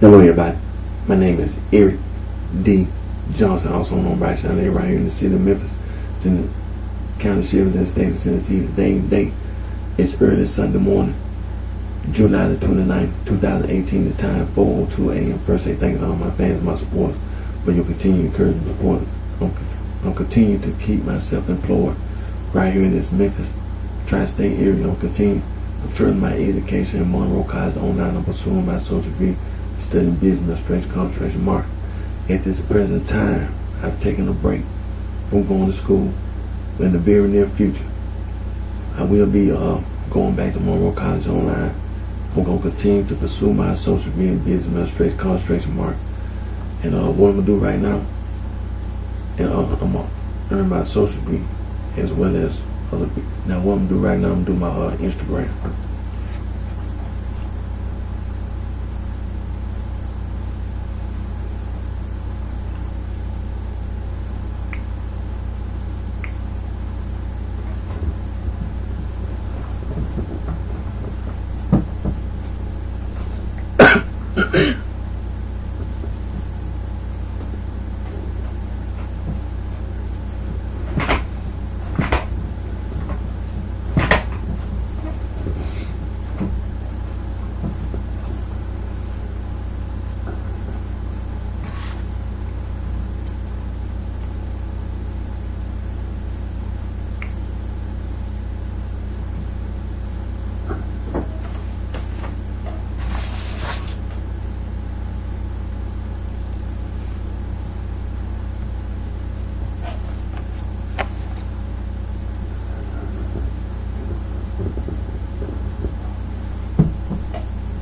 Hello everybody, my name is Eric D. Johnson, also known BrightShine, right here in the city of Memphis. It's in the county sheriff and state of Tennessee. Today is early Sunday morning, July the 29th, 2018. The time 4:02 a.m. First, I thank all my fans, my supporters for your continued encouragement and support. I'm continuing to keep myself employed right here in this Memphis tri-state area. I'm continuing to further my education in Monroe College online. I'm pursuing my social degree, studying business administration, concentration marketing. At this present time, I've taken a break from going to school. But in the very near future, I will be going back to Monroe College online. I'm going to continue to pursue my social degree in business administration, concentration marketing. And what I'm going to do right now, and I'm going to earn my social degree as well as other people. Now what I'm going to do right now, I'm going to do my Instagram.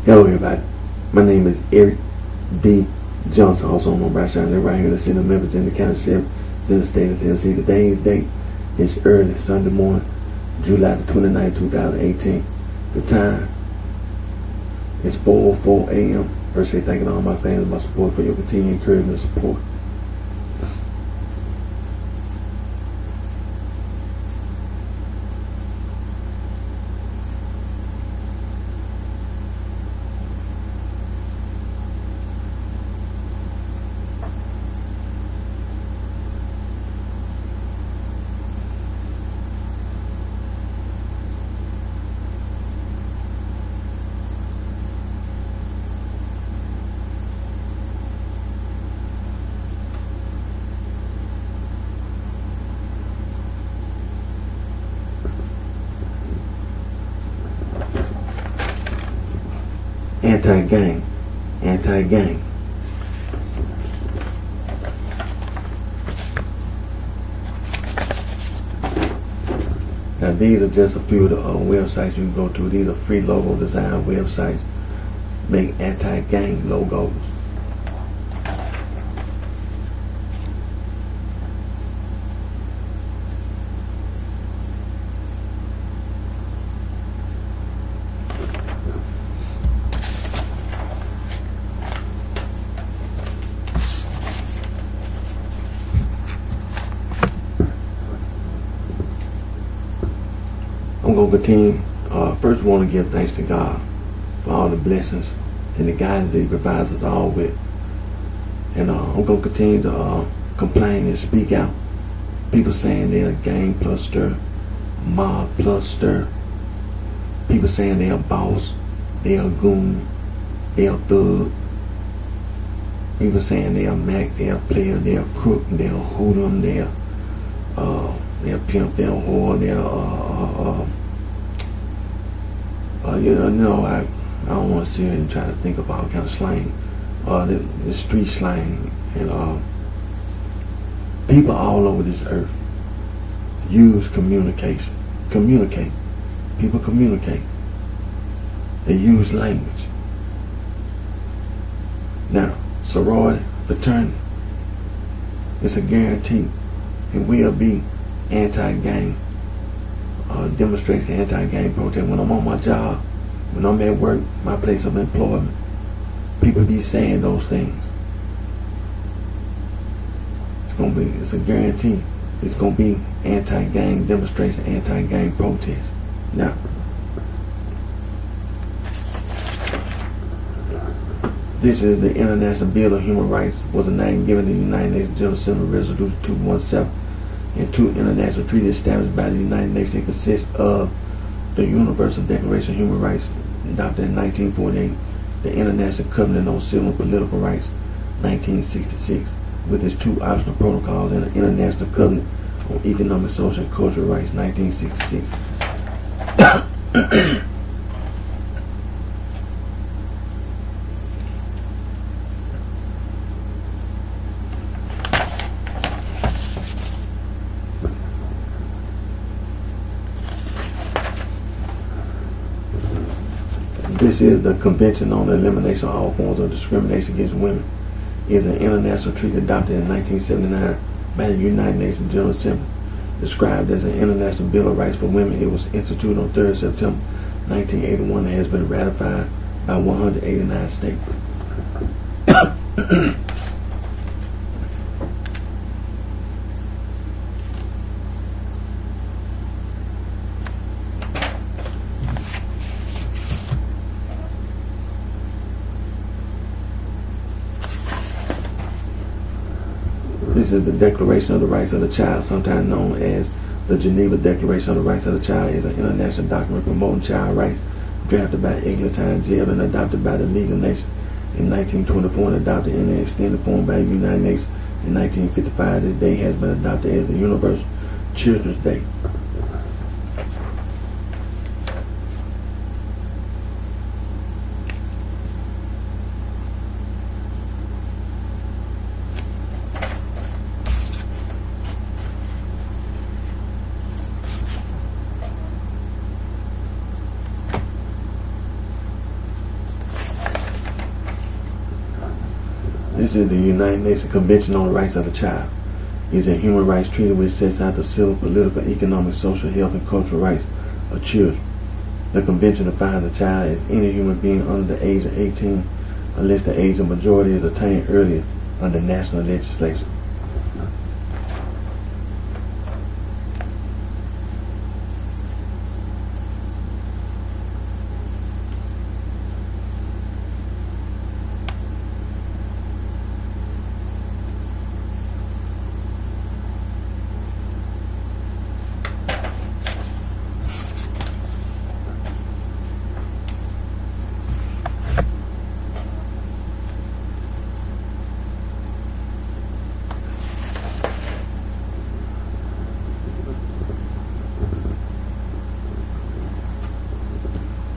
Hello everybody, my name is Eric D. Johnson, also known BrightShine, right here in the city of Memphis, in the county sheriff, in the state of Tennessee. Today's date is early Sunday morning, July the 29th, 2018. The time is 4:04 a.m. First, I thanking all my fans and my support for your continued encouragement and support. Anti-gang. Now these are just a few of the websites you can go to. These are free logo design websites. Make anti-gang logos. I'm going to continue. First, I want to give thanks to God for all the blessings and the guidance that He provides us all with. And I'm going to continue to complain and speak out. People saying they're gang plus stir, mob plus stir. People saying they're a boss, they're a goon, they're a thug. People saying they're a Mac, they're a player, they're a crook, they're a hoodlum, they're a pimp, they're a whore, I don't want to sit here and try to think of all kind of slang, the street slang, and people all over this earth use communication. People communicate. They use language. Now, sorority, fraternity, it's a guarantee. It will be anti-gang demonstration, anti-gang protest. When I'm on my job, when I'm at work, my place of employment, people be saying those things. It's a guarantee. It's gonna be anti-gang demonstration, anti-gang protest. Now, This is the International Bill of Human Rights, was a name given to the United Nations General Assembly Resolution 217 and two international treaties established by the United Nations. It consists of the Universal Declaration of Human Rights, adopted in 1948, the International Covenant on Civil and Political Rights, 1966, with its two optional protocols, and the International Covenant on Economic, Social, and Cultural Rights, 1966. This is the Convention on the Elimination of All Forms of Discrimination Against Women. It is an international treaty adopted in 1979 by the United Nations General Assembly. Described as an International Bill of Rights for Women, it was instituted on 3rd September 1981 and has been ratified by 189 states. This is the Declaration of the Rights of the Child, sometimes known as the Geneva Declaration of the Rights of the Child. Is an international document promoting child rights, drafted by Eglantine Jail and adopted by the League of Nations in 1924 and adopted in an extended form by the United Nations in 1955. This day has been adopted as the Universal Children's Day. This is the United Nations Convention on the Rights of the Child. It is a human rights treaty which sets out the civil, political, economic, social, health, and cultural rights of children. The convention defines a child as any human being under the age of 18 unless the age of majority is attained earlier under national legislation.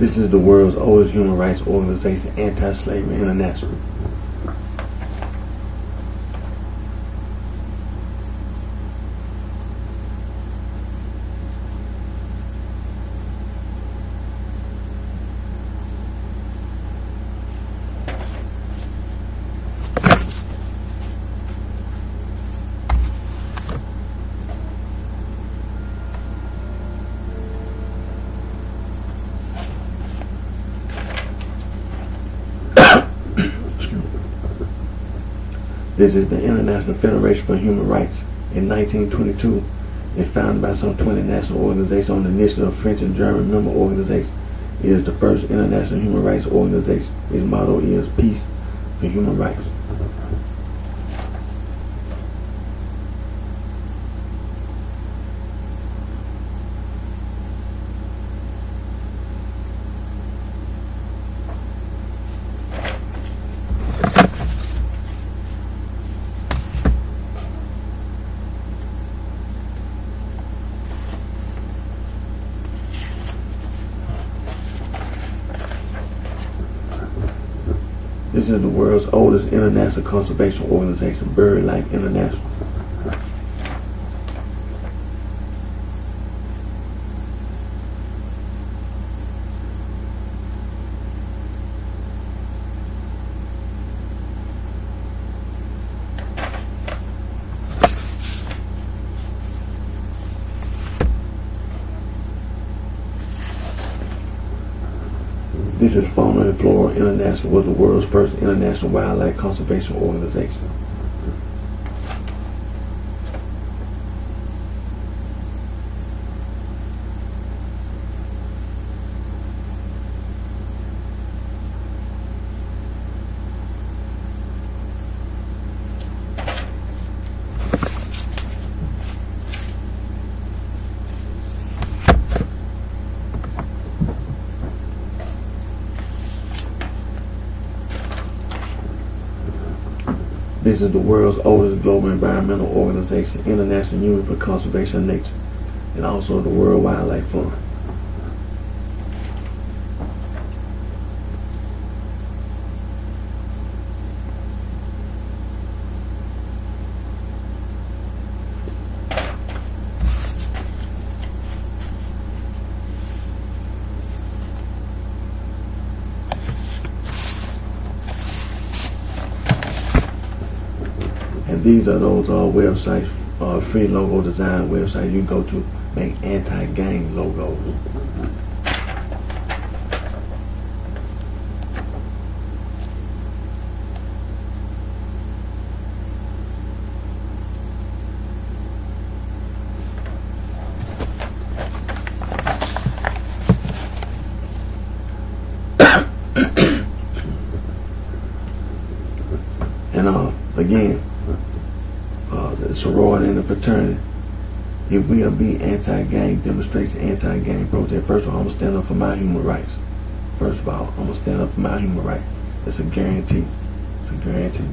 This is the world's oldest human rights organization, Anti-Slavery International. This is the International Federation for Human Rights. In 1922, it founded by some 20 national organizations on the initiative of French and German member organizations. It is the first international human rights organization. Its motto is Peace for Human Rights. This is the world's oldest international conservation organization, BirdLife International. This is Fauna and Flora International, was the world's first international wildlife conservation organization. This is the world's oldest global environmental organization, International Union for Conservation of Nature, and also the World Wildlife Fund. And these are those websites, free logo design websites you can go to make anti-gang logos. And again, the sorority and the fraternity, it will be anti-gang demonstration, anti-gang protest. First of all, I'm going to stand up for my human rights. First of all, I'm going to stand up for my human rights. It's a guarantee. It's a guarantee.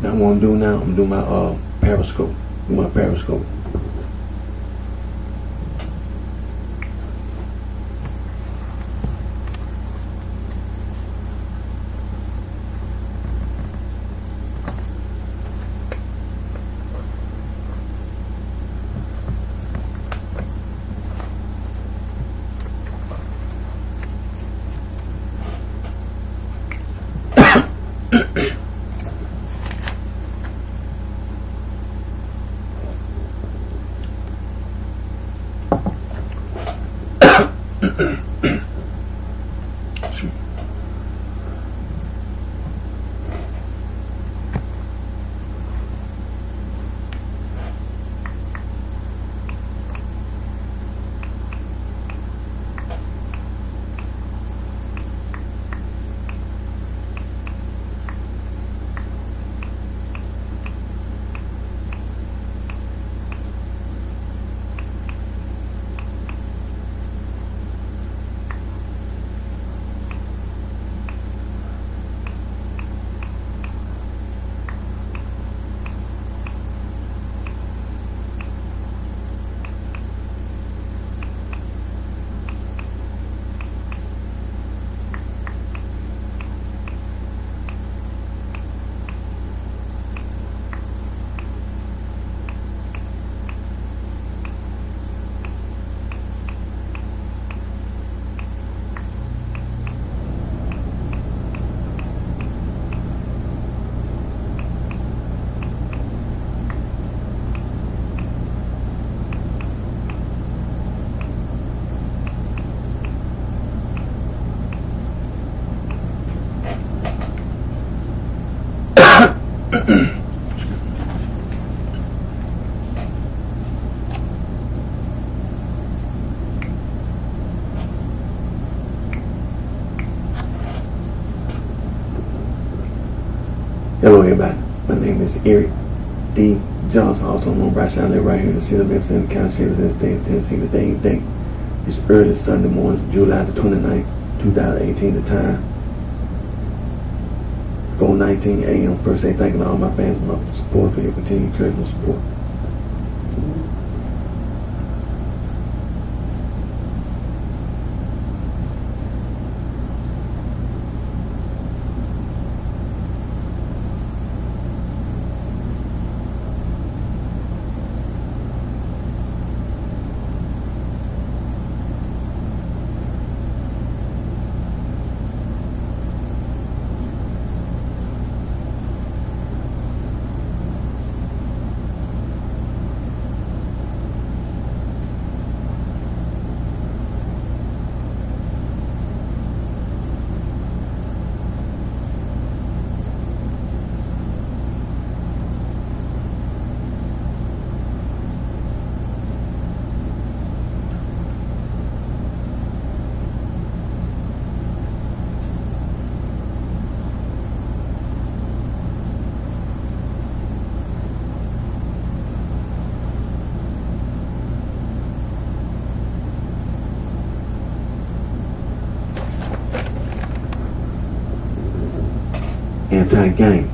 Now what I'm doing now, I'm doing my periscope. Do my periscope. everybody. My name is Eric D. Johnson, also known BrightShine. I live right here in the city of Memphis in the county sheriff's in the state of Tennessee. Today's date is early Sunday morning, July the 29th, 2018. The time 4:19 a.m. First day, thanking all my fans and my support for your continued encouragement and support. Anti-gang,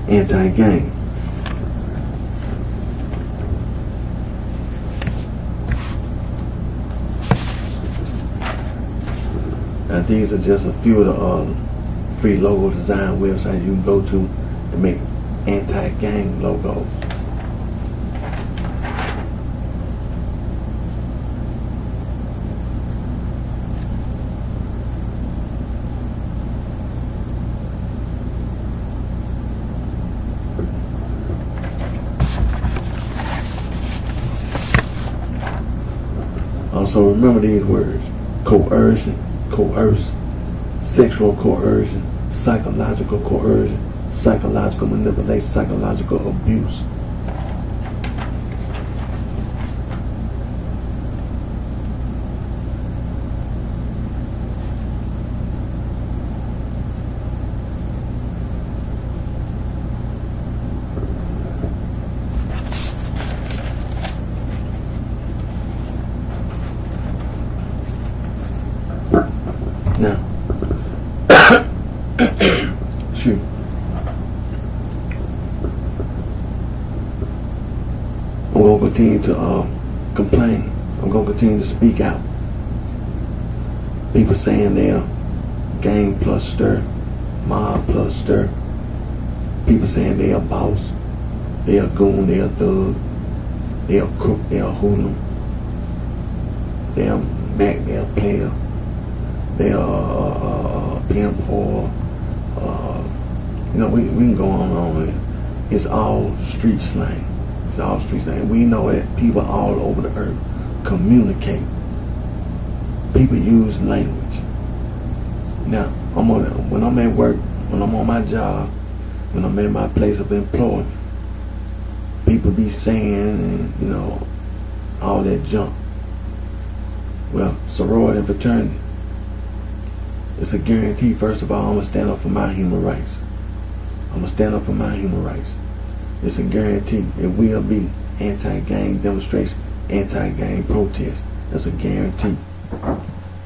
anti-gang. Now these are just a few of the free logo design websites you can go to make anti-gang logos. Also remember these words: coercion, coerce, sexual coercion, psychological coercion, psychological manipulation, psychological abuse. Now, excuse me. I'm going to continue to complain. I'm going to continue to speak out. People saying they're gang plus stir, mob plus stir. People saying they're a boss, they're a goon, they're a thug, they're a crook, they're a hoodlum, they're a Mac, they're a player. They're a pimp or, we can go on and on. It's all street slang. It's all street slang. We know that people all over the earth communicate. People use language. Now, when I'm at work, when I'm on my job, when I'm in my place of employment, people be saying, and, all that junk. Well, sorority and fraternity, it's a guarantee. First of all, I'm going to stand up for my human rights. I'm going to stand up for my human rights. It's a guarantee. It will be anti-gang demonstration, anti-gang protest. That's a guarantee.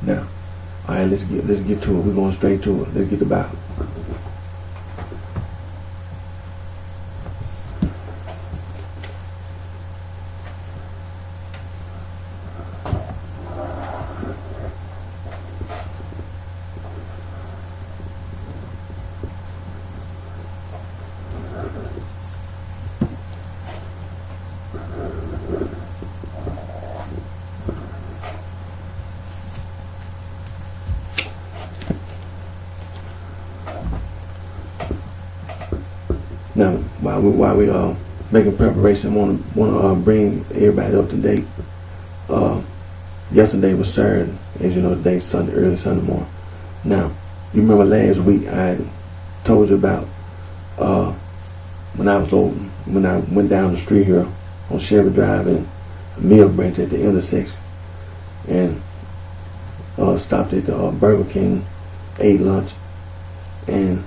Now, all right, let's get to it. We're going straight to it. Let's get the battle. Now, while we making preparation, want to bring everybody up to date. Yesterday was Saturday, as you know, today Sunday, early Sunday morning. Now, you remember last week I told you about when I went down the street here on Chevy Drive and Mill Branch at the intersection, and stopped at the Burger King, ate lunch, and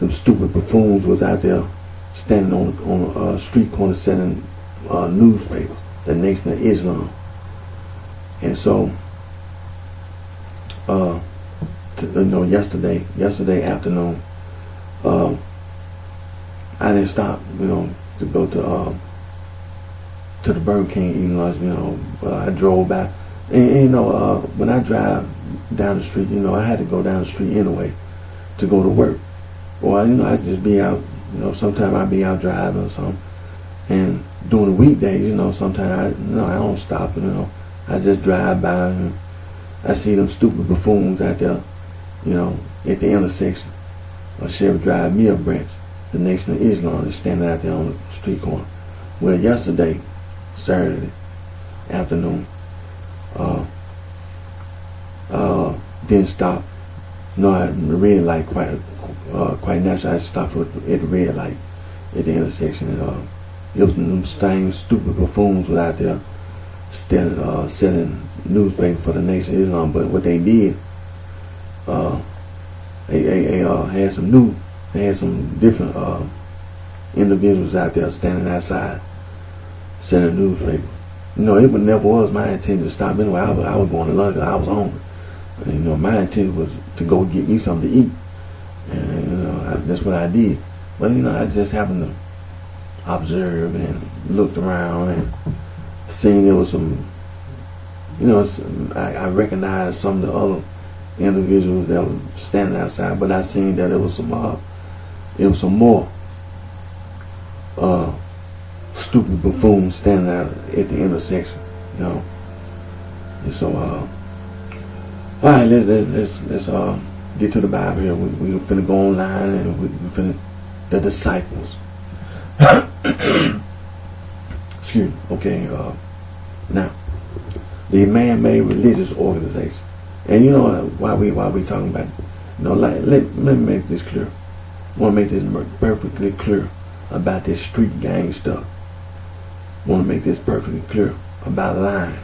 them stupid buffoons was out there standing on a street corner selling newspapers, the Nation of Islam. And so, yesterday afternoon, I didn't stop, to go to the Burger King eating lunch. I drove by, and when I drive down the street, I had to go down the street anyway to go to work. Or I just be out. Sometimes I be out driving or something, and during the weekdays, sometimes I don't stop. I just drive by and I see them stupid buffoons out there, at the intersection of Sheriff Drive, Mill Branch, the Nation of Islam is standing out there on the street corner. Well, yesterday, Saturday afternoon, didn't stop. At the red light quite naturally. I stopped at the red light at the intersection. And it was them same stupid buffoons was out there selling newspaper for the Nation of Islam. But what they did, they had some different individuals out there standing outside selling newspaper. It never was my intention to stop anyway. I was going to lunch because I was hungry. My intention was to go get me something to eat, and that's what I did. But I just happened to observe and looked around and seen there was some. I recognized some of the other individuals that were standing outside, but I seen that there was some more stupid buffoons standing out at the intersection, And so, all right, let's get to the Bible here. We're finna go online and we finna the disciples. Excuse me. Okay. Now, the man-made religious organization, and why we talking about it. Let me make this clear. I want to make this perfectly clear about this street gang stuff. I want to make this perfectly clear about lying.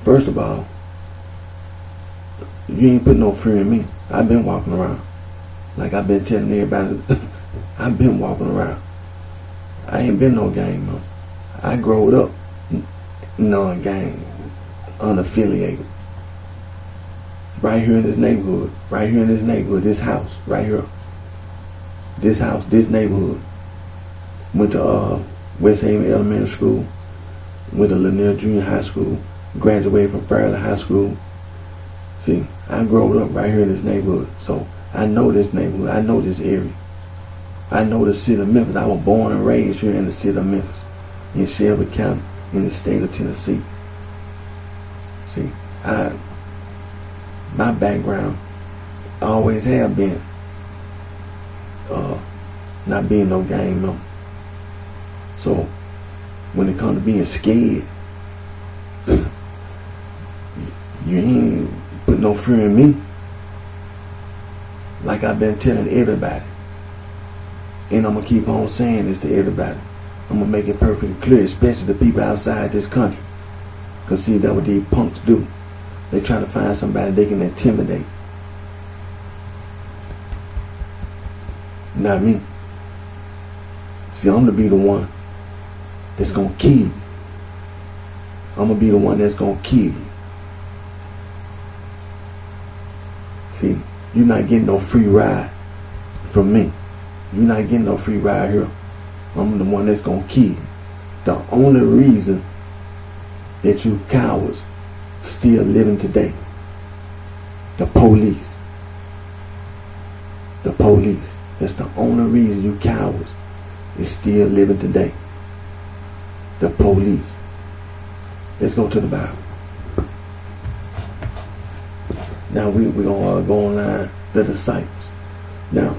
First of all, you ain't put no fear in me. I've been walking around. Like I've been telling everybody, I've been walking around. I ain't been no gang, man. I growed up, a gang, unaffiliated. Right here in this neighborhood, this house, right here. This house, this neighborhood. Went to West Haven Elementary School, went to Lanier Junior High School, graduated from Fairleigh High School. See, I grew up right here in this neighborhood, so I know this neighborhood, I know this area. I know the city of Memphis. I was born and raised here in the city of Memphis, in Shelby County, in the state of Tennessee. See, my background always have been not being no gang member. So when it comes to being scared, you ain't put no fear in me. Like I've been telling everybody. And I'm going to keep on saying this to everybody. I'm going to make it perfectly clear, especially the people outside this country. Because see, that's what these punks do. They try to find somebody they can intimidate. Not me. See, I'm going to be the one that's going to kill you. I'm going to be the one that's going to kill you. See, you're not getting no free ride from me. You're not getting no free ride here. I'm the one that's going to kill you. The only reason that you cowards still living today, the police. The police. That's the only reason you cowards is still living today. The police. Let's go to the Bible. Now we're going to go online, the disciples. Now,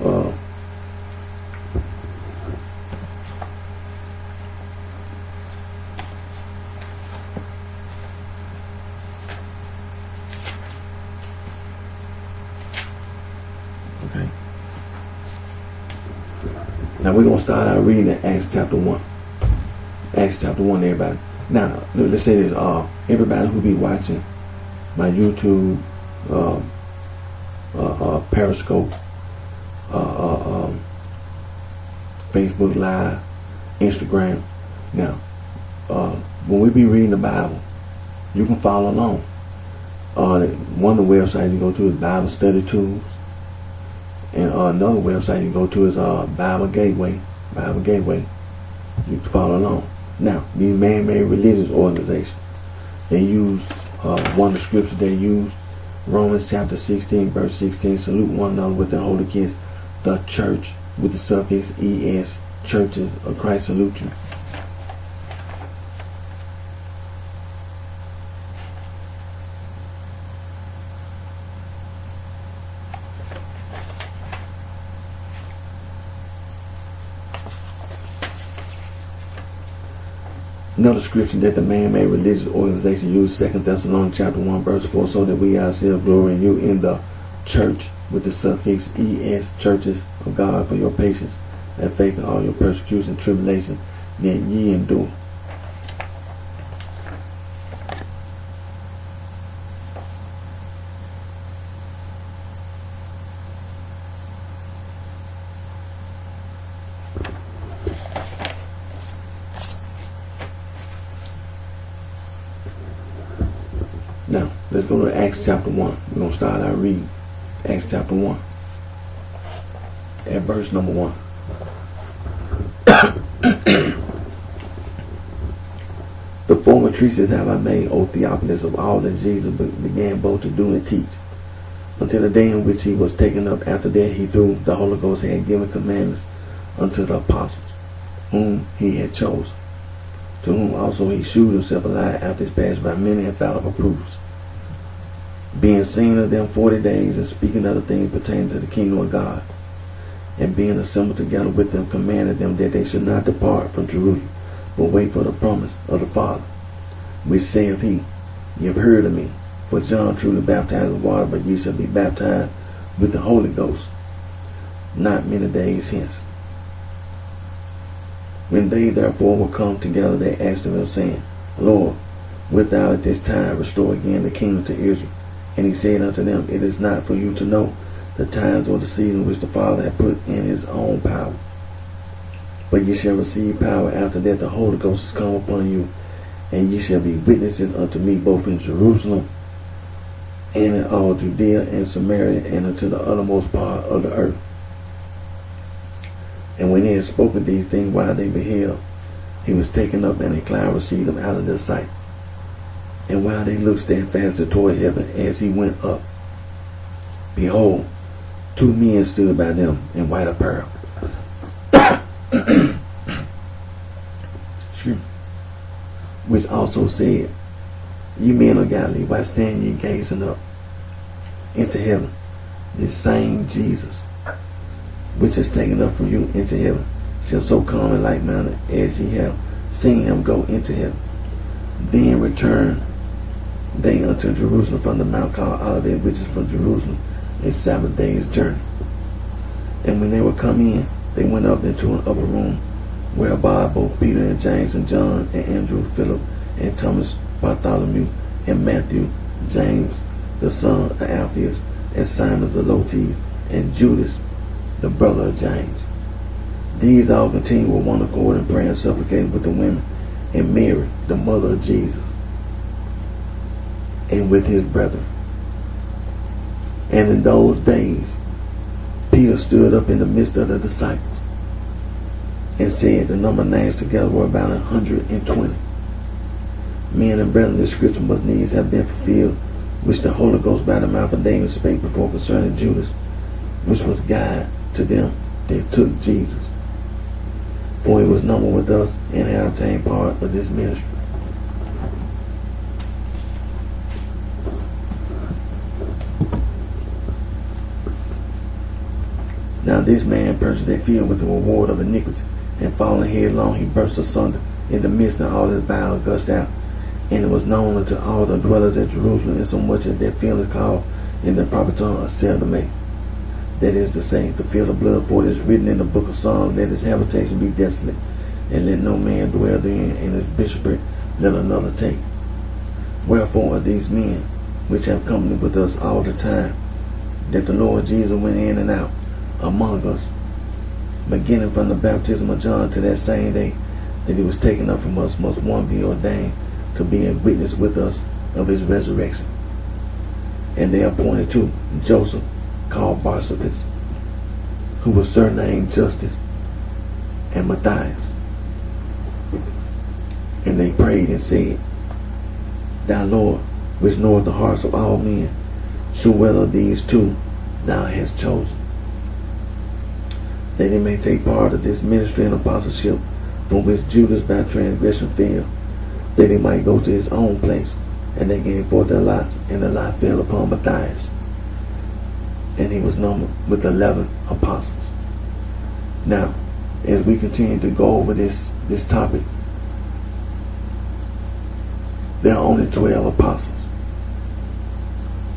okay. Now we're going to start out reading in Acts chapter 1. Acts chapter 1, everybody. Now, let's say this, everybody who be watching my YouTube, Periscope, Facebook Live, Instagram. Now, when we be reading the Bible, you can follow along. One of the websites you go to is Bible Study Tools, and another website you go to is Bible Gateway. Bible Gateway. You can follow along. Now, these man-made religious organizations, they use one of the scriptures they use, Romans chapter 16, verse 16. Salute one another with the holy kiss. The church, with the suffix es, churches of Christ salute you. Another scripture that the man-made religious organization used, 2 Thessalonians chapter 1, verse 4, so that we ourselves glory in you in the church, with the suffix es, churches of God, for your patience and faith in all your persecution and tribulation that ye endure. Now, let's go to Acts chapter 1. We're going to start our reading. Acts chapter 1. At verse number 1. The former treatise have I made, O Theophilus, of all that Jesus began both to do and teach, until the day in which he was taken up. After that he through the Holy Ghost had given commandments unto the apostles, whom he had chosen, to whom also he shewed himself alive after his passing by many infallible proofs, being seen of them 40 days, and speaking of the things pertaining to the kingdom of God. And being assembled together with them, commanded them that they should not depart from Jerusalem, but wait for the promise of the Father, which saith he, Ye have heard of me. For John truly baptized with water, but ye shall be baptized with the Holy Ghost not many days hence. When they therefore were come together, they asked him, saying, Lord, wilt thou at this time restore again the kingdom to Israel? And he said unto them, It is not for you to know the times or the season which the Father hath put in his own power, but ye shall receive power after that the Holy Ghost is come upon you, and ye shall be witnesses unto me both in Jerusalem and in all Judea and Samaria and unto the uttermost part of the earth. And when he had spoken these things while they beheld, he was taken up, and a cloud received him out of their sight. And while they looked steadfastly toward heaven as he went up, behold, 2 men stood by them in white apparel, which also said, Ye men of Galilee, why stand ye gazing up into heaven? This same Jesus, which is taken up from you into heaven, shall so come in like manner as ye have seen him go into heaven. Then returned they unto Jerusalem from the mount called Olivet, which is from Jerusalem a Sabbath day's journey. And when they were come in, they went up into an upper room, where abode both Peter and James and John and Andrew, Philip and Thomas, Bartholomew and Matthew, James the son of Alphaeus, and Simon the Zelotes, and Judas the brother of James. These all continued with one accord in prayer and supplicating with the women, and Mary, the mother of Jesus, and with his brethren. And in those days Peter stood up in the midst of the disciples, and said, the number of names together were about 120. Men and brethren, this scripture must needs have been fulfilled, which the Holy Ghost by the mouth of David spake before concerning Judas, which was guide to them that took Jesus. For he was numbered with us, and had obtained part of this ministry. Now this man purchased a field with the reward of iniquity, and falling headlong, he burst asunder in the midst, and all his bowels gushed out. And it was known unto all the dwellers at Jerusalem, insomuch as that field is called in the proper tongue a Seldome. That is to say, the field of blood, for it is written in the book of Psalms, let his habitation be desolate, and let no man dwell therein, and his bishopric let another take. Wherefore are these men, which have company with us all the time, that the Lord Jesus went in and out among us, beginning from the baptism of John to that same day that he was taken up from us, must one be ordained to be a witness with us of his resurrection. And they appointed to Joseph, called Barsabas, who was surnamed Justus, and Matthias. And they prayed and said, Thou Lord, which knoweth the hearts of all men, shew whether these two thou hast chosen, that they may take part of this ministry and apostleship, from which Judas by transgression fell, that he might go to his own place. And they gave forth their lots, and the lot fell upon Matthias, and he was numbered with 11 apostles. Now, as we continue to go over this topic, there are only 12 apostles.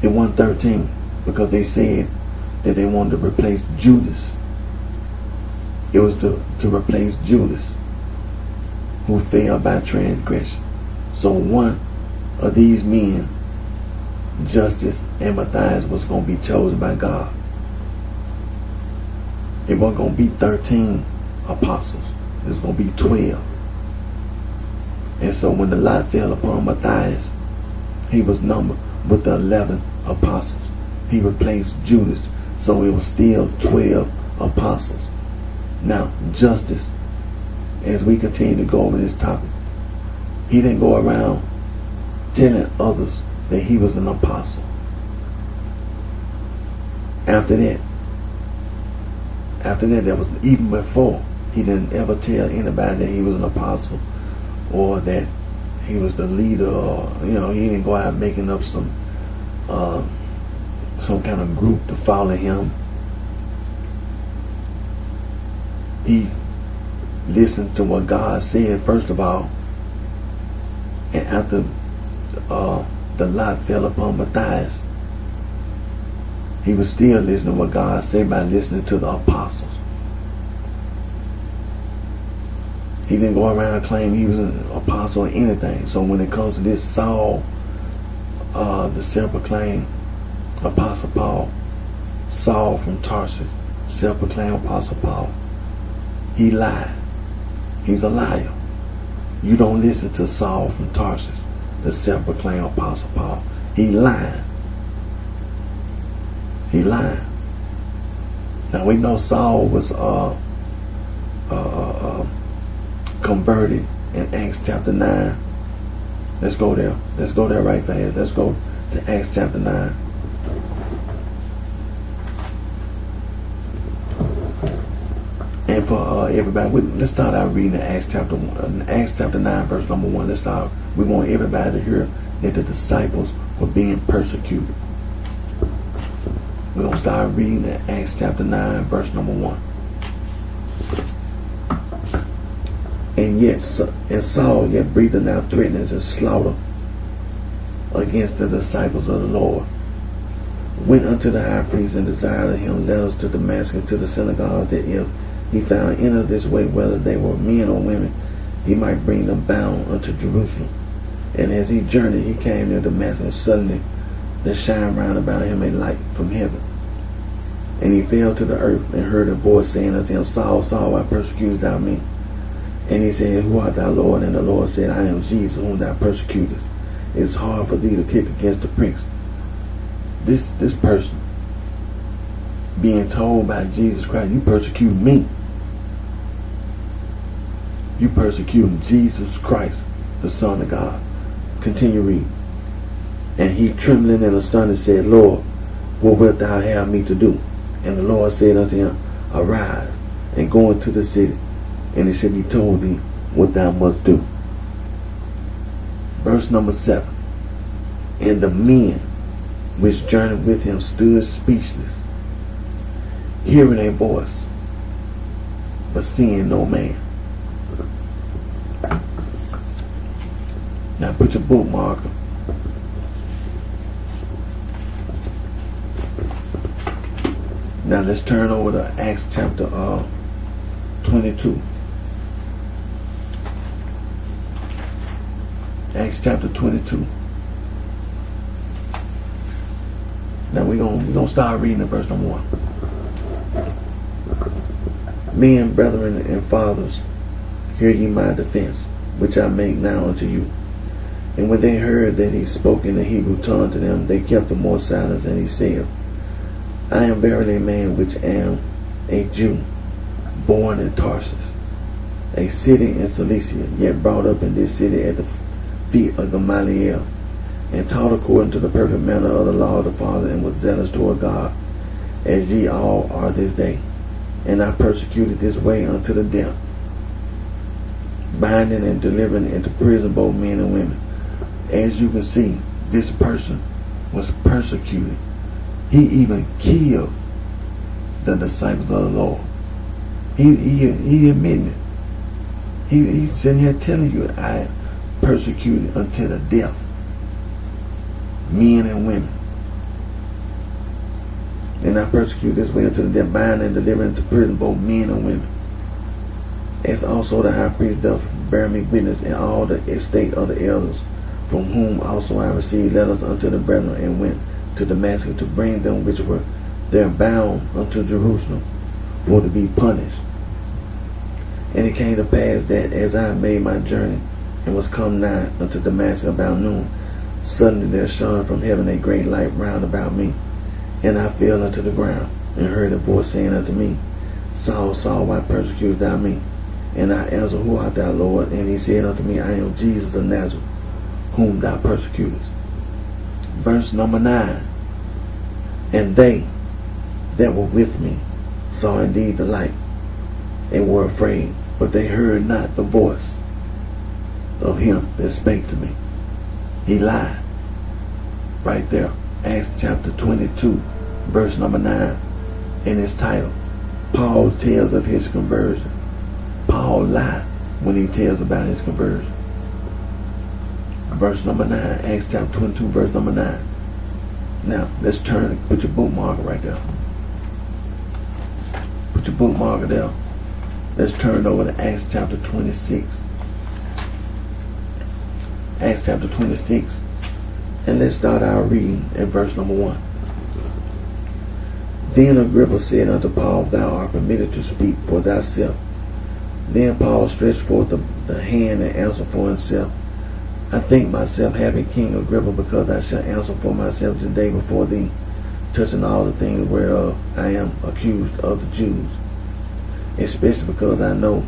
It wasn't 13, because they said that they wanted to replace Judas. It was to replace Judas, who fell by transgression. So one of these men, Justus and Matthias, was going to be chosen by God. It wasn't going to be 13 apostles. It was going to be 12. And so when the lot fell upon Matthias, he was numbered with the 11 apostles. He replaced Judas. So it was still 12 apostles. Now, Justus, as we continue to go over this topic, he didn't go around telling others that he was an apostle. After that, that was even before, he didn't ever tell anybody that he was an apostle, or that he was the leader, or he didn't go out making up some kind of group to follow him. He listened to what God said first of all, and after the lot fell upon Matthias, he was still listening to what God said by listening to the apostles. He didn't go around claiming he was an apostle or anything. So when it comes to this Saul, the self-proclaimed Apostle Paul, Saul from Tarsus, self-proclaimed Apostle Paul, he lied. He's a liar. You don't listen to Saul from Tarsus, the self-proclaimed Apostle Paul. He lied. He lied. Now we know Saul was converted in Acts chapter 9. Let's go there. Let's go there right fast. Let's go to Acts chapter 9. And for everybody, let's start out reading Acts chapter 9, verse number 1. Let's start. We want everybody to hear that the disciples were being persecuted. We're going to start reading Acts chapter 9, verse number 1. And Saul yet breathing out threatenings and slaughter against the disciples of the Lord, went unto the high priest and desired of him letters to Damascus to the synagogue, that if he found any of this way, whether they were men or women, he might bring them bound unto Jerusalem. And as he journeyed, he came near Damascus, and suddenly there shined round about him a light from heaven. And he fell to the earth, and heard a voice saying unto him, Saul, Saul, why persecutest thou me? And he said, Who art thou, Lord? And the Lord said, I am Jesus, whom thou persecutest. It is hard for thee to kick against the pricks. This person being told by Jesus Christ, you persecute me. You persecute Jesus Christ, the Son of God. Continue reading. And he, trembling and astonished, said, Lord, what wilt thou have me to do? And the Lord said unto him, Arise, and go into the city, and it shall be told thee what thou must do. Verse number 7. And the men which journeyed with him stood speechless, hearing a voice, but seeing no man. Now put your bookmarker. Now let's turn over to Acts chapter 22. Acts chapter 22. Now we're gonna start reading at verse number 1. Men, brethren, and fathers, hear ye my defense, which I make now unto you. And when they heard that he spoke in the Hebrew tongue to them, they kept the more silence, and he said, I am verily a man which am a Jew, born in Tarsus, a city in Cilicia, yet brought up in this city at the feet of Gamaliel, and taught according to the perfect manner of the law of the Father, and was zealous toward God, as ye all are this day. And I persecuted this way unto the death, binding and delivering into prison both men and women. As you can see, this person was persecuted. He even killed the disciples of the Lord. He admitted it. He's sitting here telling you, I persecuted until the death men and women. And I persecute this way until the death, bind and deliver into prison both men and women. As also the high priest doth bear me witness in all the estate of the elders, from whom also I received letters unto the brethren, and went to Damascus to bring them which were there bound unto Jerusalem, for to be punished. And it came to pass that as I made my journey, and was come nigh unto Damascus about noon, suddenly there shone from heaven a great light round about me. And I fell unto the ground, and heard a voice saying unto me, Saul, Saul, why persecutest thou me? And I answered, Who art thou, Lord? And he said unto me, I am Jesus of Nazareth, whom thou persecutest. Verse number 9. And they that were with me saw indeed the light, and were afraid, but they heard not the voice of him that spake to me. He lied. Right there. Acts chapter 22, verse number 9. In its title, Paul tells of his conversion. Paul lied when he tells about his conversion. Verse number 9. Acts chapter 22, verse number 9. Now, let's turn and put your bookmarker right there. Put your bookmarker there. Let's turn over to Acts chapter 26. Acts chapter 26. And let's start our reading at verse number 1. Then Agrippa said unto Paul, Thou art permitted to speak for thyself. Then Paul stretched forth the hand and answered for himself. I think myself happy, King Agrippa, because I shall answer for myself today before thee, touching all the things whereof I am accused of the Jews, especially because I know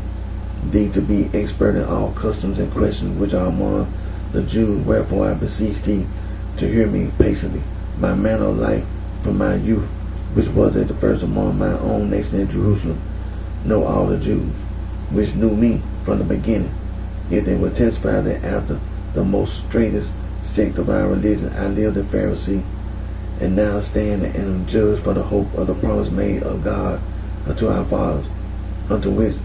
thee to be expert in all customs and questions which are among the Jews. Wherefore I beseech thee to hear me patiently. My manner of life from my youth, which was at the first among my own nation in Jerusalem, know all the Jews, which knew me from the beginning. Yet they will testify that after the most straightest sect of our religion I lived a Pharisee, and now stand and am judged for the hope of the promise made of God unto our fathers, unto which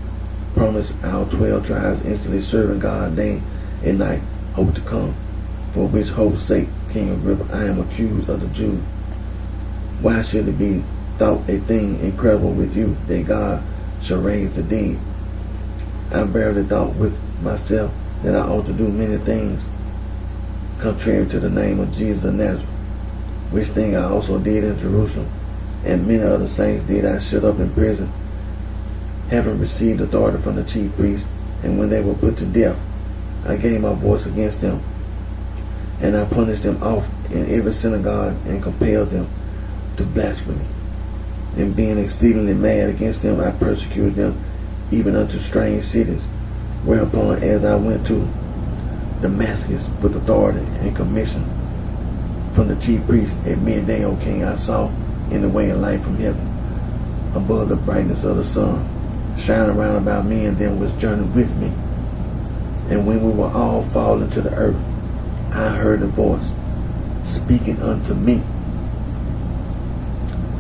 promise our 12 tribes instantly serving God day and night hope to come. For which hope's sake, King Agrippa, I am accused of the Jews. Why should it be thought a thing incredible with you that God shall raise the dead? I barely thought with myself that I ought to do many things contrary to the name of Jesus of Nazareth, which thing I also did in Jerusalem, and many other saints did I shut up in prison, having received authority from the chief priests. And when they were put to death, I gave my voice against them, and I punished them oft in every synagogue, and compelled them to blasphemy. And being exceedingly mad against them, I persecuted them even unto strange cities. Whereupon, as I went to Damascus with authority and commission from the chief priest at midday, O king, I saw in the way a light from heaven, above the brightness of the sun, shining round about me and them which journeyed with me. And when we were all fallen to the earth, I heard a voice speaking unto me,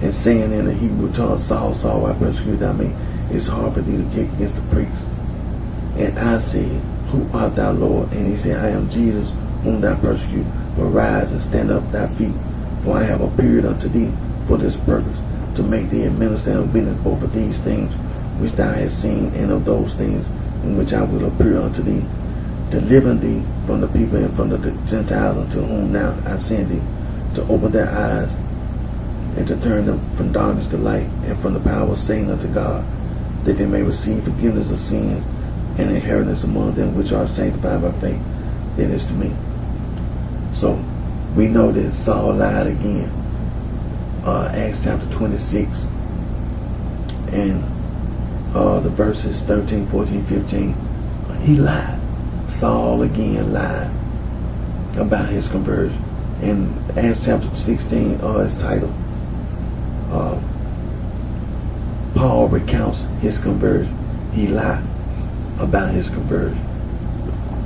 and saying in the Hebrew tongue, Saul, Saul, why persecutest thou me? It's hard for thee to kick against the priests. And I said, Who art thou, Lord? And he said, I am Jesus, whom thou persecutest. But rise and stand up thy feet, for I have appeared unto thee for this purpose, to make thee a minister and witness both of these things which thou hast seen, and of those things in which I will appear unto thee, delivering thee from the people and from the Gentiles, unto whom now I send thee, to open their eyes, and to turn them from darkness to light, and from the power of Satan unto God, that they may receive forgiveness of sins and inheritance among them which are sanctified by faith. That is to me. So we know that Saul lied again. Acts chapter 26 and the verses 13, 14, 15. He lied. Saul again lied about his conversion. In Acts chapter 16, it's titled Paul recounts his conversion. He lied about his conversion.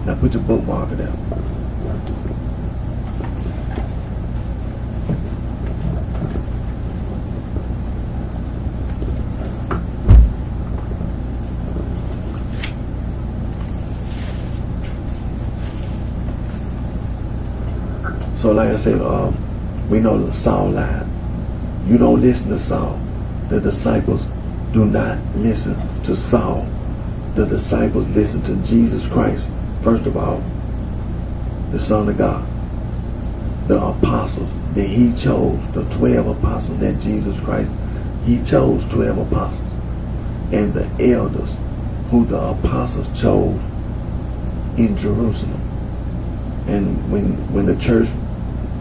Now put your bookmark there. So like I said, we know that Saul lied. You don't listen to Saul. The disciples do not listen to Saul. The disciples listen to Jesus Christ, first of all, the Son of God. The apostles that he chose, the 12 apostles that Jesus Christ, he chose 12 apostles. And the elders who the apostles chose in Jerusalem. And when the church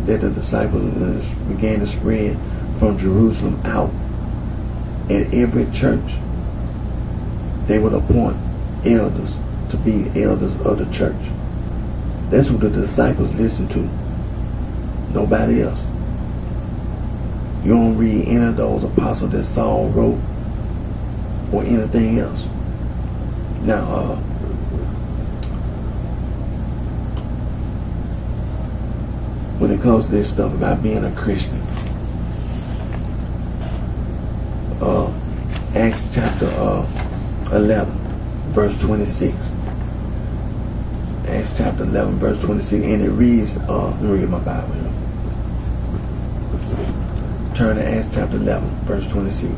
that the disciples began to spread from Jerusalem out, at every church they would appoint elders to be elders of the church. That's who the disciples listened to. Nobody else. You don't read any of those apostles that Saul wrote or anything else. Now, when it comes to this stuff about being a Christian, Acts chapter 11, verse 26. Acts chapter 11, verse 26, and it reads, let me read my Bible here. Turn to Acts chapter 11, verse 26.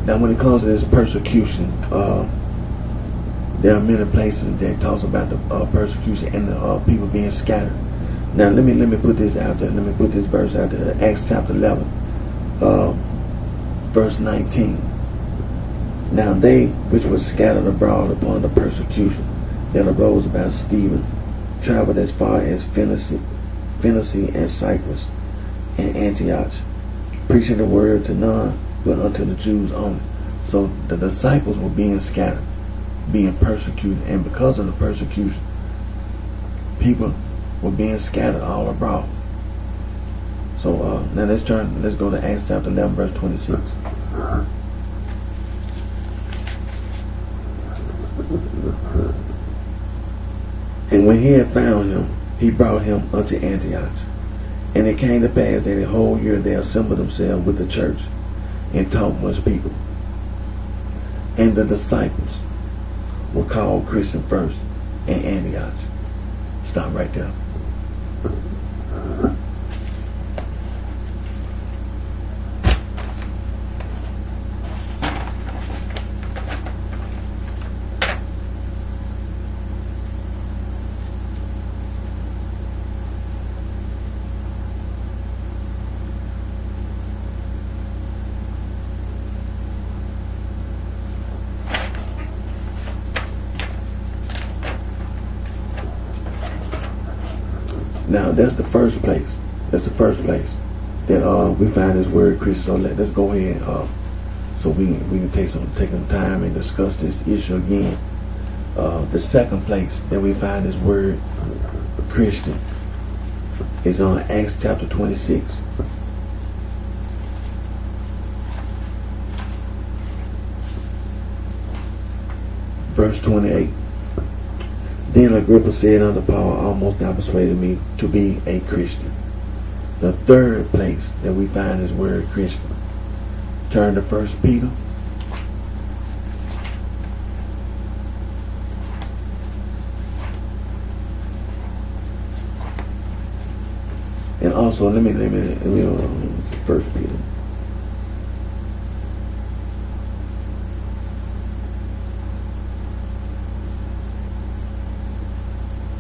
Now, when it comes to this persecution, there are many places that talks about the persecution and the people being scattered. Now, let me put this out there. Let me put this verse out there. Acts chapter 11, verse 19. Now they which were scattered abroad upon the persecution that arose about Stephen traveled as far as Phoenicia and Cyprus and Antioch, preaching the word to none but unto the Jews only. So the disciples were being scattered, being persecuted, and because of the persecution, people were being scattered all abroad. So now let's go to Acts chapter 11, verse 26. And when he had found him, he brought him unto Antioch. And it came to pass that a whole year they assembled themselves with the church and taught much people. And the disciples were called Christian first in Antioch. Stop right there. Now that's the first place. That's the first place that we find this word Christian. So let's go ahead, so we can take some time and discuss this issue again. The second place that we find this word Christian is on Acts chapter 26. Verse 28. Then Agrippa said unto Paul, almost thou persuaded me to be a Christian. The third place that we find this word Christian. Turn to 1 Peter. also, let me First Peter.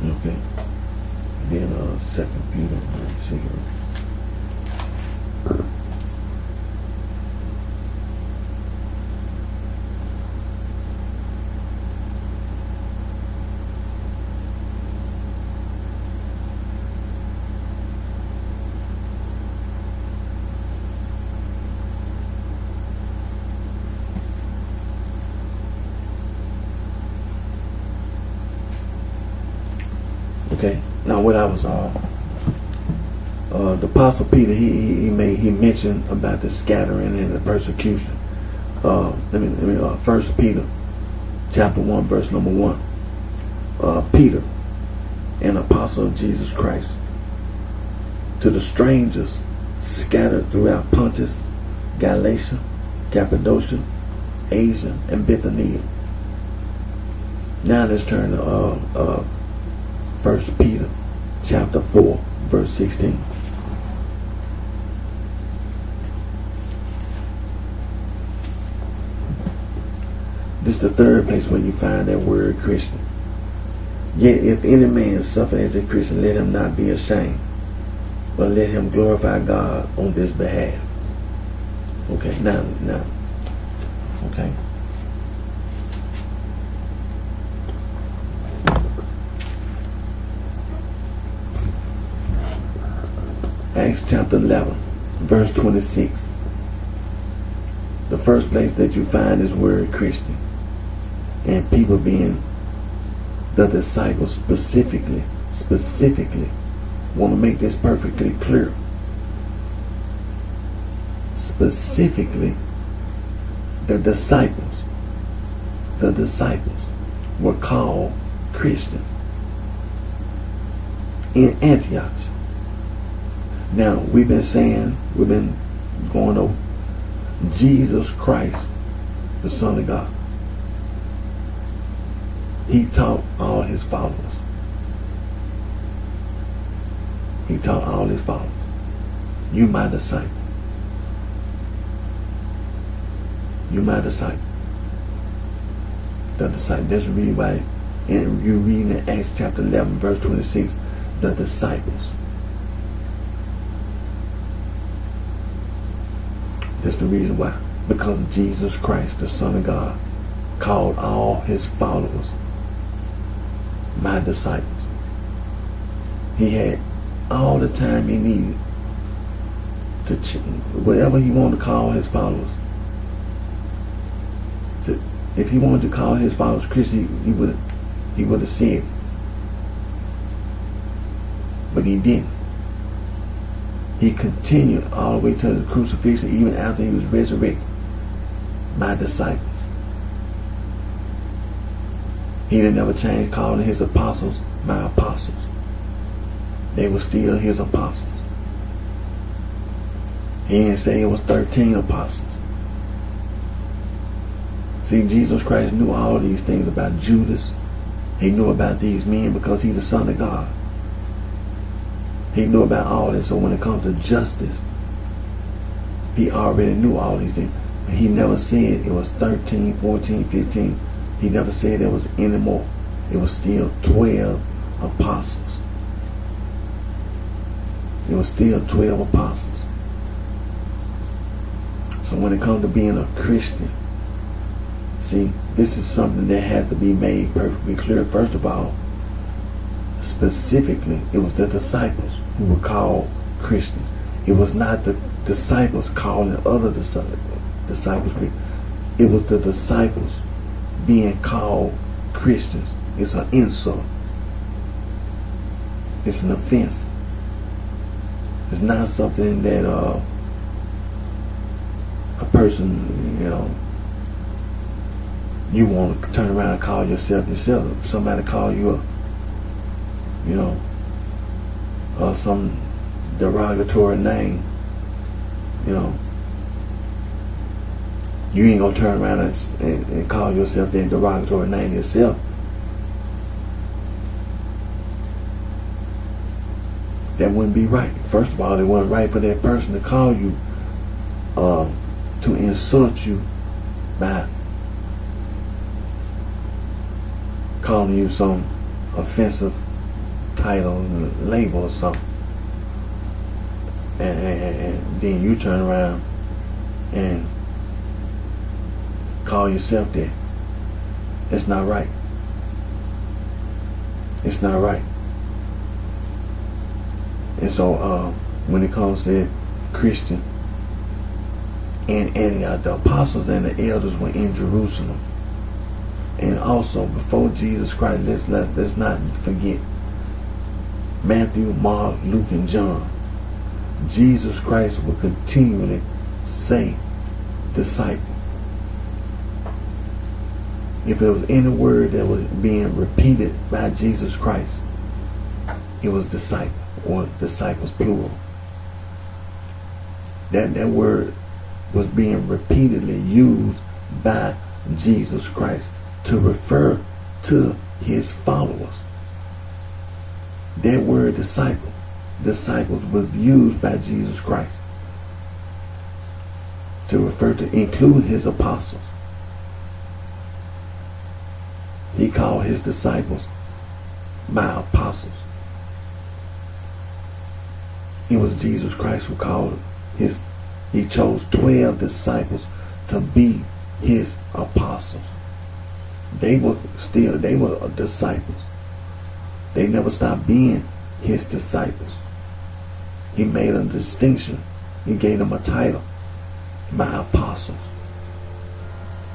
Okay. Then Second Peter. Let me see here. Okay. Now, what I was the Apostle Peter, he mentioned about the scattering and the persecution. First Peter, chapter 1, verse number 1. Peter, an apostle of Jesus Christ, to the strangers scattered throughout Pontus, Galatia, Cappadocia, Asia, and Bithynia. Now let's turn to First Peter chapter 4, verse 16. This is the third place where you find that word Christian. Yet if any man suffer as a Christian, let him not be ashamed, but let him glorify God on this behalf. Okay, now. Okay. Acts chapter 11, verse 26. The first place that you find this word Christian, and people being the disciples specifically want to make this perfectly clear. Specifically, the disciples were called Christians in Antioch. Now, we've been going over Jesus Christ, the Son of God. He taught all his followers. You my disciple. The disciple. That's really why, and you reading in Acts chapter 11, verse 26, the disciples. That's the reason why. Because Jesus Christ, the Son of God, called all his followers my disciples. He had all the time he needed to whatever he wanted to call his followers. If he wanted to call his followers Christian, he would have said it. But he didn't. He continued all the way to the crucifixion, even after he was resurrected. My disciples. He didn't never change calling his apostles my apostles. They were still his apostles. He didn't say it was 13 apostles. See, Jesus Christ knew all these things about Judas. He knew about these men because he's the Son of God. He knew about all this. So when it comes to justice, he already knew all these things. But he never said it was 13, 14, 15. He never said there was any more. It was still 12 apostles. It was still 12 apostles. So when it comes to being a Christian, see, this is something that had to be made perfectly clear. First of all, specifically, it was the disciples who were called Christians. It was not the disciples calling other disciples. It was the disciples being called Christians. It's an insult. It's an offense. It's not something that a person, you want to turn around and call yourself. If somebody call you some derogatory name, you ain't gonna turn around and call yourself that derogatory name yourself. That wouldn't be right. First of all, it wasn't right for that person to call you, to insult you by calling you some offensive title and label or something. And then you turn around and call yourself that. It's not right. It's not right. And so when it comes to Christian in Antioch, the apostles and the elders were in Jerusalem. And also before Jesus Christ, let's not forget Matthew, Mark, Luke, and John. Jesus Christ will continually say disciple. If there was any word that was being repeated by Jesus Christ, it was disciple, or disciples plural. That word was being repeatedly used by Jesus Christ to refer to his followers. That word disciples was used by Jesus Christ to refer to, include his apostles. He called his disciples my apostles. It was Jesus Christ who called he chose 12 disciples to be his apostles. They were disciples. They never stopped being his disciples. He made a distinction. He gave them a title, my apostles.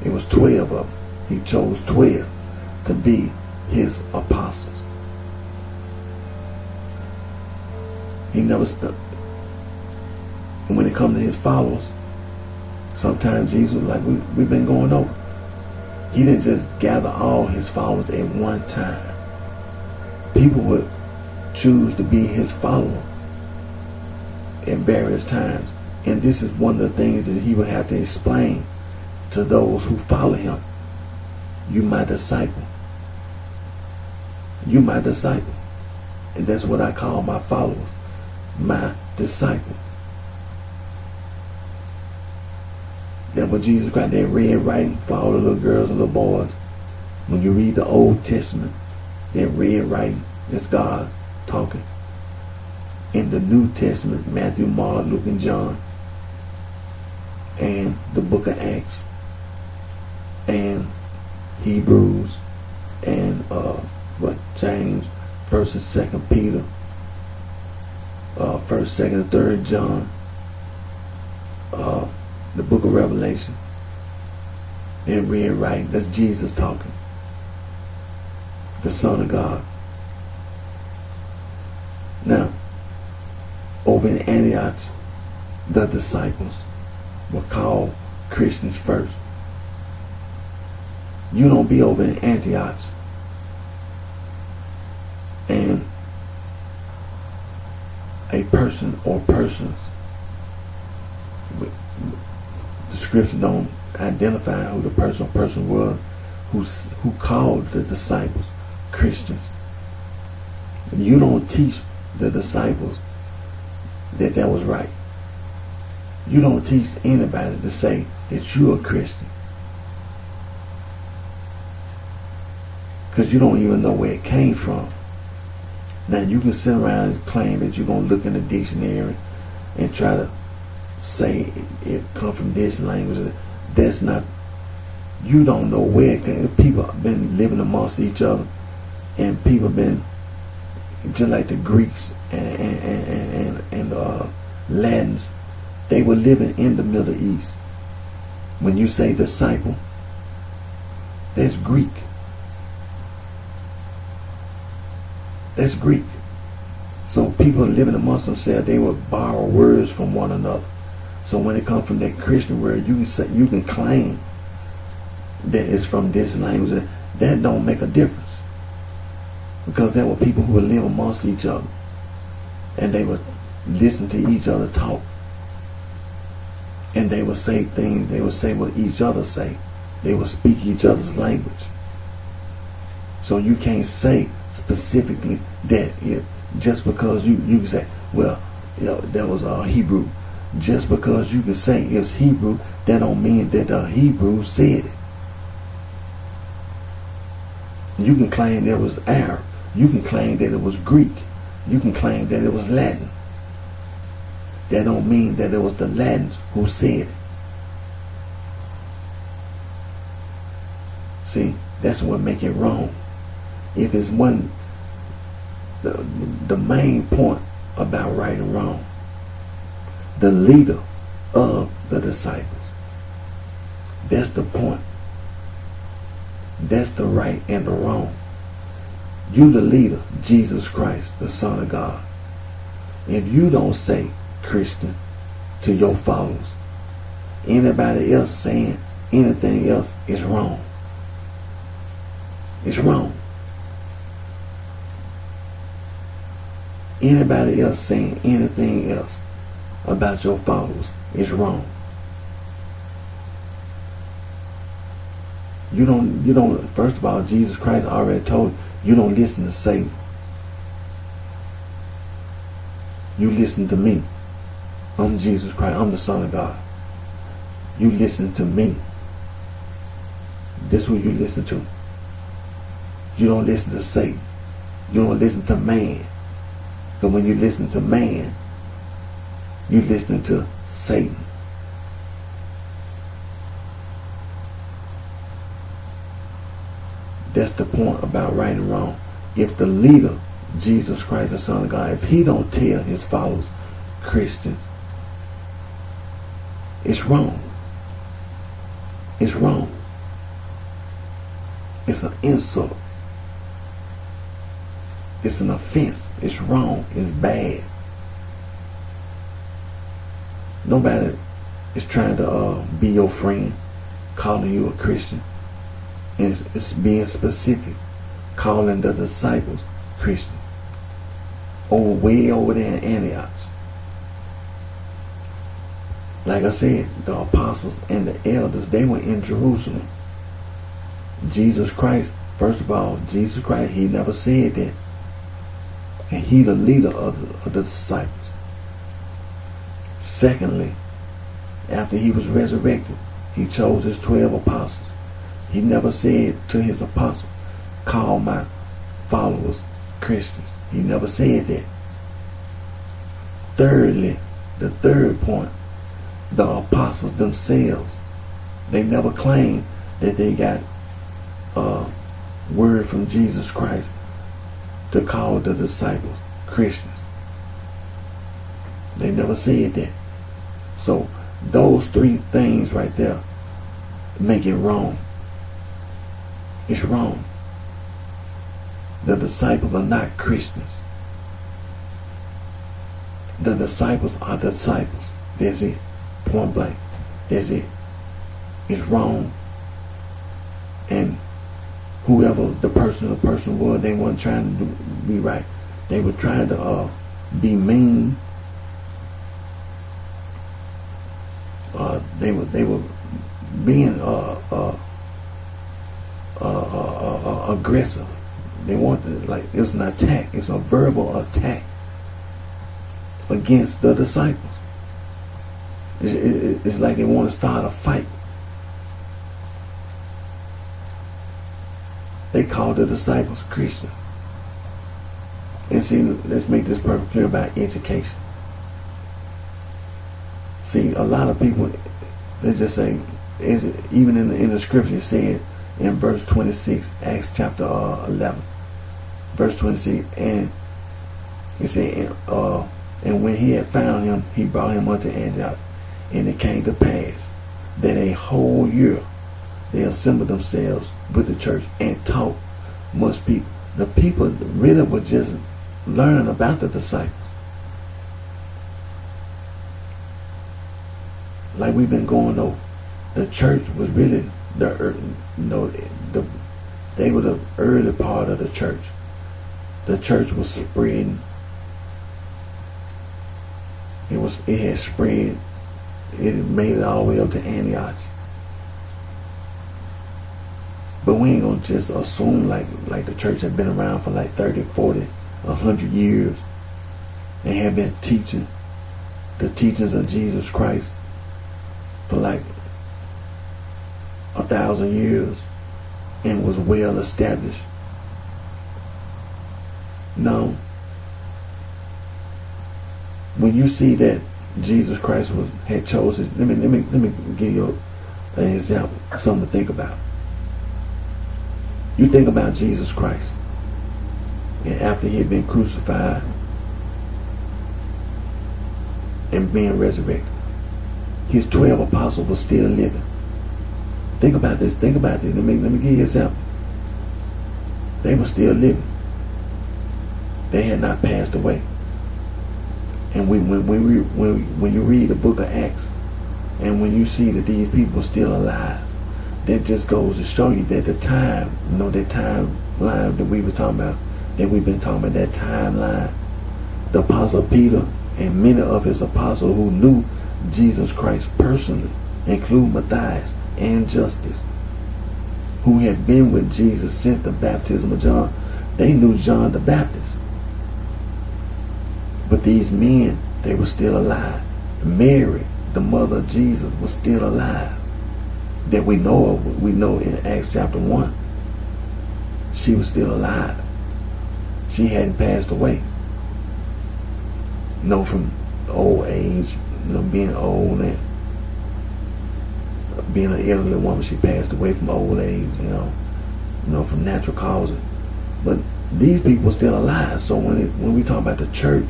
It was 12 of them. He chose 12 to be his apostles. He never stopped. And when it comes to his followers, sometimes Jesus was like, we've been going over. He didn't just gather all his followers at one time. People would choose to be his follower at various times. And this is one of the things that he would have to explain to those who follow him. You my disciple. You my disciple. And that's what I call my followers. My disciple. That's what Jesus Christ, that red writing for all the little girls and little boys. When you read the Old Testament, that red writing is God talking. In the New Testament, Matthew, Mark, Luke, and John, and the book of Acts, and Hebrews, and James, 1st and 2nd Peter, 1st, 2nd, and 3rd John, the book of Revelation. That red writing, that's Jesus talking, the Son of God. Now, over in Antioch, the disciples were called Christians first. You don't be over in Antioch and a person or persons, the scripture don't identify who the person or person was who called the disciples Christians. You don't teach the disciples that was right. You don't teach anybody to say that you're a Christian, because you don't even know where it came from. Now you can sit around and claim that you're going to look in the dictionary and try to say it come from this language. That's not. You don't know where it came. People have been living amongst each other, and people have been just like the Greeks and Latins. They were living in the Middle East. When you say disciple, that's Greek. That's Greek. So people living amongst themselves, they would borrow words from one another. So when it comes from that Christian word, you can claim that it's from this language. That don't make a difference, because there were people who would live amongst each other, and they would listen to each other talk, and they would say things. They would say what each other say. They would speak each other's language. So you can't say specifically that Just because you can say, well, that was Hebrew. Just because you can say it's Hebrew, that don't mean that the Hebrew said it. You can claim that it was Arab. You can claim that it was Greek. You can claim that it was Latin. That don't mean that it was the Latins who said it. See, that's what make it wrong. If it's one, the main point about right and wrong, the leader of the disciples, that's the point. That's the right and the wrong. You the leader, Jesus Christ, the Son of God. If you don't say Christian to your followers, anybody else saying anything else is wrong. It's wrong. Anybody else saying anything else about your followers is wrong. You don't, first of all, Jesus Christ already told you don't listen to Satan. You listen to me. I'm Jesus Christ. I'm the Son of God. You listen to me. This is who you listen to. You don't listen to Satan. You don't listen to man. Because when you listen to man, you listen to Satan. That's the point about right and wrong. If the leader, Jesus Christ, the Son of God, if he don't tell his followers, Christians, it's wrong. It's wrong. It's an insult. It's an offense. It's wrong. It's bad. Nobody is trying to be your friend, calling you a Christian. It's being specific, calling the disciples Christian. Way over there in Antioch. Like I said, the apostles and the elders, they were in Jerusalem. Jesus Christ, first of all, Jesus Christ, he never said that. And he the leader of the disciples. Secondly, after he was resurrected, he chose his 12 apostles. He never said to his apostles, call my followers Christians. He never said that. Thirdly, the third point, the apostles themselves, they never claimed that they got a word from Jesus Christ to call the disciples Christians. They never said that. So those three things right there make it wrong. It's wrong. The disciples are not Christians. The disciples are the disciples. That's it. Point blank. That's it. It's wrong. And whoever the person was, they weren't trying to be right. They were trying to be mean. They were being aggressive. They wanted, like, it was an attack. It's a verbal attack against the disciples. It's like they want to start a fight. They called the disciples Christians. And see, let's make this perfectly clear about education. See, a lot of people, they just say, even in the scripture, it said in verse 26, Acts chapter 11, verse 26, and it said, and when he had found him, he brought him unto Antioch. And it came to pass that a whole year they assembled themselves with the church and taught much people. The people really were just learning about the disciples. Like we've been going over, the church was really they were the early part of the church. The church was spreading. It had spread. It made it all the way up to Antioch. But we ain't gonna just assume like the church had been around for like 30, 40, 100 years and have been teaching the teachings of Jesus Christ for like 1,000 years and was well established. No. When you see that Jesus Christ had chosen, let me give you an example, something to think about. You think about Jesus Christ, and after he had been crucified and being resurrected, his 12 apostles were still living. Think about this. Let me give you an example. They were still living. They had not passed away. And when you read the book of Acts, and when you see that these people are still alive, that just goes to show you that the time, that timeline that we were talking about, that we've been talking about, that timeline, the Apostle Peter and many of his apostles who knew Jesus Christ personally, include Matthias and Justus, who had been with Jesus since the baptism of John. They knew John the Baptist. But these men, they were still alive. Mary, the mother of Jesus, was still alive. That we know of. We know in Acts chapter 1. She was still alive. She hadn't passed away. From old age, being old and being an elderly woman, she passed away from old age, from natural causes. But these people were still alive. So when we talk about the church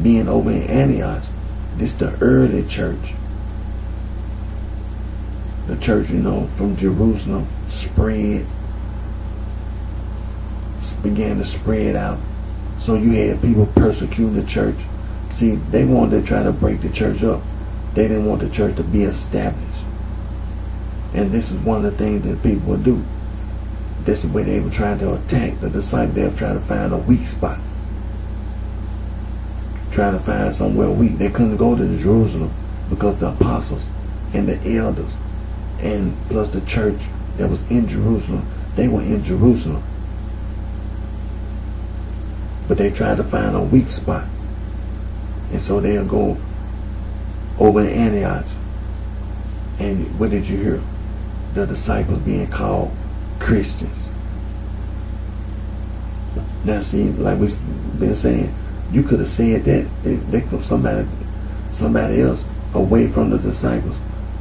being over in Antioch, this is the early church. The church, from Jerusalem began to spread out. So you had people persecuting the church. See, they wanted to try to break the church up. They didn't want the church to be established. And this is one of the things that people would do. That's the way they were trying to attack the disciples. They were trying to find a weak spot. Trying to find somewhere weak. They couldn't go to Jerusalem because the apostles and the elders and plus the church that was in Jerusalem, they were in Jerusalem. But they tried to find a weak spot. And so they'll go over in Antioch. And what did you hear? The disciples being called Christians. Now see, like we've been saying, you could have said that they could somebody else away from the disciples.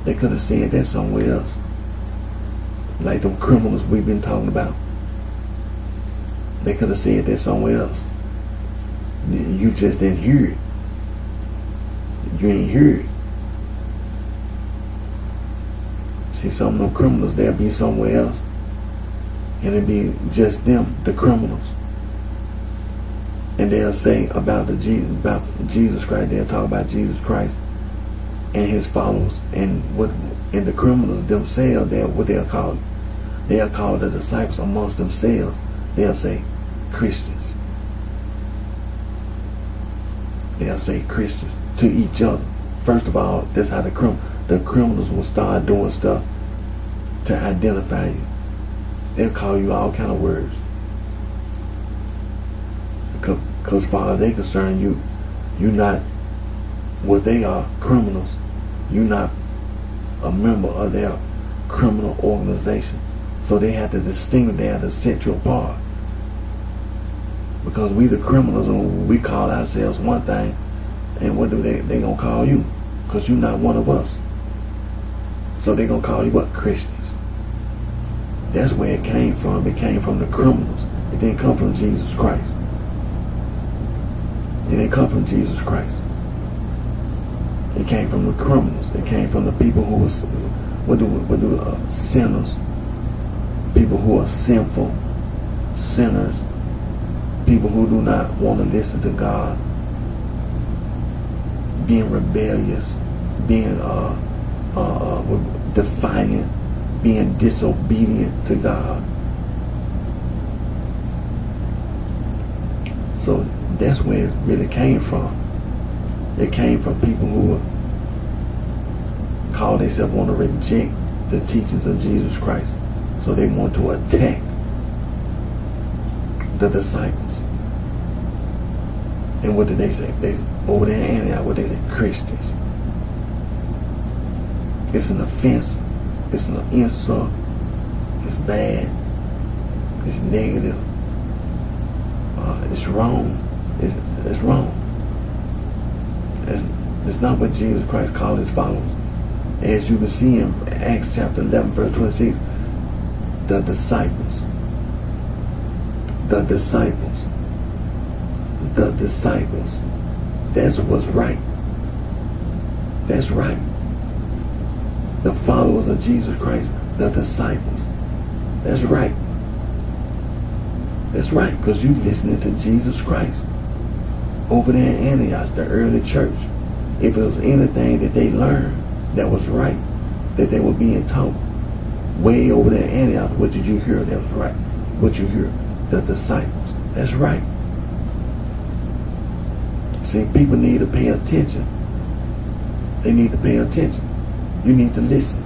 They could have said that somewhere else. Like them criminals we've been talking about. They could have said that somewhere else. You just didn't hear it. You ain't hear it. See, some of them criminals, they'll be somewhere else. And it'll be just them, the criminals. And they'll say about Jesus Christ, they'll talk about Jesus Christ and his followers. And the criminals themselves, they'll call the disciples amongst themselves. They'll say Christians. They'll say Christians to each other. First of all, that's how the criminals will start doing stuff to identify you. They'll call you all kind of words. Because far as they're concerned, you're not what they are, criminals. You're not a member of their criminal organization. So they have to distinguish, they have to set you apart. Because we the criminals, and we call ourselves one thing, and what do they gonna call you? Because you're not one of us. So they gonna call you what? Christians. That's where it came from. It came from the criminals. It didn't come from Jesus Christ. It didn't come from Jesus Christ. It came from the criminals. It came from the people who were sinners. People who are sinful, sinners. People who do not want to listen to God. Being rebellious. Being defiant. Being disobedient to God. So that's where it really came from. It came from people who call themselves want to reject the teachings of Jesus Christ. So they want to attack the disciples. And what did they say? They over there in Antioch, what they say? Christians. It's an offense. It's an insult. It's bad. It's negative. It's wrong. It's wrong. It's not what Jesus Christ called his followers. As you can see in Acts chapter 11, verse 26, the disciples. The disciples. The disciples. That's what's right. That's right. The followers of Jesus Christ, the disciples. That's right. That's right, because you listening to Jesus Christ over there in Antioch, the early church. If it was anything that they learned that was right, that they were being taught, way over there in Antioch, what did you hear that was right? What you hear? The disciples. That's right. See, people need to pay attention. They need to pay attention. You need to listen.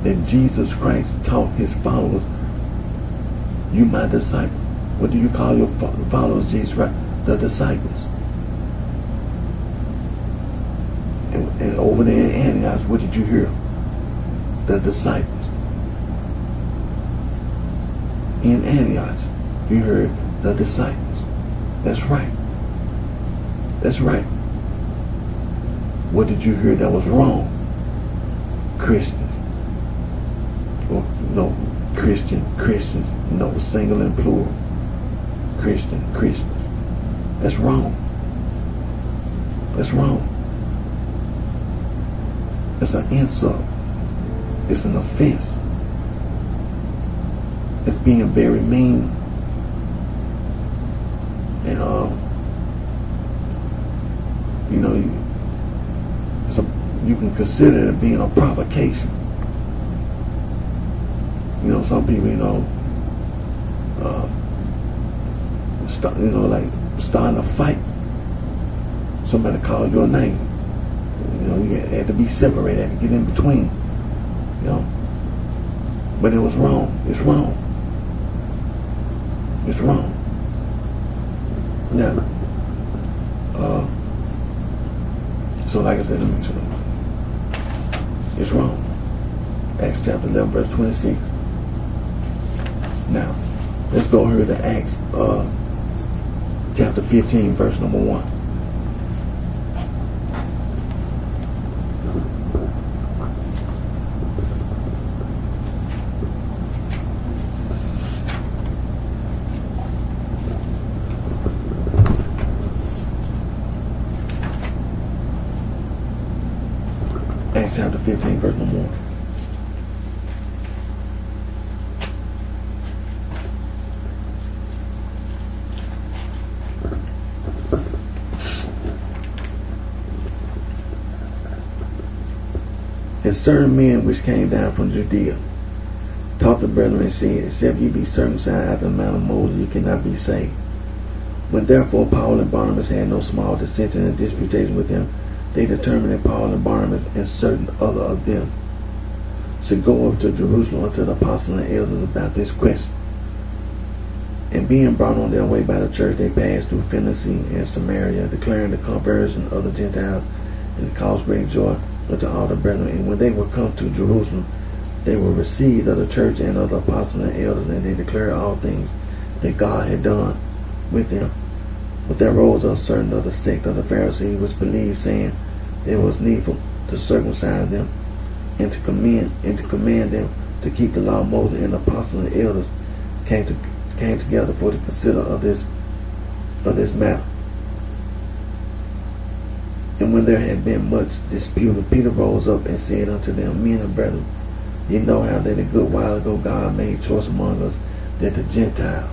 That Jesus Christ taught his followers, you my disciple. What do you call your followers, Jesus Christ? The disciples. And over there in Antioch, what did you hear? The disciples. In Antioch, you heard the disciples. That's right. That's right. What did you hear that was wrong? Christians. Or no, Christians. No, single and plural. Christians. That's wrong. That's wrong. It's an insult. It's an offense. It's being very mean. And you can consider it being a provocation. Some people, starting a fight. Somebody called your name. You had to be separated, had to get in between. But it was wrong. It's wrong. It's wrong. Now, so like I said, let me show you. It's wrong. Acts chapter 11, verse 26. Now, let's go here to Acts chapter 15, verse number 1. Acts chapter 15, verse number 1. And certain men which came down from Judea taught the brethren and said, except ye be circumcised after the manner of Moses, ye cannot be saved. When therefore Paul and Barnabas had no small dissension and disputation with them, they determined that Paul and Barnabas and certain other of them should go up to Jerusalem unto the apostles and elders about this question. And being brought on their way by the church, they passed through Phoenicia and Samaria, declaring the conversion of the Gentiles, and caused great joy unto all the brethren. And when they were come to Jerusalem, they were received of the church and of the apostles and elders, and they declared all things that God had done with them. But there rose up certain of the sect of the Pharisees which believed, saying it was needful to circumcise them and to command them to keep the law of Moses. And the apostles and elders came together for to consider of this matter. And when there had been much dispute, Peter rose up and said unto them, Men and brethren, ye know how that a good while ago God made choice among us that the Gentiles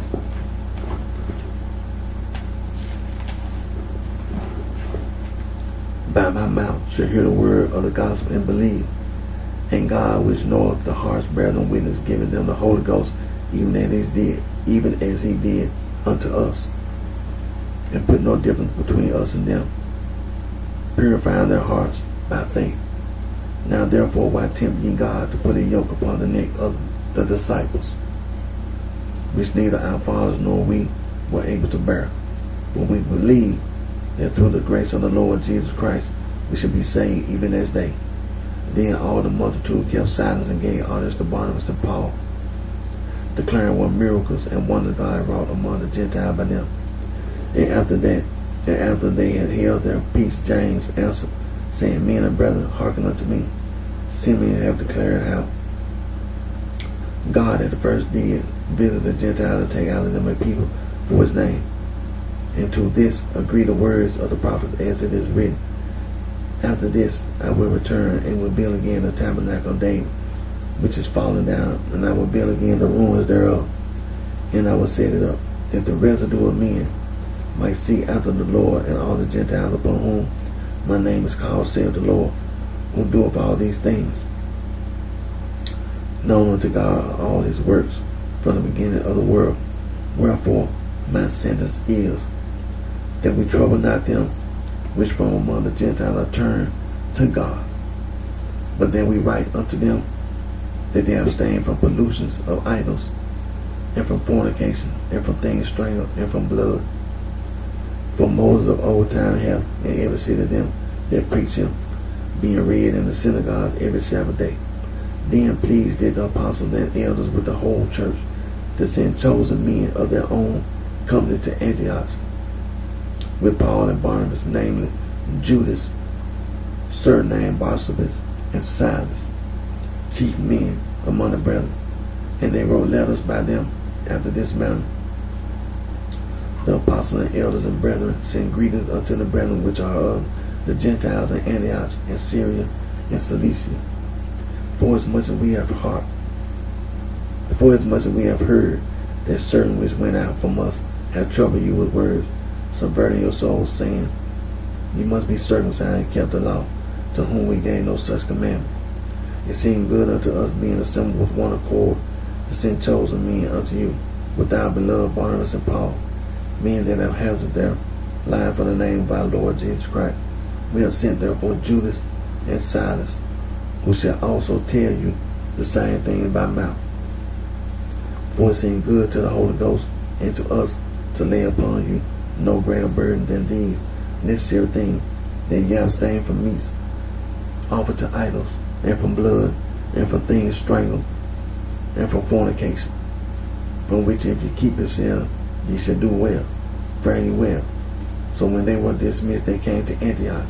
by my mouth should hear the word of the gospel and believe. And God, which knoweth the hearts, bear them witness, giving them the Holy Ghost, even as he did unto us, and put no difference between us and them, purifying their hearts by faith. Now therefore, why tempt ye God to put a yoke upon the neck of the disciples, which neither our fathers nor we were able to bear? But we believe that through the grace of the Lord Jesus Christ, we should be saved even as they. Then all the multitude kept silence and gave orders to Barnabas and Paul, declaring what miracles and wonders God had wrought among the Gentiles by them. And after they had held their peace, James answered, saying, Men and brethren, hearken unto me. Simeon have declared how God at the first did visit the Gentiles to take out of them a people for his name. And to this agree the words of the prophet as it is written, After this I will return and will build again the tabernacle of David, which is fallen down, and I will build again the ruins thereof, and I will set it up, that the residue of men might seek after the Lord, and all the Gentiles upon whom my name is called, saith the Lord, who doeth all these things. Known unto God all his works from the beginning of the world. Wherefore my sentence is, that we trouble not them which from among the Gentiles are turned to God, but then we write unto them that they abstain from pollutions of idols, and from fornication, and from things strangled, and from blood. For Moses of old time hath in every city of them that preach him, being read in the synagogues every Sabbath day. Then pleased did the apostles and elders with the whole church to send chosen men of their own company to Antioch, with Paul and Barnabas, namely Judas, surnamed Barsabbas, and Silas, chief men among the brethren. And they wrote letters by them after this manner. The apostles and elders and brethren send greetings unto the brethren which are of the Gentiles in Antioch and Syria and Cilicia. Forasmuch as we have heard that certain which went out from us have troubled you with words, subverting your souls, saying, You must be circumcised and kept the law, to whom we gave no such commandment. It seemed good unto us, being assembled with one accord, to send chosen men unto you, with our beloved Barnabas and Paul, men that have hazarded their life for the name of our Lord Jesus Christ. We have sent therefore Judas and Silas, who shall also tell you the same thing by mouth. For it seemed good to the Holy Ghost and to us to lay upon you no greater burden than these necessary things, that ye abstain from meats offered to idols, and from blood, and from things strangled, and from fornication, from which if you keep yourself, ye shall do well, fairly well. So when they were dismissed, they came to Antioch,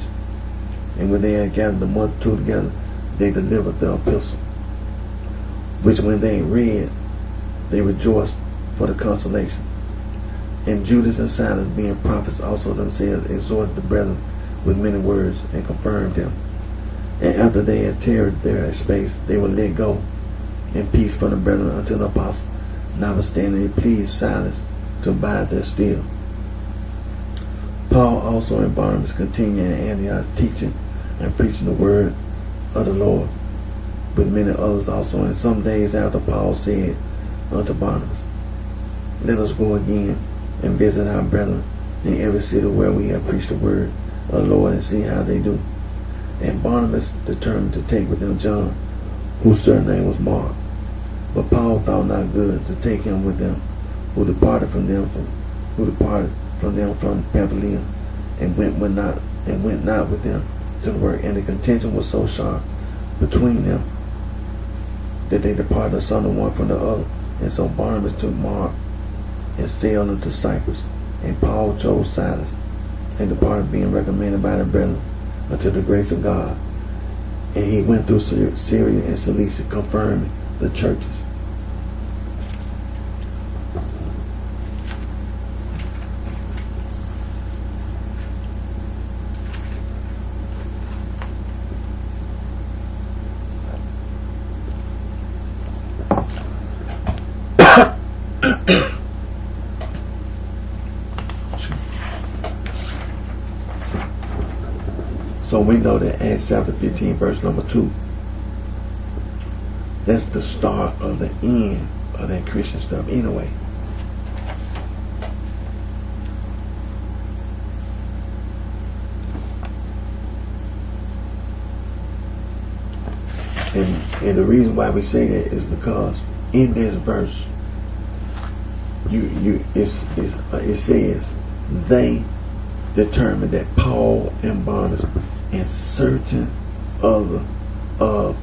and when they had gathered the multitude together, they delivered the epistle, which when they read, they rejoiced for the consolation. And Judas and Silas, being prophets also themselves, exhorted the brethren with many words, and confirmed them. And after they had tarried there a space, they were let go in peace from the brethren unto the apostle, notwithstanding it pleased Silas to abide there still. Paul also and Barnabas continued in Antioch, teaching and preaching the word of the Lord, with many others also. And some days after, Paul said unto Barnabas, Let us go again and visit our brethren in every city where we have preached the word of the Lord, and see how they do. And Barnabas determined to take with them John, whose surname was Mark. But Paul thought not good to take him with them, who departed from them from Pamphylia, and went not with them to the work. And the contention was so sharp between them that they departed asunder one from the other. And so Barnabas took Mark and sailed into Cyprus, and Paul chose Silas, and departed, being recommended by the brethren unto the grace of God. And he went through Syria and Cilicia, confirming the churches. So we know that Acts chapter 15, verse number 2, that's the start of the end of that Christian stuff anyway. And the reason why we say that is because in this verse, it says, they determined that Paul and Barnabas and certain other of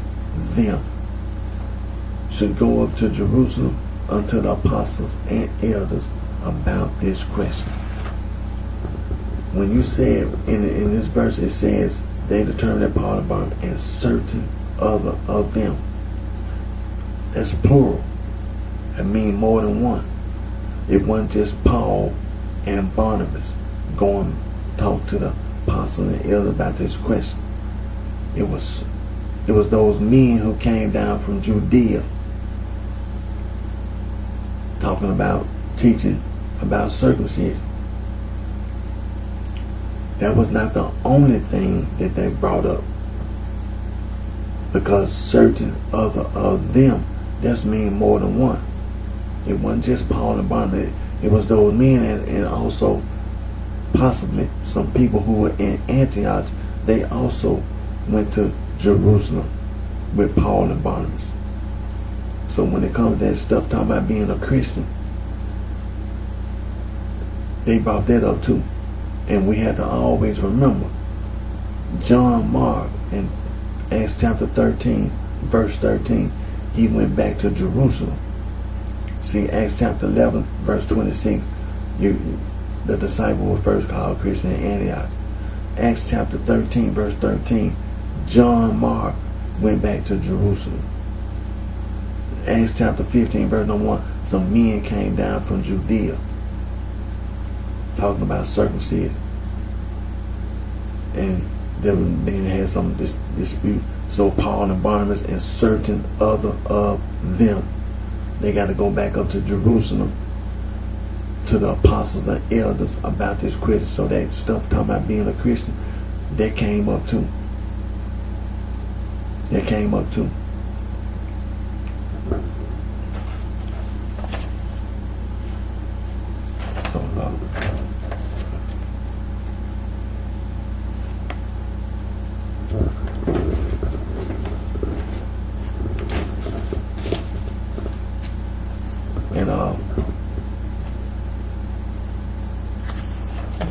them should go up to Jerusalem unto the apostles and elders about this question. When you said in this verse, it says they determined that Paul and Barnabas and certain other of them. That's plural. That means more than one. It wasn't just Paul and Barnabas going to talk to the apostles and elders about this question. It was those men who came down from Judea talking about, teaching about circumcision. That was not the only thing that they brought up, because certain other of them, that means more than one. It wasn't just Paul and Barnabas. It was those men and also possibly some people who were in Antioch. They also went to Jerusalem with Paul and Barnabas. So when it comes to that stuff talking about being a Christian, they brought that up too. And we have to always remember John Mark in Acts chapter 13, verse 13, he went back to Jerusalem. See, Acts chapter 11, verse 26, the disciple was first called Christian in Antioch. Acts chapter 13, verse 13, John Mark went back to Jerusalem. Acts chapter 15, verse 1, some men came down from Judea talking about circumcision. And then had some dispute. So Paul and Barnabas and certain other of them, they got to go back up to Jerusalem to the apostles and elders about this question. So that stuff talking about being a Christian, that came up too. That came up too.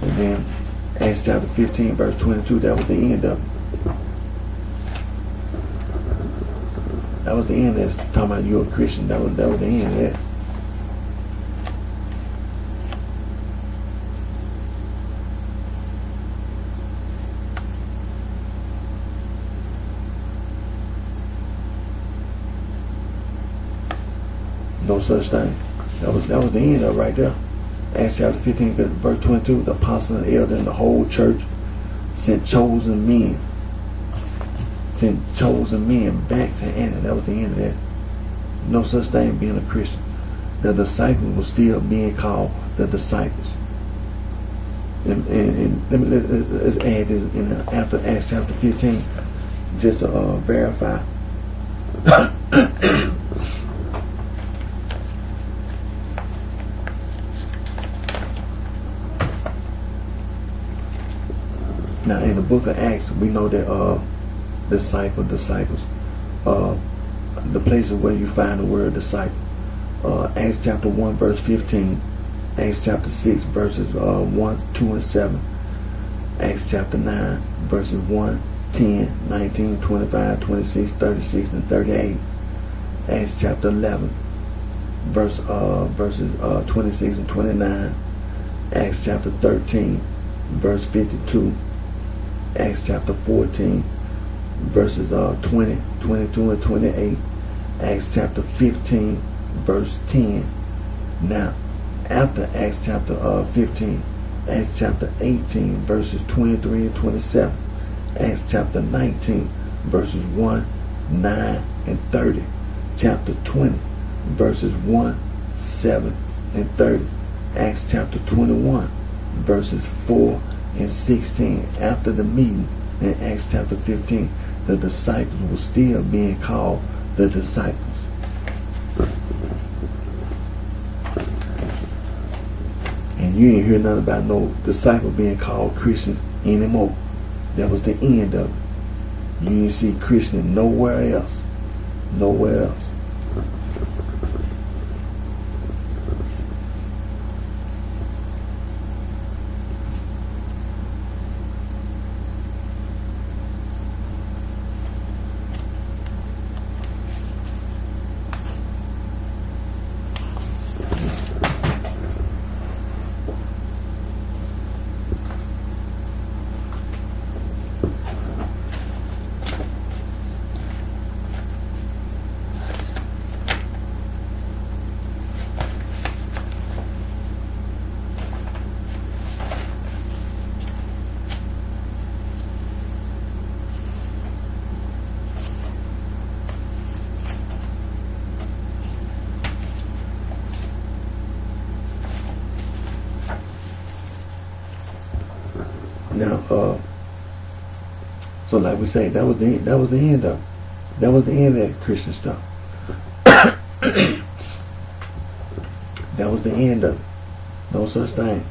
And then Acts chapter 15, verse 22, that was the end of it. That was the end. That's talking about you're a Christian. That was the end of that. No such thing. That was the end of it right there. Acts chapter 15, verse 22, the apostles and elder and the whole church sent chosen men back to Antioch. That was the end of that. No such thing being a Christian. The disciples were still being called the disciples. And let's add this in after Acts chapter 15, just to verify. Now, in the book of Acts, we know that disciples, the places where you find the word disciple. Acts chapter 1, verse 15. Acts chapter 6, verses 1, 2, and 7. Acts chapter 9, verses 1, 10, 19, 25, 26, 36, and 38. Acts chapter 11, verses 26 and 29. Acts chapter 13, verse 52. Acts chapter 14, verses 20, 22, and 28. Acts chapter 15, verse 10. Now, after Acts chapter 15, Acts chapter 18, verses 23 and 27. Acts chapter 19, verses 1, 9, and 30. Chapter 20, verses 1, 7, and 30. Acts chapter 21, verses 4 and 16. After the meeting in Acts chapter 15, the disciples were still being called the disciples. And you ain't hear nothing about no disciple being called Christians anymore. That was the end of it. You didn't see Christian nowhere else. Nowhere else. Now, so like we say, that was the end of it. That was the end of that Christian stuff. That was the end of it. No such thing.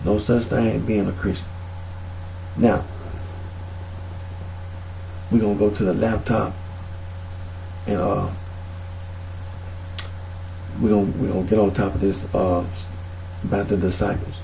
No such thing as being a Christian. Now, we're gonna go to the laptop and we're gonna get on top of this about the disciples.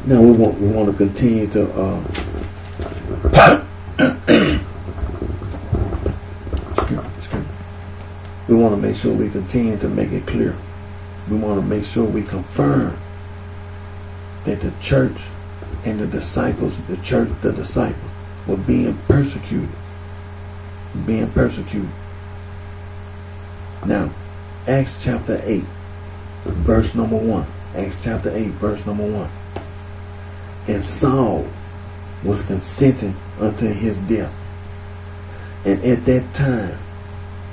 Now we want to continue to excuse me. We want to make sure we continue to make it clear. We want to make sure we confirm that the church and the disciples, the disciples were being persecuted. Being persecuted. Now, Acts chapter 8, verse number 1. Acts chapter 8, verse number 1. And Saul was consenting unto his death. And at that time,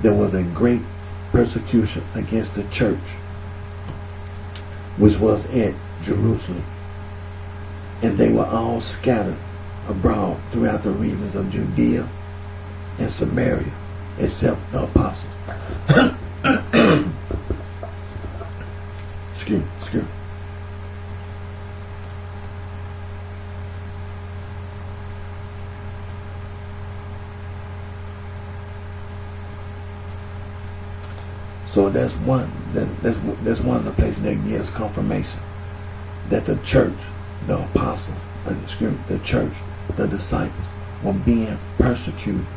there was a great persecution against the church, which was at Jerusalem. And they were all scattered abroad throughout the regions of Judea and Samaria, except the apostles. Excuse me. So that's one of the places that gives confirmation that the church, the apostles, the church, the disciples were being persecuted.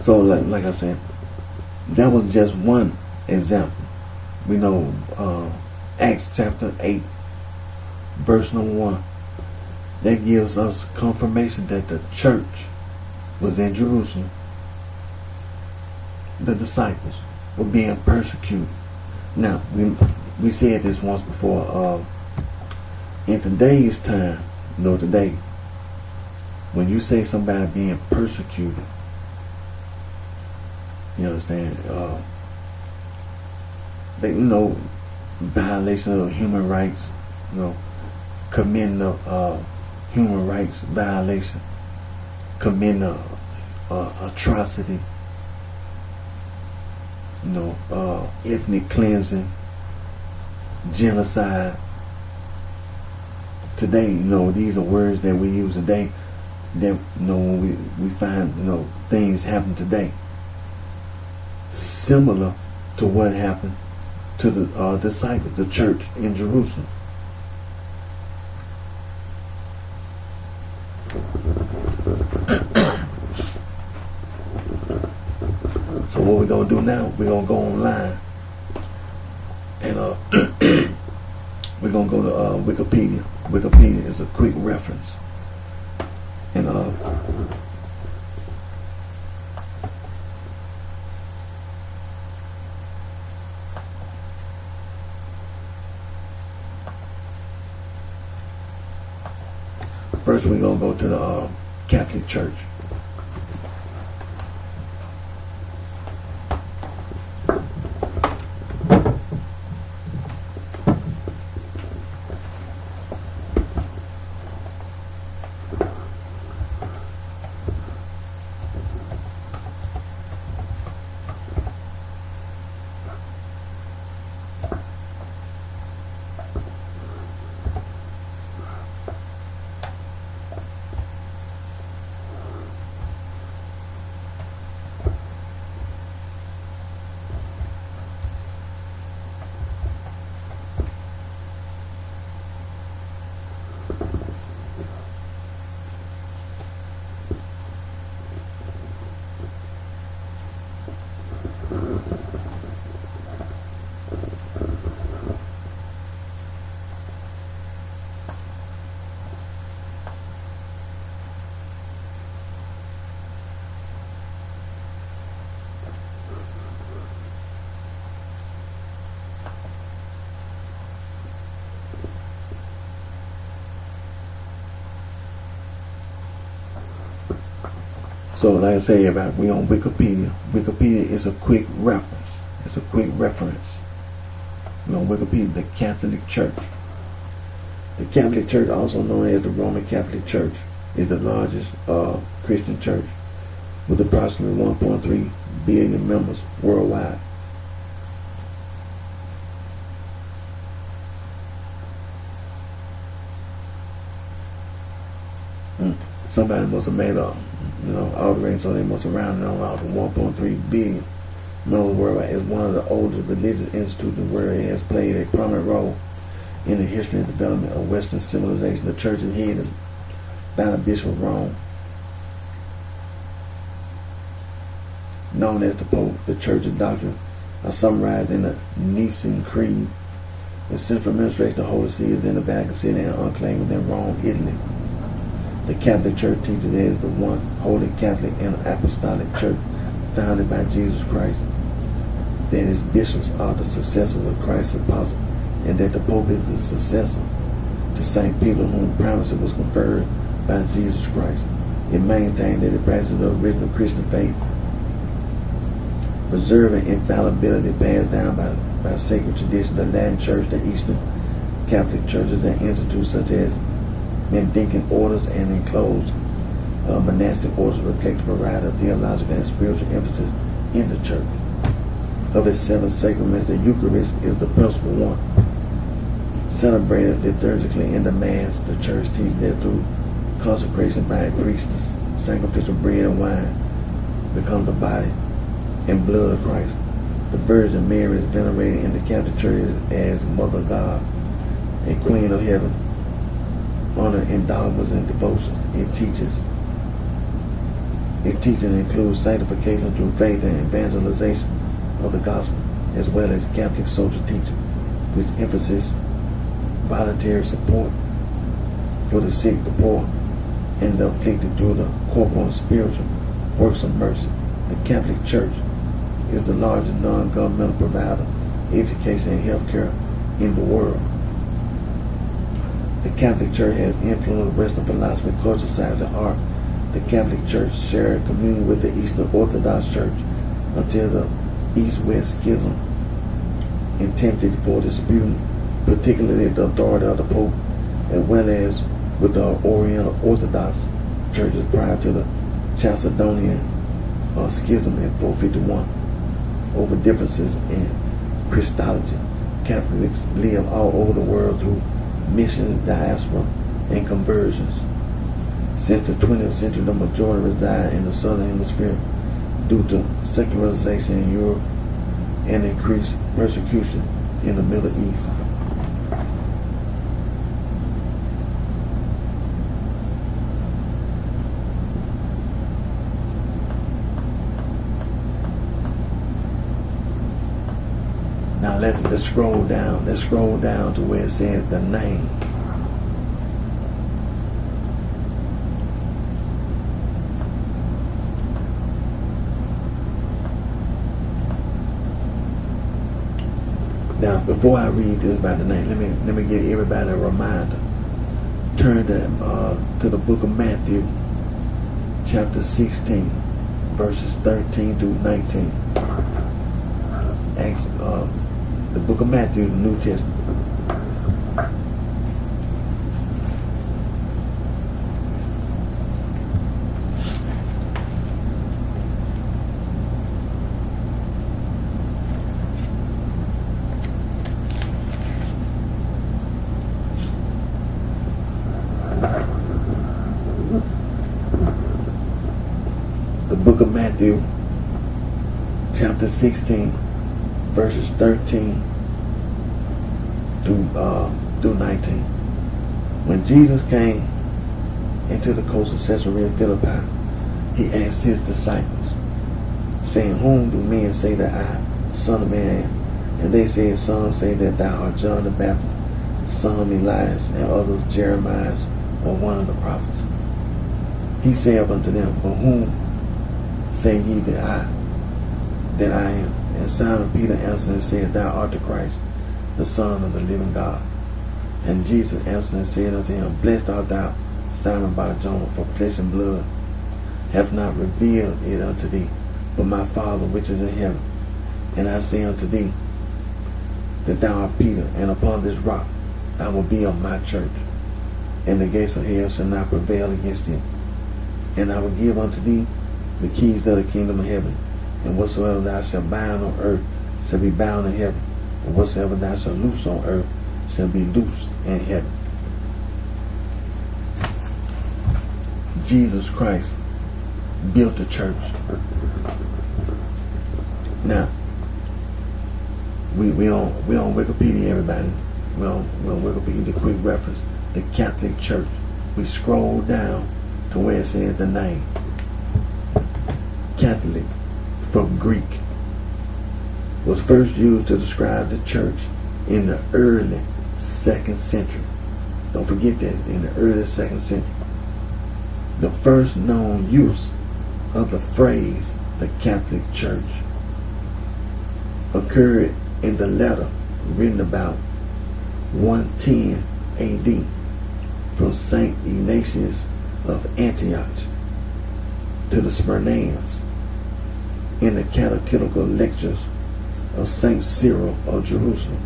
So like I said, that was just one example. We know Acts chapter 8, verse number 1. That gives us confirmation that the church was in Jerusalem. The disciples were being persecuted. Now, we said this once before. In today's time, today, when you say somebody being persecuted, you understand, they, violation of human rights, committing a human rights violation, committing a atrocity, ethnic cleansing, genocide. Today, these are words that we use today that, when we find, things happen today similar to what happened to the disciples, the church in Jerusalem. So what we're going to do now, we're going to go online and we're going to go to Wikipedia. Wikipedia is a quick reference. And first we're going to go to the Catholic Church. So like I say, everybody, we on Wikipedia. Wikipedia is a quick reference. It's a quick reference. We on Wikipedia, the Catholic Church. The Catholic Church, also known as the Roman Catholic Church, is the largest Christian church with approximately 1.3 billion members worldwide. Somebody must have made algorithm, so they must have rounded on out to 1.3 billion members worldwide. It's one of the oldest religious institutions where it has played a prominent role in the history and development of Western civilization. The church is headed by the Bishop of Rome, known as the Pope. The church's doctrine are summarized in the Nicene Creed. The central administration of the Holy See is in the Vatican City and enclave within Rome, Italy. The Catholic Church teaches it is the one holy Catholic and apostolic church founded by Jesus Christ, that its bishops are the successors of Christ's apostles, and that the Pope is the successor to St. Peter, whom primacy was conferred by Jesus Christ. It maintained that it practices the original Christian faith, preserving infallibility passed down by sacred tradition. The Latin Church, the Eastern Catholic churches and institutes such as Mendicant orders and enclosed monastic orders reflect a variety of theological and spiritual emphasis in the church. Of its 7 sacraments, the Eucharist is the principal one. Celebrated liturgically in the Mass, the church teaches that through consecration by a priest, the sacrificial bread and wine become the body and blood of Christ. The Virgin Mary is venerated in the Catholic Church as Mother of God and Queen of Heaven. Honor in dogmas and devotions. It His teaching includes sanctification through faith and evangelization of the gospel, as well as Catholic social teaching, which emphasizes voluntary support for the sick, the poor, and the afflicted through the corporal and spiritual works of mercy. The Catholic Church is the largest non-governmental provider of education and health care in the world. The Catholic Church has influenced Western philosophy, culture, science, and art. The Catholic Church shared communion with the Eastern Orthodox Church until the East-West Schism in 1054, disputing particularly the authority of the Pope, as well as with the Oriental Orthodox churches prior to the Chalcedonian Schism in 451. Over differences in Christology, Catholics live all over the world through missions, diaspora, and conversions. Since the 20th century, the majority reside in the southern hemisphere due to secularization in Europe and increased persecution in the Middle East. Now let's scroll down. Let's scroll down to where it says the name. Now, before I read this about the name, let me give everybody a reminder. Turn to the book of Matthew, chapter 16, verses 13 through 19. The book of Matthew, the New Testament. The book of Matthew, chapter 16, verses 13 through 19. When Jesus came into the coast of Caesarea Philippi, he asked his disciples, saying, "Whom do men say that I, the Son of Man, am?" And they said, "Some say that thou art John the Baptist, some Elias, and others Jeremiah, or one of the prophets." He said unto them, "But whom say ye that I am?" And Simon Peter answered and said, "Thou art the Christ, the Son of the living God." And Jesus answered and said unto him, "Blessed art thou, Simon Bar-Jonah, for flesh and blood hath not revealed it unto thee, but my Father which is in heaven. And I say unto thee, that thou art Peter, and upon this rock I will build my church, and the gates of hell shall not prevail against it. And I will give unto thee the keys of the kingdom of heaven. And whatsoever thou shalt bind on earth shall be bound in heaven, and whatsoever thou shalt loose on earth shall be loosed in heaven." Jesus Christ built the church. Now, we on Wikipedia, everybody. We on Wikipedia. The quick reference: the Catholic Church. We scroll down to where it says the name Catholic, from Greek, was first used to describe the church in the early 2nd century. Don't forget that, in the early 2nd century. The first known use of the phrase the Catholic Church occurred in the letter written about 110 AD from St. Ignatius of Antioch to the Smyrnaeans in the catechetical lectures of St. Cyril of Jerusalem.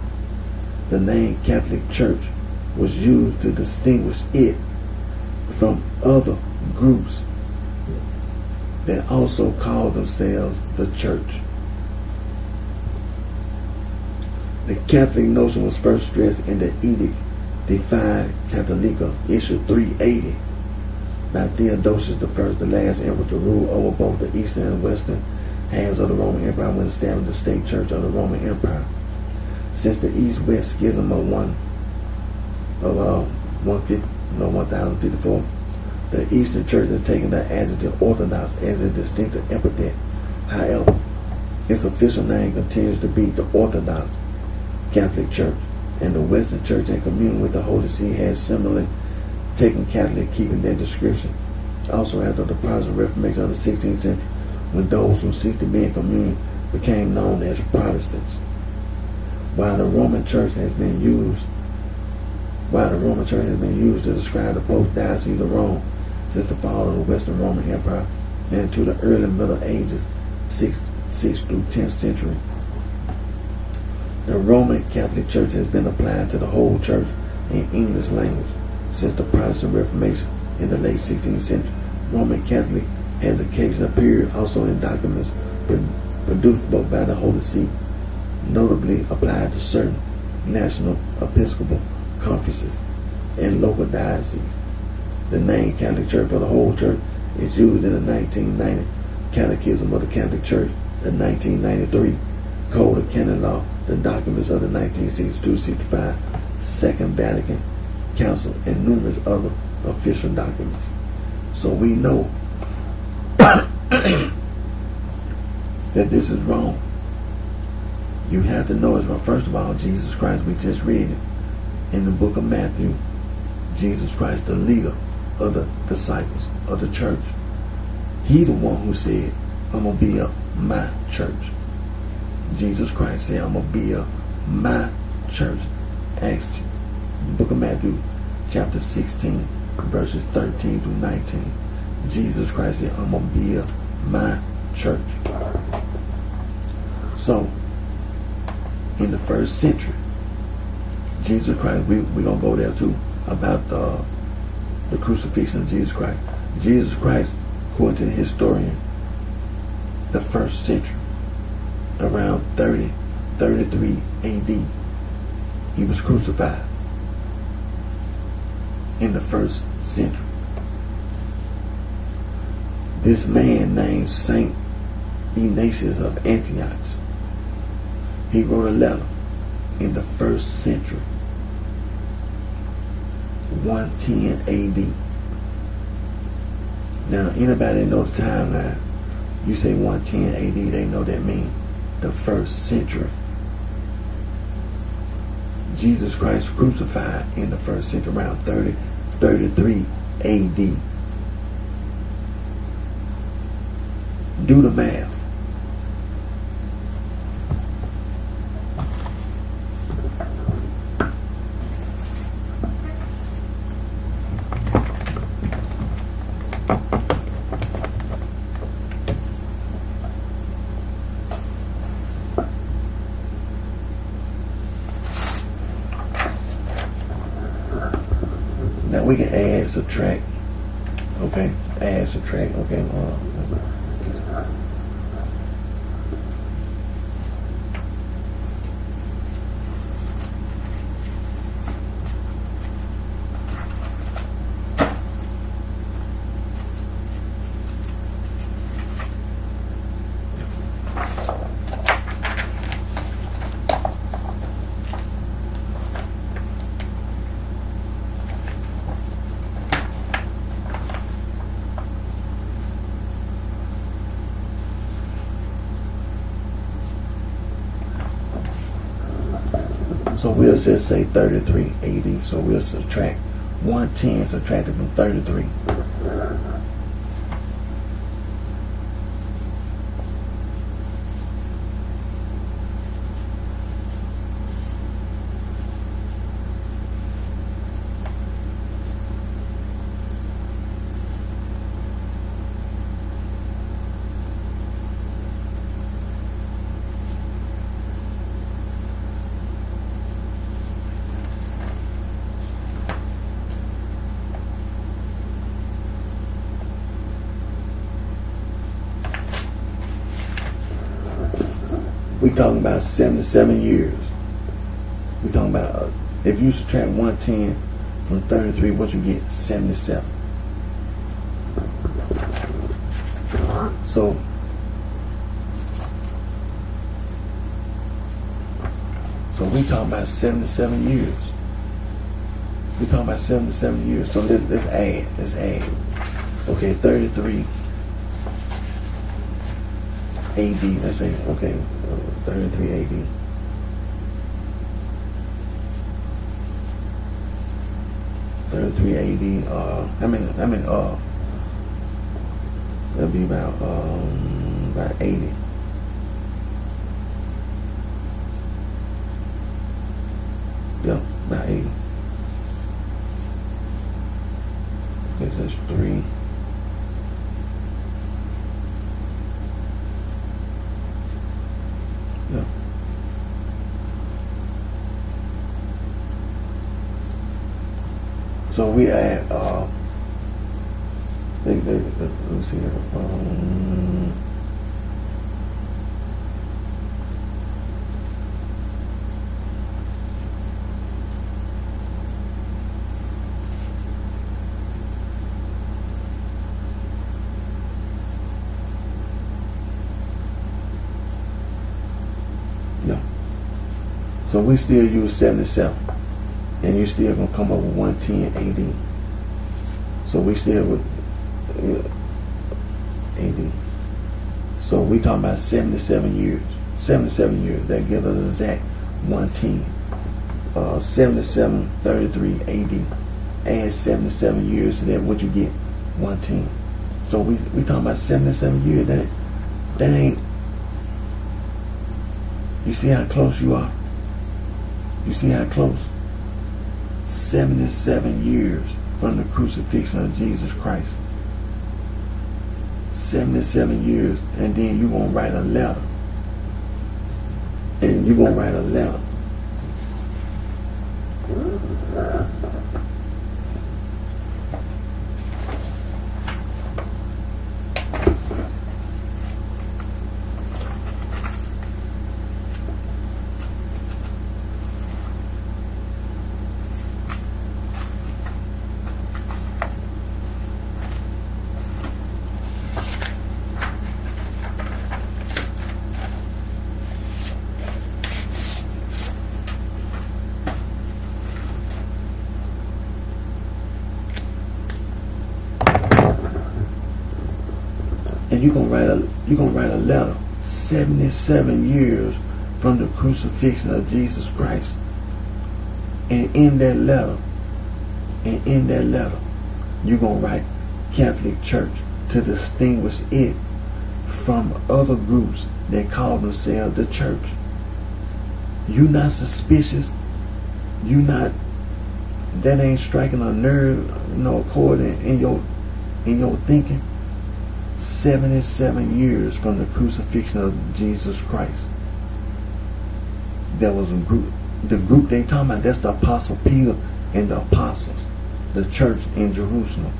The name Catholic Church was used to distinguish it from other groups that also called themselves the Church. The Catholic notion was first stressed in the Edict De Fide Catholica, issued 380 by Theodosius I, the last emperor to rule over both the eastern and western halves of the Roman Empire, when established the state church of the Roman Empire. Since the East-West Schism of 1054, The Eastern Church has taken the adjective Orthodox as a distinctive epithet. However, its official name continues to be the Orthodox Catholic Church, and the Western Church in communion with the Holy See has similarly taken Catholic, keeping their description. Also, after the Protestant Reformation of the 16th century, when those who ceased to be in communion became known as Protestants. While the Roman Church has been used to describe the Pope-Diocese of Rome since the fall of the Western Roman Empire and into the early Middle Ages, 6th through 10th century. The Roman Catholic Church has been applied to the whole church in English language since the Protestant Reformation in the late 16th century. Roman Catholic has occasionally appeared also in documents produced both by the Holy See, notably applied to certain national episcopal conferences and local dioceses. The name Catholic Church for the whole church is used in the 1990 Catechism of the Catholic Church, the 1993 Code of Canon Law, the documents of the 1962-65 Second Vatican Council, and numerous other official documents. So we know that this is wrong. You have to know it's wrong. First of all, Jesus Christ, we just read it in the book of Matthew. Jesus Christ, the leader of the disciples of the church. He the one who said, I'm going to be up my church. Jesus Christ said, I'm going to be up my church. Acts, the book of Matthew, chapter 16, verses 13 through 19. Jesus Christ said, I'm going to be up my church. So, in the first century, Jesus Christ, we're going to go there too, about the crucifixion of Jesus Christ. Jesus Christ, according to the historian, the first century, around 33 AD, he was crucified in the first century. This man named Saint Ignatius of Antioch, he wrote a letter in the first century, 110 AD. Now, anybody that knows the timeline, you say 110 AD, they know that means the first century. Jesus Christ crucified in the first century, around 33 AD. Do the math. Now we can add, subtract. Okay, add, subtract. Okay. So we'll just say 33 AD. So we'll subtract 110, subtracted from 33. We talking about 77 years. We talking about if you subtract 110 from 33, what you get? 77. So we talking about 77 years We're talking about 77 years. So let's add. Let's add. Okay, 33 AD. Let's say, okay, 33 AD. AD. That'll be about 80. Yeah, about 80. Okay, so that's 3. Yeah. So we add, let me see here. Yeah. So we still use 77. And you still gonna come up with 110 AD. So we still with AD. So we talking about 77 years. 77 years. That gives us exact 110. 77, 33 AD. Add 77 years to that, what you get? 110. So we talking about 77 years. That ain't. You see how close you are? You see how close? 77 years from the crucifixion of Jesus Christ. 77 years, and then you're going to write a letter. And you're going to write a letter. And you're gonna write a letter 77 years from the crucifixion of Jesus Christ. And in that letter, you're gonna write Catholic Church to distinguish it from other groups that call themselves the church. You not suspicious. You not, that ain't striking a nerve, chord in your thinking. 77 years from the crucifixion of Jesus Christ. There was a group. The group they talking about, that's the Apostle Peter and the apostles. The church in Jerusalem.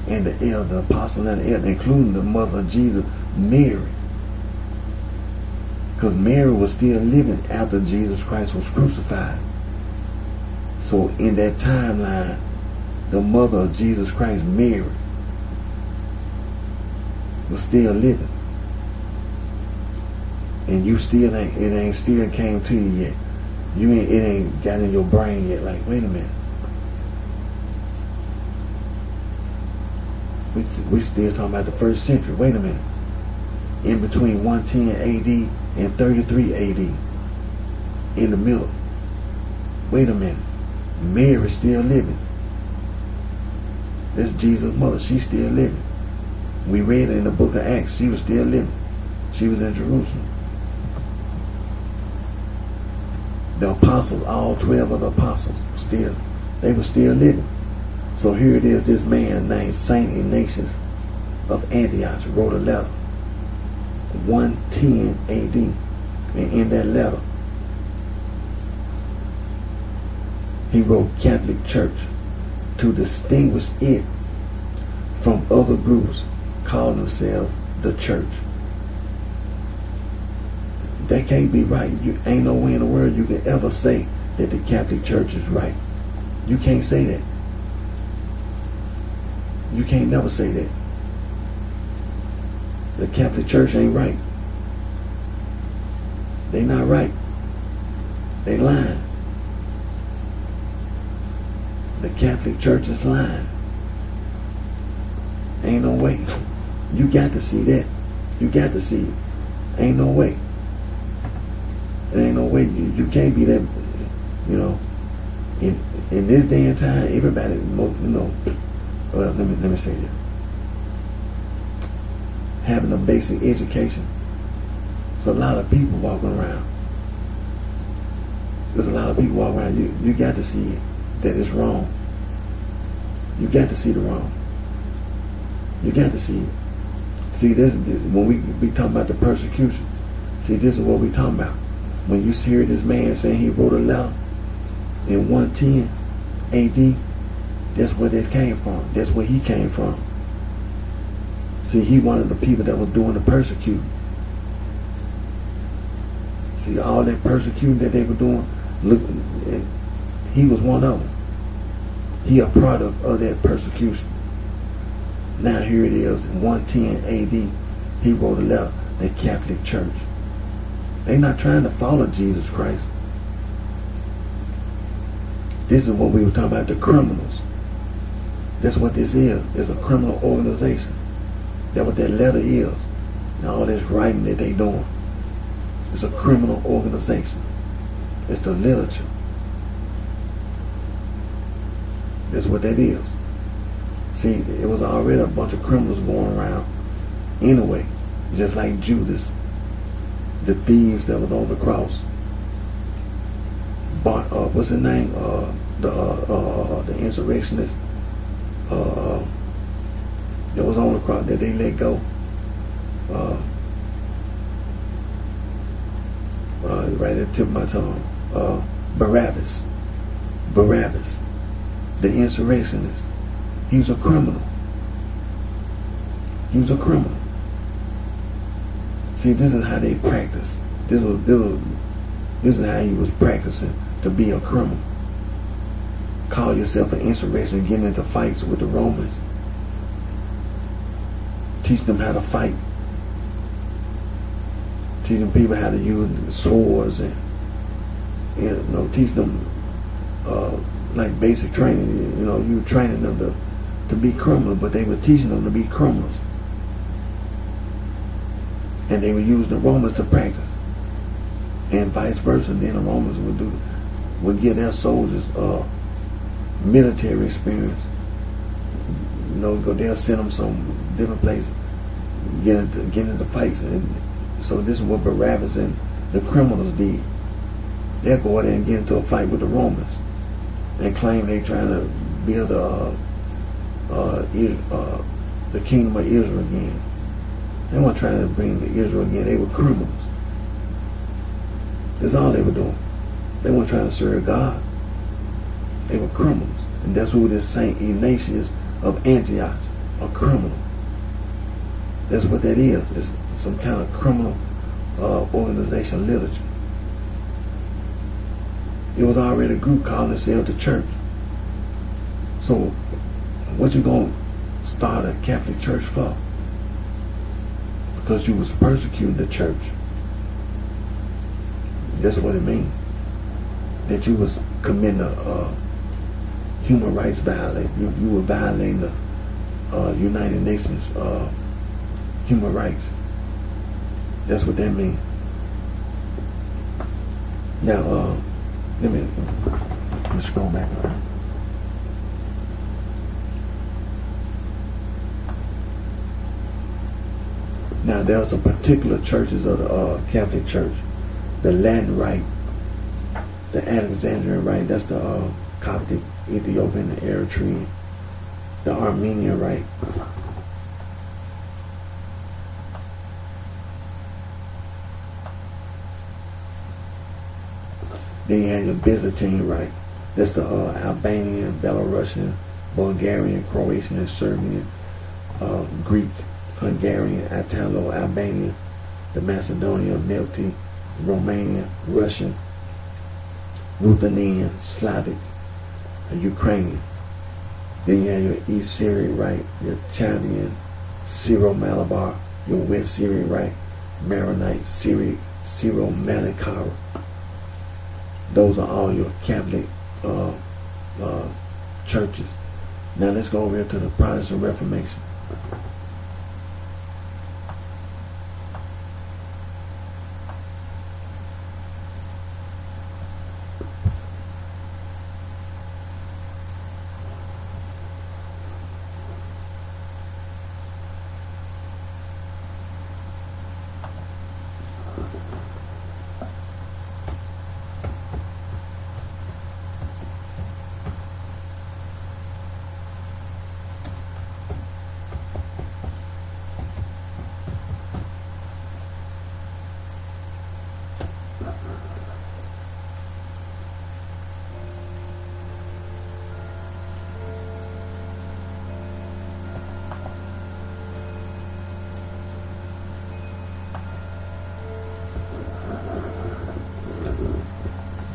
And the apostles and the elder, including the mother of Jesus, Mary. Because Mary was still living after Jesus Christ was crucified. So in that timeline, the mother of Jesus Christ, Mary, was still living. And you still ain't, it ain't still came to you yet. It ain't got in your brain yet. Like, wait a minute. We still talking about the first century. Wait a minute. In between 110 AD and 33 AD. In the middle. Wait a minute. Mary's still living. That's Jesus' mother. She's still living. We read in the book of Acts, she was still living. She was in Jerusalem. The apostles, all 12 of the apostles, they were still living. So here it is, this man named Saint Ignatius of Antioch wrote a letter, 110 AD. And in that letter, he wrote Catholic Church to distinguish it from other groups call themselves the church. That can't be right. You ain't no way in the world you can ever say that the Catholic Church is right. You can't say that. You can't never say that. The Catholic Church ain't right. They not right. They lying. The Catholic Church is lying. Ain't no way. You got to see that. You got to see it. Ain't no way. There ain't no way. You can't be that, in this day and time, everybody, well, let me say this. Having a basic education. There's a lot of people walking around. You got to see it, that it's wrong. You got to see the wrong. You got to see it. See, this when we be talking about the persecution. See, this is what we talking about. When you hear this man saying he wrote a letter in 110 AD, that's where that came from. That's where he came from. See, he one of the people that was doing the persecuting. See, all that persecuting that they were doing, look, he was one of them. He a product of that persecution. Now here it is, in 110 AD, he wrote a letter, the Catholic Church. They're not trying to follow Jesus Christ. This is what we were talking about, the criminals. That's what this is. It's a criminal organization. That's what that letter is. And all this writing that they doing. It's a criminal organization. It's the literature. That's what that is. See, it was already a bunch of criminals going around anyway. Just like Judas, the thieves that was on the cross. What's his name? The insurrectionist that was on the cross that they let go. Right at the tip of my tongue. Barabbas, the insurrectionist. He was a criminal. See, this is how they practice. This is how he was practicing to be a criminal. Call yourself an insurrection, getting into fights with the Romans. Teach them how to fight. Teaching people how to use swords and teach them like basic training. You were training them to be criminals, but they were teaching them to be criminals. And they were using the Romans to practice. And vice versa. Then the Romans would give their soldiers military experience. They'll send them some different places, get into fights. And so this is what Barabbas and the criminals did. They'll go out there and get into a fight with the Romans and claim they're trying to build the kingdom of Israel again. They weren't trying to bring Israel again. They were criminals. That's all they were doing. They weren't trying to serve God. They were criminals. And that's who this Saint Ignatius of Antioch, a criminal. That's what that is. It's some kind of criminal organization literature. It was already a group calling themselves the church. So what you gonna start a Catholic church for? Because you was persecuting the church. That's what it means. That you was committing a human rights violation. You were violating the United Nations human rights. That's what that means. Now, let me scroll back around. Now, there are some particular churches of the Catholic Church. The Latin Rite, the Alexandrian Rite, that's the Coptic, Ethiopian, and Eritrean. The Armenian Rite. Then you have your Byzantine Rite. That's the Albanian, Belarusian, Bulgarian, Croatian, and Serbian, Greek, Hungarian, Italo-Albanian, the Macedonian, Melti, Romanian, Russian, Ruthenian, Slavic, and Ukrainian. Then you have your East Syrian Rite, your Chaldean, Syro-Malabar, your West Syrian Rite, Maronite, Syro-Malankara. Those are all your Catholic churches. Now let's go over here to the Protestant Reformation.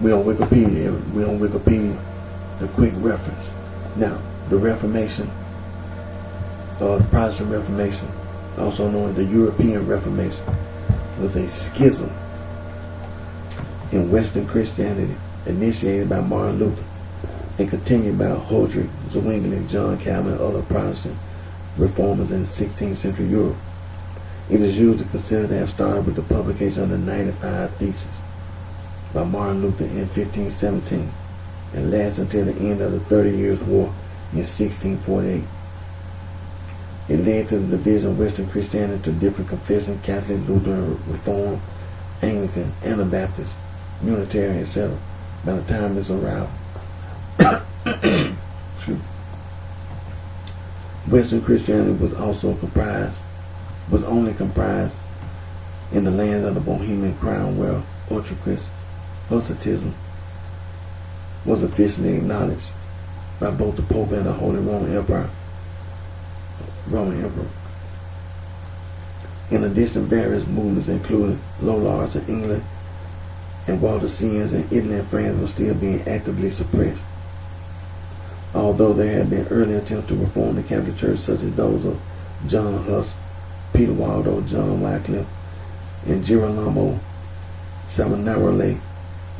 We're on Wikipedia. The quick reference. Now, the Reformation, the Protestant Reformation, also known as the European Reformation, was a schism in Western Christianity initiated by Martin Luther and continued by Hodrick, Zwingli, John Calvin, and other Protestant reformers in 16th century Europe. It is usually considered to have started with the publication of the 95 Theses by Martin Luther in 1517 and lasted until the end of the 30 Years' War in 1648. It led to the division of Western Christianity to different confessions: Catholic, Lutheran, Reformed, Anglican, Anabaptist, Unitarian, etc. by the time of its arrival. Western Christianity was only comprised in the lands of the Bohemian Crown, where Hussitism was officially acknowledged by both the Pope and the Holy Roman Emperor. In addition, various movements, including Lollards in England and Waldensians in Italy and France, were still being actively suppressed. Although there had been early attempts to reform the Catholic Church, such as those of John Huss, Peter Waldo, John Wycliffe, and Girolamo Savonarola,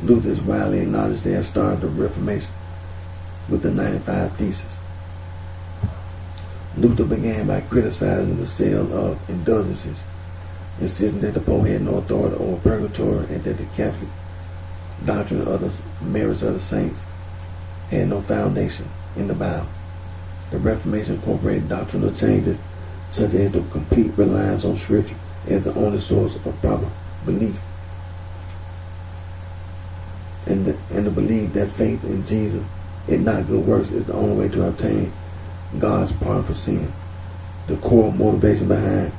Luther is widely acknowledged to have started the Reformation with the 95 Theses. Luther began by criticizing the sale of indulgences, insisting that the Pope had no authority over purgatory and that the Catholic doctrine of the merits of the saints had no foundation in the Bible. The Reformation incorporated doctrinal changes such as the complete reliance on Scripture as the only source of proper belief, and the belief that faith in Jesus and not good works is the only way to obtain God's pardon for sin. The core motivation behind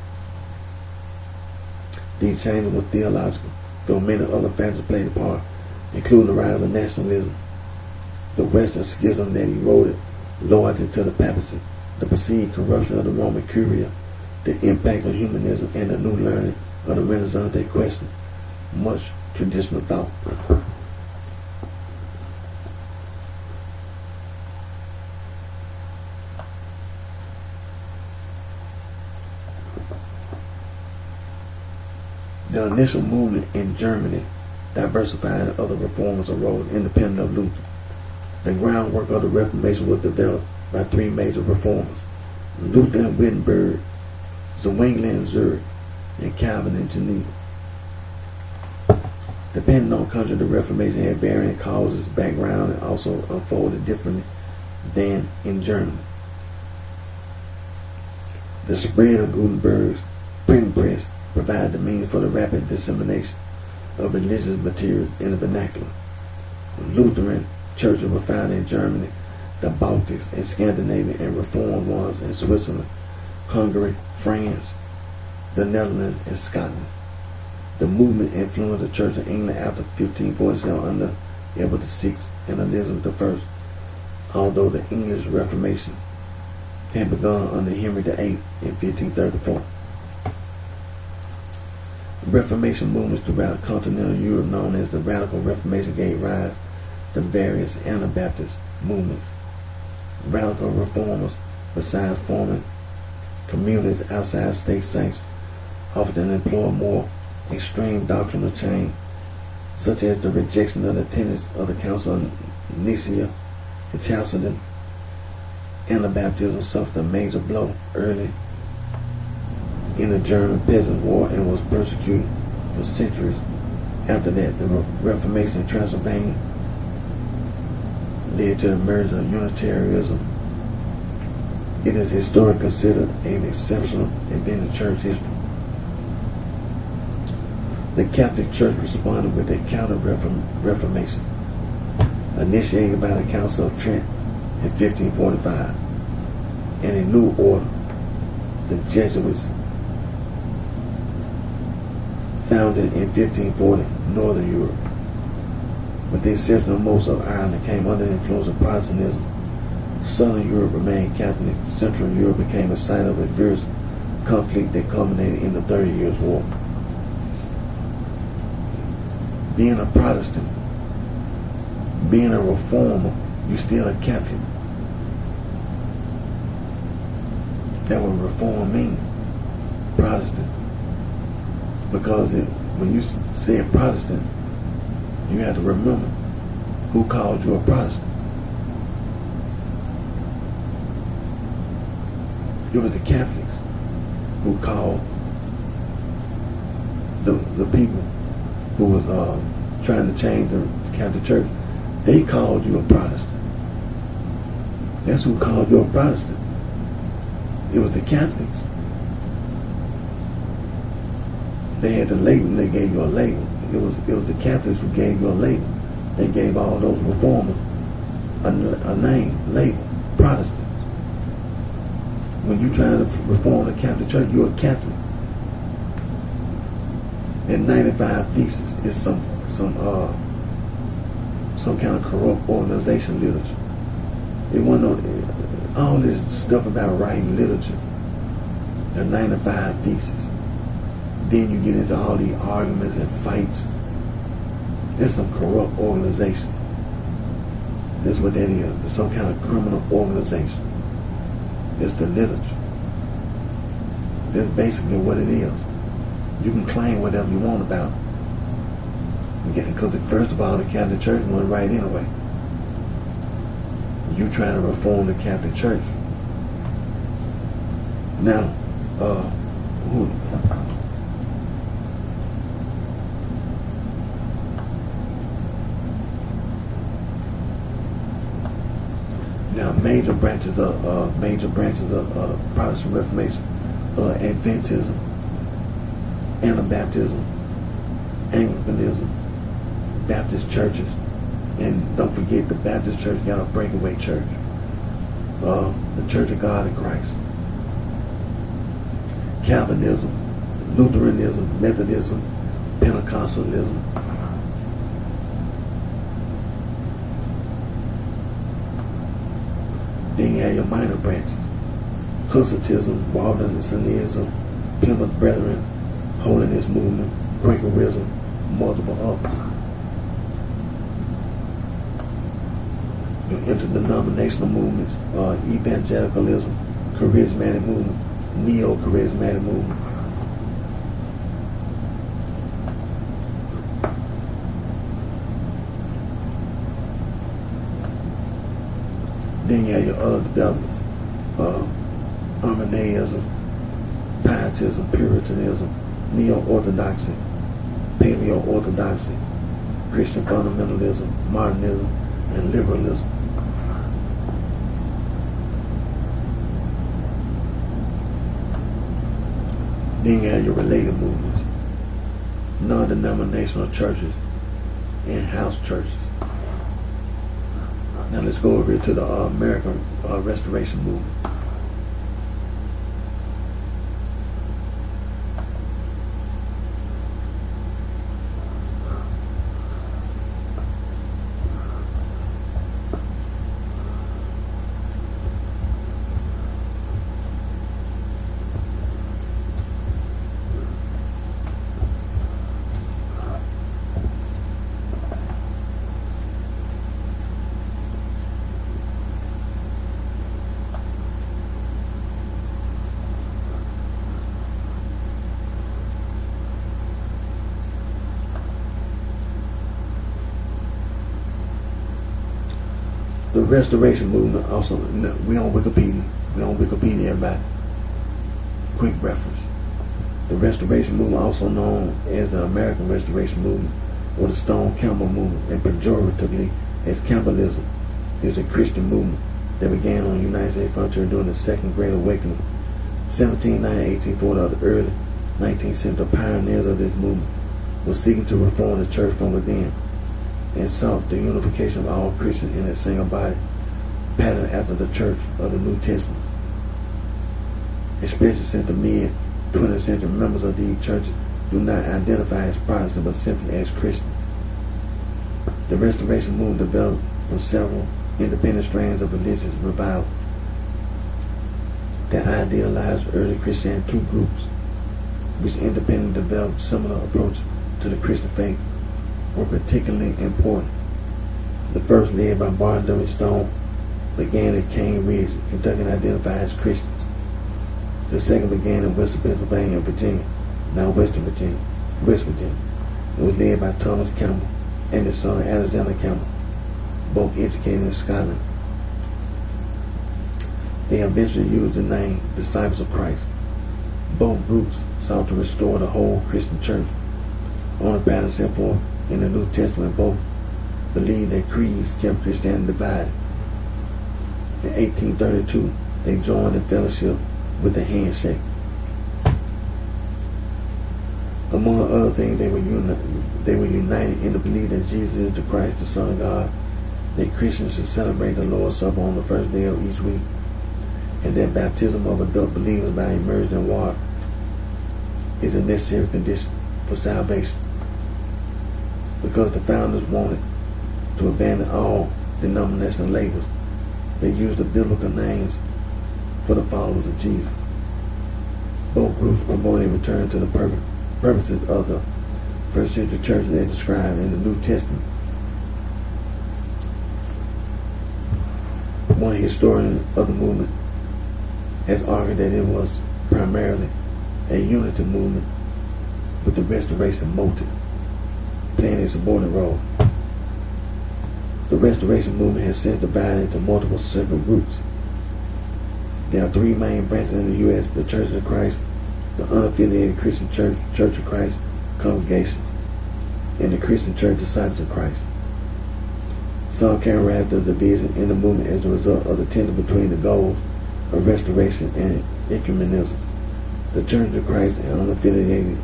these changes was theological, though many other factors played a part, including the rise of nationalism, the Western schism that eroded loyalty to the papacy, the perceived corruption of the Roman Curia, the impact of humanism, and the new learning of the Renaissance that questioned much traditional thought. The initial movement in Germany diversified and other reformers arose independent of Luther. The groundwork of the Reformation was developed by three major reformers: Luther in Wittenberg, Zwingli in Zurich, and Calvin in Geneva. Depending on country, the Reformation had varying causes, background, and also unfolded differently than in Germany. The spread of Gutenberg's printing press provided the means for the rapid dissemination of religious materials in the vernacular. Lutheran churches were founded in Germany, the Baltics, and Scandinavia, and reformed ones in Switzerland, Hungary, France, the Netherlands, and Scotland. The movement influenced the Church of England after 1547 under Edward VI and Elizabeth I, although the English Reformation had begun under Henry VIII in 1534. Reformation movements throughout continental Europe, known as the Radical Reformation, gave rise to various Anabaptist movements. Radical reformers, besides forming communities outside state sanctions, often employ more extreme doctrinal change, such as the rejection of the tenets of the Council of Nicaea and Chalcedon, Anabaptism suffered a major blow early in the German Peasant War and was persecuted for centuries. After that, the Reformation in Transylvania led to the merger of Unitarianism. It is historically considered an exceptional event in church history. The Catholic Church responded with a counter-reformation, initiated by the Council of Trent in 1545, and a new order, the Jesuits, founded in 1540 Northern Europe. With the exception of most of Ireland came under the influence of Protestantism. Southern Europe remained Catholic. Central Europe became a site of a fierce conflict that culminated in the 30 Years' War. Being a Protestant, being a reformer, you're still a Catholic. That what reform mean, Protestant. Because when you say a Protestant, you have to remember who called you a Protestant. It was the Catholics who called the people who was trying to change the Catholic Church. They called you a Protestant. That's who called you a Protestant. It was the Catholics. They had the label. They gave you a label. It was the Catholics who gave you a label. They gave all those reformers a name, label, Protestant. When you're trying to reform the Catholic Church, you're a Catholic. And 95 Thesis is some kind of corrupt organization literature. It wasn't all this stuff about writing literature. The 95 Thesis. Then you get into all these arguments and fights. It's some corrupt organization. That's what that is. It's some kind of criminal organization. It's the literature. That's basically what it is. You can claim whatever you want about it. Because first of all, the Catholic Church wasn't right anyway. You trying to reform the Catholic Church. Now, major branches of Protestant Reformation, Adventism, Anabaptism, Anglicanism, Baptist churches, and don't forget the Baptist church got a breakaway church, the Church of God in Christ, Calvinism, Lutheranism, Methodism, Pentecostalism. Then you have your minor branches. Hussitism, Waldensianism, Plymouth Brethren, Holiness Movement, Quakerism, multiple others. Your interdenominational movements, evangelicalism, charismatic movement, neo-charismatic movement. Then you have your other developments, Arminianism, Pietism, Puritanism, Neo-Orthodoxy, Paleo-Orthodoxy, Christian fundamentalism, modernism, and liberalism. Then you have your related movements, non-denominational churches, and house churches. Now let's go over here to the American Restoration Movement. Restoration movement also, we on Wikipedia. We on Wikipedia, everybody. Quick reference. The Restoration movement, also known as the American Restoration movement or the Stone Campbell movement, and pejoratively as Campbellism, is a Christian movement that began on the United States frontier during the Second Great Awakening, 1790-1840. Of the early 19th century. Pioneers of this movement were seeking to reform the church from within and sought the unification of all Christians in a single body, patterned after the church of the New Testament. Especially since the mid-20th century, members of these churches do not identify as Protestant but simply as Christian. The Restoration movement developed from several independent strands of religious revival that idealized early Christianity. Two groups which independently developed similar approaches to the Christian faith were particularly important. The first, led by Barton W. Stone, began at Cane Ridge, Kentucky, and identified as Christians. The second began in Western Pennsylvania and Virginia, now West Virginia. It was led by Thomas Campbell and his son Alexander Campbell, both educated in Scotland. They eventually used the name Disciples of Christ. Both groups sought to restore the whole Christian church on the pattern set forth in the New Testament. Both believed that creeds kept Christianity divided. In 1832, they joined in fellowship with a handshake. Among other things, they were united in the belief that Jesus is the Christ, the Son of God, that Christians should celebrate the Lord's Supper on the first day of each week, and that baptism of adult believers by immersion in water is a necessary condition for salvation. Because the founders wanted to abandon all denominational labels, they used the biblical names for the followers of Jesus. Both groups promoted a return to the purposes of the first century church as described in the New Testament. One historian of the movement has argued that it was primarily a unity movement with the restoration motive playing a subordinate role. The Restoration movement has since divided into multiple separate groups. There are three main branches in the U.S.: the Church of Christ, the unaffiliated Christian Church, Church of Christ congregations, and the Christian Church Disciples of Christ. Some characterize the division in the movement as a result of the tension between the goals of restoration and ecumenism. The Church of Christ and unaffiliated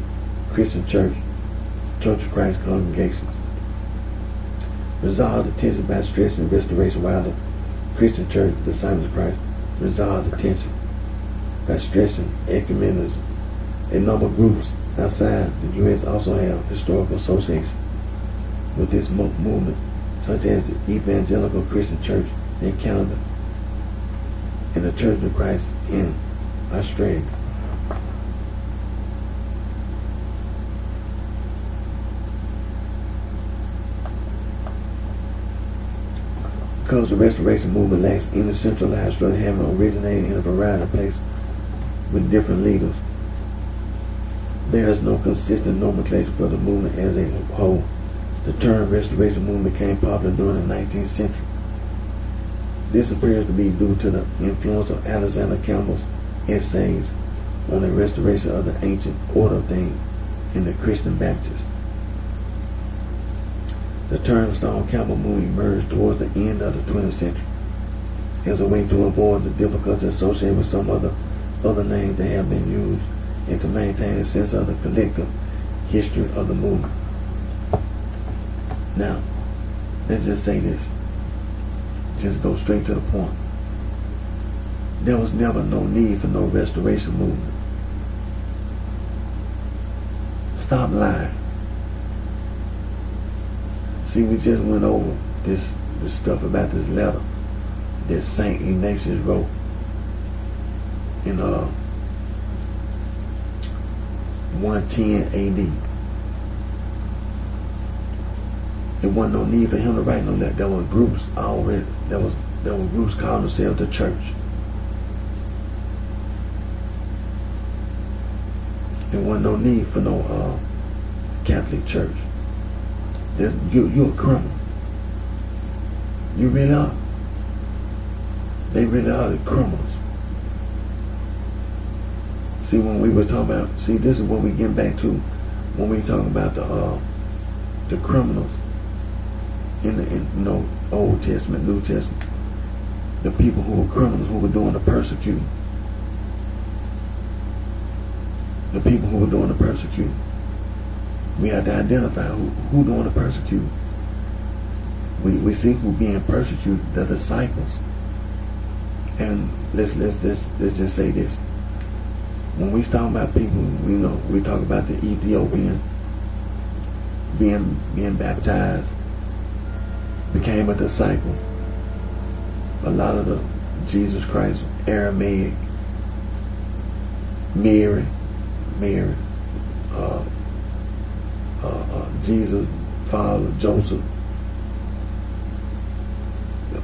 Christian Church, Church of Christ congregations, resolve the tension by stressing restoration, while the Christian Church, Disciples of Christ, resolve the tension by stressing ecumenism. A number of groups outside the U.S. also have historical associations with this movement, such as the Evangelical Christian Church in Canada and the Church of Christ in Australia. Because the Restoration movement lacks any centralized structure, having originated in a variety of places with different leaders, there is no consistent nomenclature for the movement as a whole. The term Restoration movement became popular during the 19th century. This appears to be due to the influence of Alexander Campbell's essays on the restoration of the ancient order of things in the Christian Baptists. The term Stone Campbell movement emerged towards the end of the 20th century as a way to avoid the difficulty associated with some other names that have been used, and to maintain a sense of the collective history of the movement. Now, let's just say this. Just go straight to the point. There was never no need for no restoration movement. Stop lying. See, we just went over this stuff about this letter that Saint Ignatius wrote in 110 AD. There wasn't no need for him to write no letter. There were groups already. There were groups calling themselves the church. There wasn't no need for no Catholic church. You're a criminal. You really are. They really are the criminals. See, when we were talking about, see, this is what we get back to when we talk about the criminals in the Old Testament, New Testament. The people who were criminals, who were doing the persecuting. The people who were doing the persecuting. We have to identify who doing the persecuting. We see who being persecuted, the disciples. And let's just say this. When we talk about people, we talk about the Ethiopian being baptized, became a disciple. A lot of the Jesus Christ, Aramaic, Mary, Jesus' father, Joseph.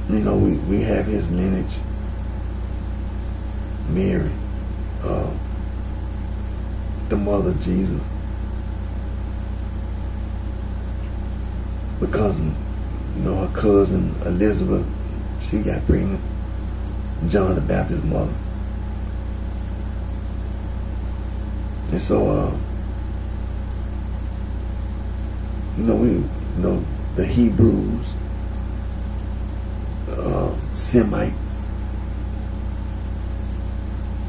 We have his lineage. Mary, the mother of Jesus. Because, her cousin Elizabeth, she got pregnant. John the Baptist's mother. And so, the Hebrews, Semite,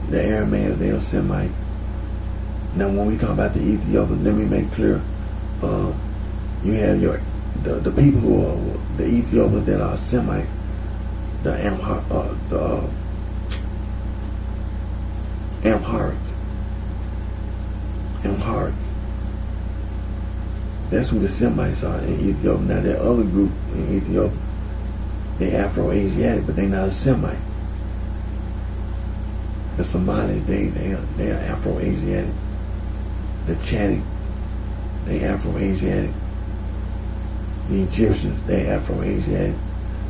the Aramaeans, they are Semite. Now, when we talk about the Ethiopians, let me make clear, you have the people who are the Ethiopians that are Semite, the Amharic. That's who the Semites are in Ethiopia. Now, that other group in Ethiopia, they're Afro-Asiatic, but they're not a Semite. The Somalis, they are Afro-Asiatic. The Chadic, they Afro-Asiatic. The Egyptians, they Afro-Asiatic.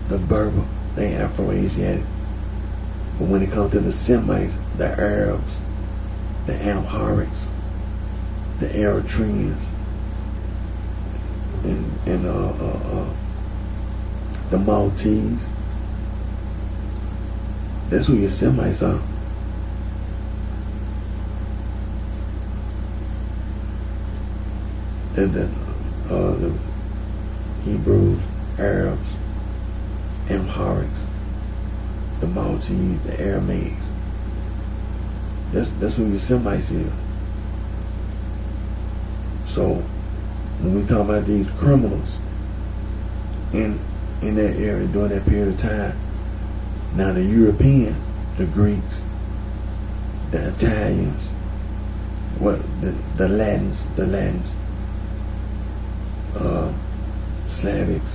The Berber, they Afro-Asiatic. But when it comes to the Semites, the Arabs, the Amharics, the Eritreans, and the Maltese, that's who your Semites are. And the Hebrews, Arabs, Amharics, the Maltese, the Aramaics. That's who your Semites is. So when we talk about these criminals in that area during that period of time, now the European, the Greeks, the Italians, the Latins, Slavics,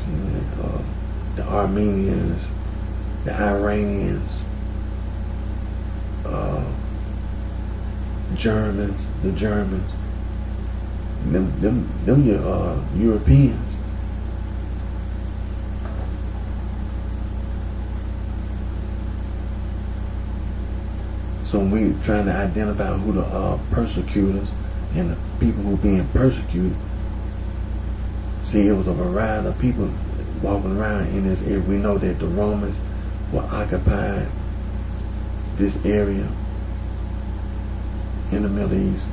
the Armenians, the Iranians, Germans, the Germans, them your Europeans. So when we're trying to identify who the persecutors and the people who are being persecuted, see, it was a variety of people walking around in this area. We know that the Romans were occupying this area in the Middle East.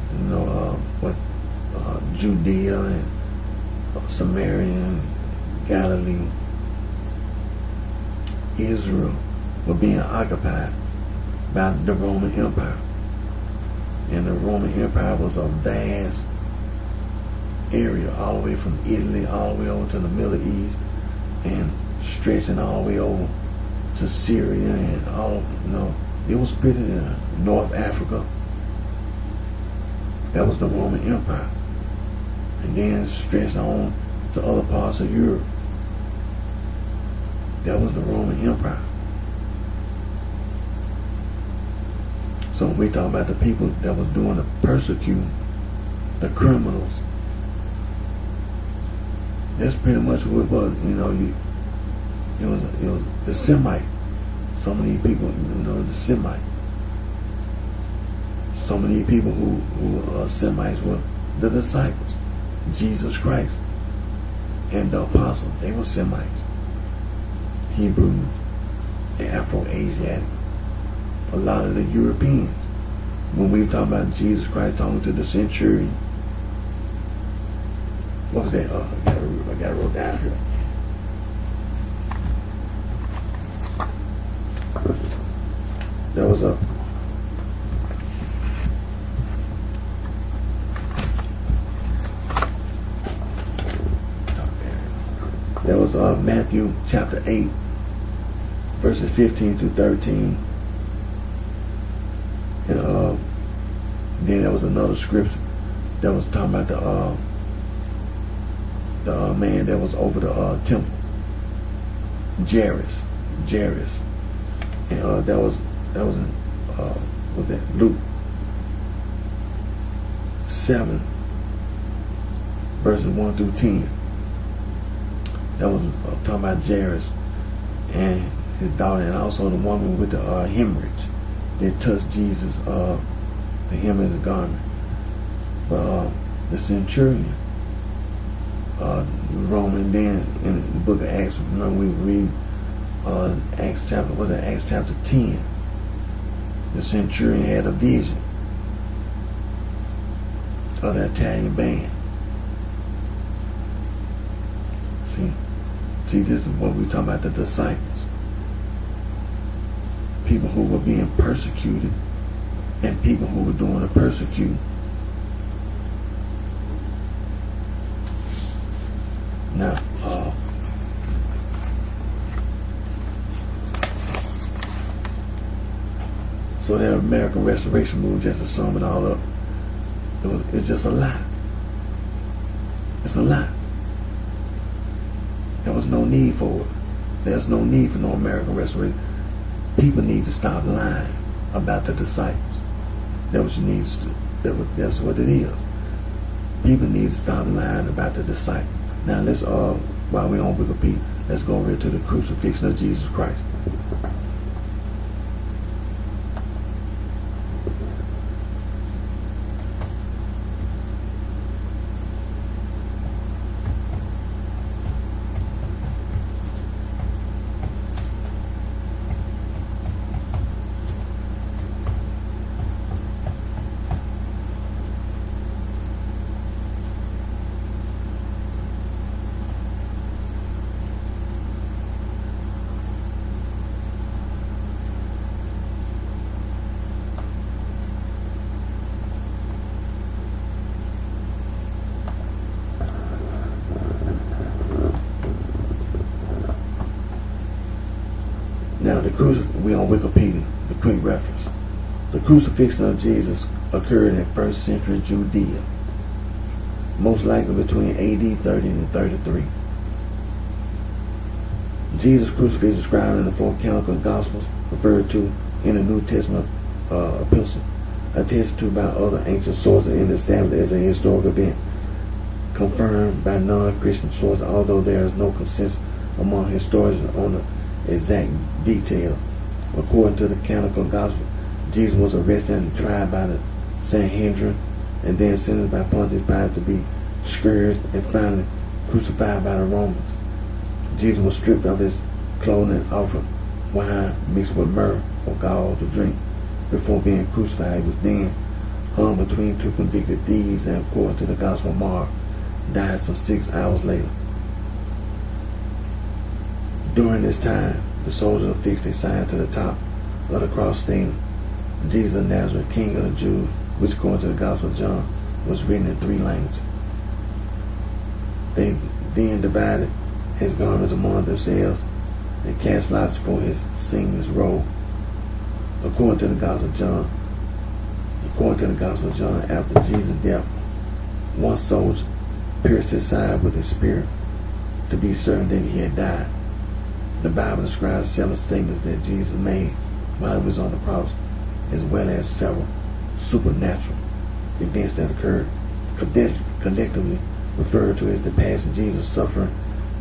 Judea and Samaria and Galilee, Israel were being occupied by the Roman Empire. And the Roman Empire was a vast area, all the way from Italy all the way over to the Middle East and stretching all the way over to Syria and it was pretty North Africa. That was the Roman Empire. And then stretched on to other parts of Europe. That was the Roman Empire. So when we talk about the people that was doing the persecuting, the criminals, that's pretty much who it was. It was the Semite. Some of these people, the Semite. Some of these people who are Semites were the disciples. Jesus Christ and the apostles, they were Semites. Hebrews, and Afro-Asiatic. A lot of the Europeans, when we were talking about Jesus Christ talking to the centurion, what was that? I got it wrote down here. There was a Matthew chapter 8, verses 15 through 13. And then there was another scripture that was talking about the man that was over the temple, Jairus. And that was in what was that, Luke 7, verses 1 through 10. That was talking about Jairus and his daughter, and also the woman with the hemorrhage that touched Jesus, the hem of his garment. But the centurion, Roman, then in the book of Acts, remember we read Acts chapter 10. The centurion had a vision of the Italian band. See, this is what we're talking about, the disciples. People who were being persecuted and people who were doing the persecuting. Now, so that American Restoration Movement, just to sum it all up, it's just a lie. It's a lie. There was no need for it. There's no need for no American Restoration. People need to stop lying about the disciples. That's what you need to do. That's what it is. People need to stop lying about the disciples. Now let's while we're on Wikipedia, let's go over to the crucifixion of Jesus Christ. Now, we on Wikipedia, the quick reference. The crucifixion of Jesus occurred in 1st century Judea, most likely between AD 30 and 33. Jesus' crucifixion is described in the four canonical Gospels, referred to in the New Testament epistle, attested to by other ancient sources, and established as a historical event, confirmed by non-Christian sources, although there is no consensus among historians on the exact detail. According to the canonical gospel, Jesus was arrested and tried by the Sanhedrin, and then sentenced by Pontius Pilate to be scourged and finally crucified by the Romans. Jesus was stripped of his clothing and offered wine mixed with myrrh or gall to drink before being crucified. He was then hung between two convicted thieves, and according to the Gospel of Mark, died some 6 hours later. During this time, the soldiers affixed a sign to the top of the cross stating, Jesus of Nazareth, King of the Jews, which according to the Gospel of John was written in 3 languages. They then divided his garments among themselves and cast lots for his seamless robe. According to the Gospel of John, after Jesus' death, one soldier pierced his side with a spear to be certain that he had died. The Bible describes several statements that Jesus made while he was on the cross, as well as several supernatural events that occurred, collectively referred to as the passion, Jesus' suffering,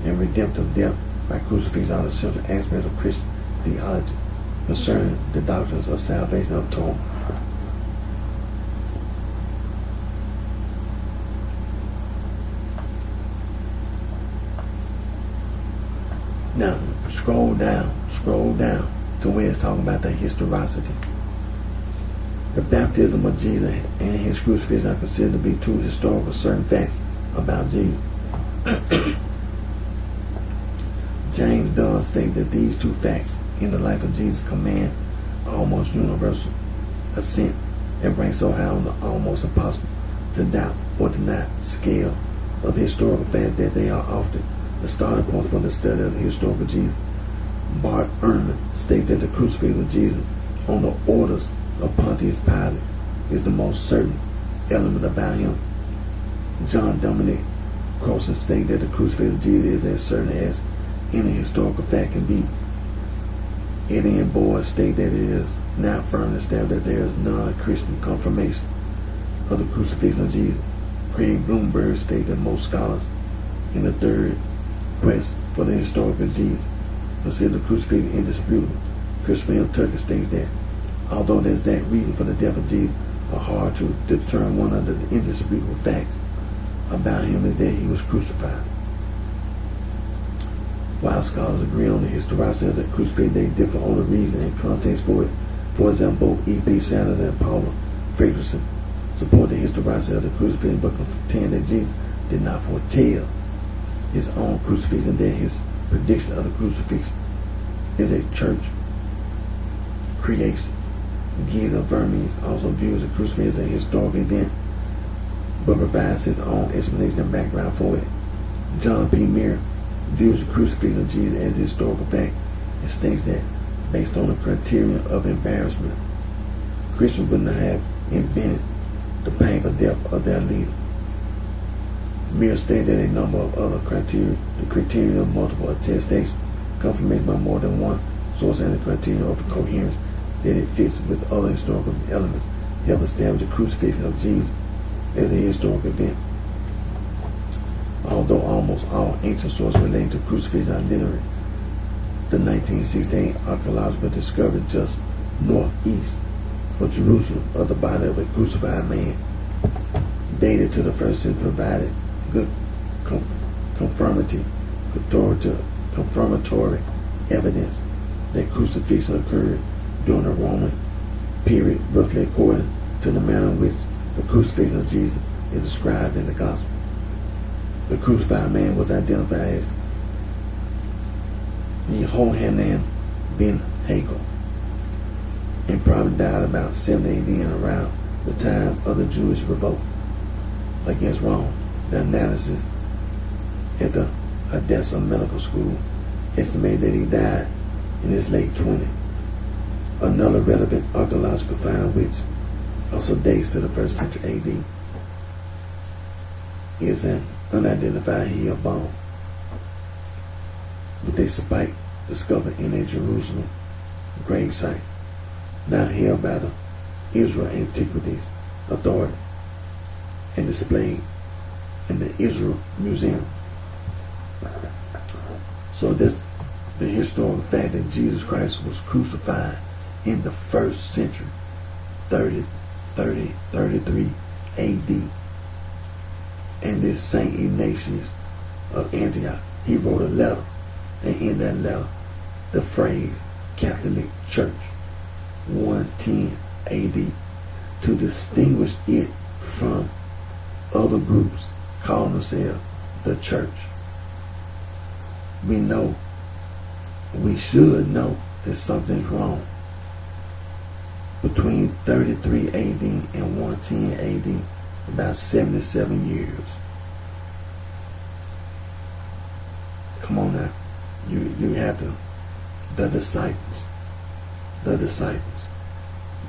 and redemptive death by crucifixion are the central aspects of Christian theology concerning the doctrines of salvation and atonement. Now, scroll down. to where it's talking about the historicity. The baptism of Jesus and his crucifixion are considered to be two historical certain facts about Jesus. James Dunn states that these two facts in the life of Jesus command almost universal assent and rank so high on the almost impossible to doubt or deny scale of historical facts that they are often the starting point for the study of the historical Jesus. Bart Ehrman states that the crucifixion of Jesus on the orders of Pontius Pilate is the most certain element about him. John Dominic Crossan states that the crucifixion of Jesus is as certain as any historical fact can be. Eddie and Boyd state that it is now firmly established that there is non-Christian confirmation of the crucifixion of Jesus. Craig Bloomberg states that most scholars in the third quest for the historical Jesus consider the crucifixion indisputable. Christopher M. Tucker states that although the exact reason for the death of Jesus are hard to determine, one of the indisputable facts about him is that he was crucified. While scholars agree on the historicity of the crucifixion, they differ on the reason and context for it. For example, both E.B. Sanders and Paula Fredrickson support the historicity of the crucifixion, but contend that Jesus did not foretell his own crucifixion, that his prediction of the crucifixion is a church creation. Giza Vermes also views the crucifixion as a historical event, but provides his own explanation and background for it. John P. Muir views the crucifixion of Jesus as a historical fact and states that, based on the criterion of embarrassment, Christians would not have invented the painful death of their leader. Muir stated that a number of other criteria, the criterion of multiple attestation, confirmation by more than one source, and the criterion of coherence, that it fits with other historical elements, help establish the crucifixion of Jesus as a historical event. Although almost all ancient sources relating to crucifixion are literary, the 1968 archaeological discovery just northeast of Jerusalem of the body of a crucified man, dated to the first century, provided good confirmatory evidence that crucifixion occurred during the Roman period, roughly according to the manner in which the crucifixion of Jesus is described in the Gospel. The crucified man was identified as Yehohanan ben Hagel and probably died about 70 AD and around the time of the Jewish revolt against Rome. The analysis at the Hadassah Medical School estimated that he died in his late 20s. Another relevant archaeological find, which also dates to the 1st century AD, is an unidentified heel bone with a spike discovered in a Jerusalem gravesite, now held by the Israel Antiquities Authority and displayed in the Israel Museum. So this the historical fact that Jesus Christ was crucified in the 1st century, 33 AD. And this Saint Ignatius of Antioch, he wrote a letter, and in that letter, the phrase Catholic Church 110 AD, to distinguish it from other groups calling themselves the Church. We should know that something's wrong. Between 33 AD and 110 AD, about 77 years. Come on now. You have to, the disciples.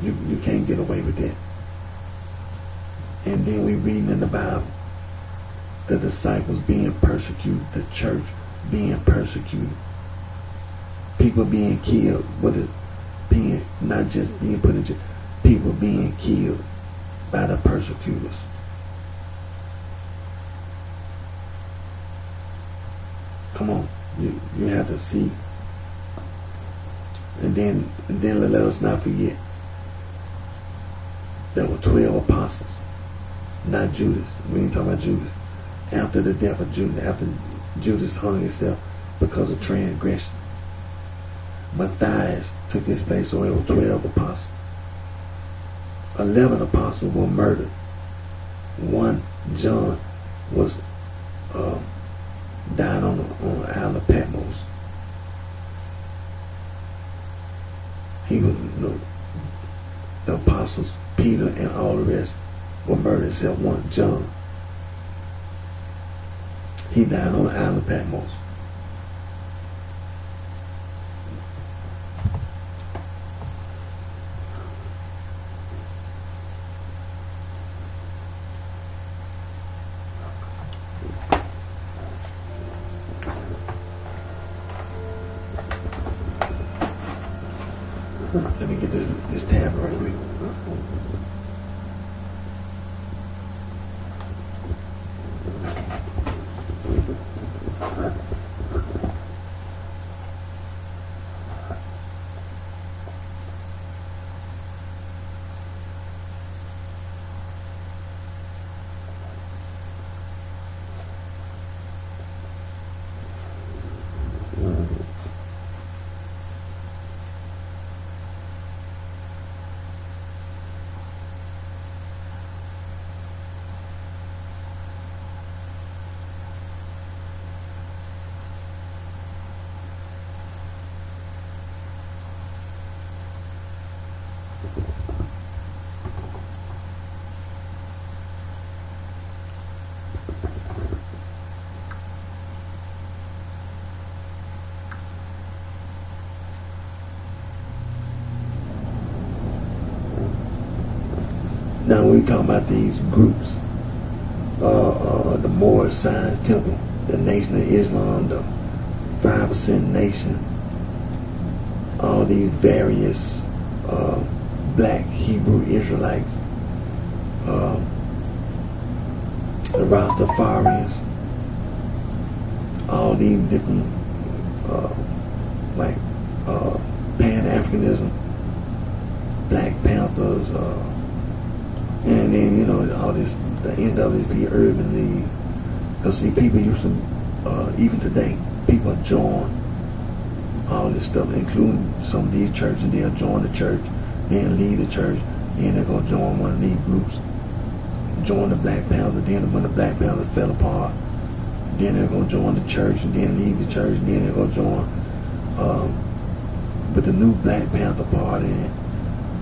You can't get away with that. And then we reading in the Bible, the disciples being persecuted, the church being persecuted, people being killed, but it being not just being put in jail, people being killed by the persecutors. Come on, you have to see. And then let us not forget, there were 12 apostles, not Judas. We ain't talking about Judas. After the death of Judas, after Judas hung himself because of transgression. Matthias took his place, so it was 12 apostles. 11 apostles were murdered. One, John, was died on the island of Patmos. He was, the apostles, Peter and all the rest, were murdered except one, John. He died on the island of Patmos. Let me get this tab right quick. Now we talk about these groups, the Moorish Science Temple, the Nation of Islam, the 5% Nation, all these various black Hebrew Israelites, the Rastafarians, all these different Pan-Africanism, Black Panthers, and then, all this, the NAACP Urban League. Because, see, people used to, even today, people join all this stuff, including some of these churches. They'll join the church, then leave the church, then they're going to join one of these groups, join the Black Panthers. Then when the Black Panthers fell apart, then they're going to join the church, and then leave the church, and then they're going to join with the new Black Panther Party,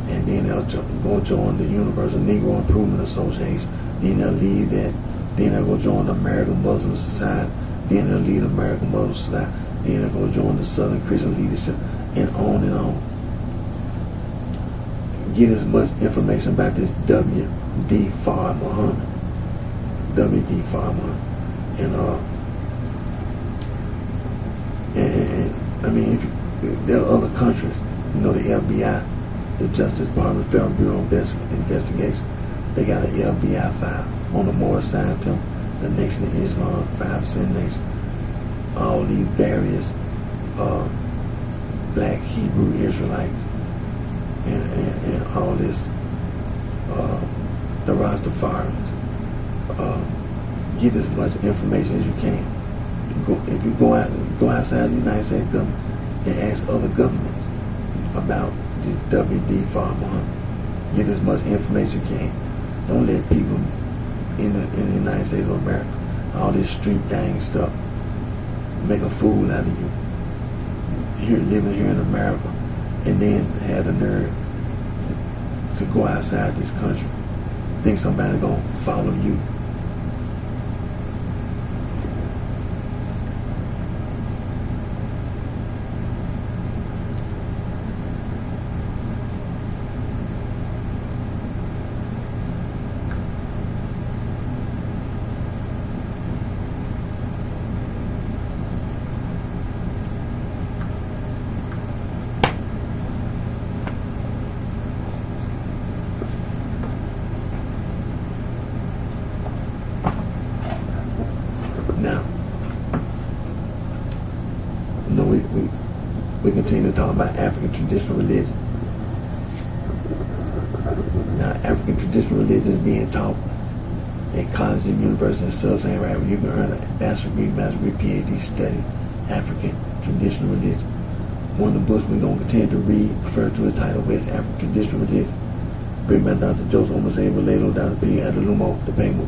and then they'll go join the Universal Negro Improvement Association. Then they'll leave that. Then they'll go join the American Muslim Society. Then they'll leave the American Muslim Society. Then they'll go join the Southern Christian Leadership, and on and on. Get as much information about this W.D. Farr Muhammad. W.D. Farr Muhammad. And I mean, there are other countries, the FBI, the Justice Department, Federal Bureau of Investigation, they got an FBI file on the Moorish Science Temple, the Nation of Islam, 5% Nation, all these various black Hebrew Israelites, and all this, the Rastafarians. Get as much information as you can. If you go outside the United States government and ask other governments about this W.D. Farr Muhammad, get as much information you can. Don't let people in the United States of America, all this street gang stuff, make a fool out of you. Here, living here in America, and then have the nerve to go outside this country, think somebody gonna follow you. Now, we continue to talk about African traditional religion. Now, African traditional religion is being taught at colleges and universities in Sub-Saharan Africa. You can earn a bachelor's degree, PhD study African traditional religion. One of the books we're going to continue to read refer to the title West African Traditional Religion, written by Dr. Joseph Omase Vallejo, Dr. P. Adelumo, the Paymo.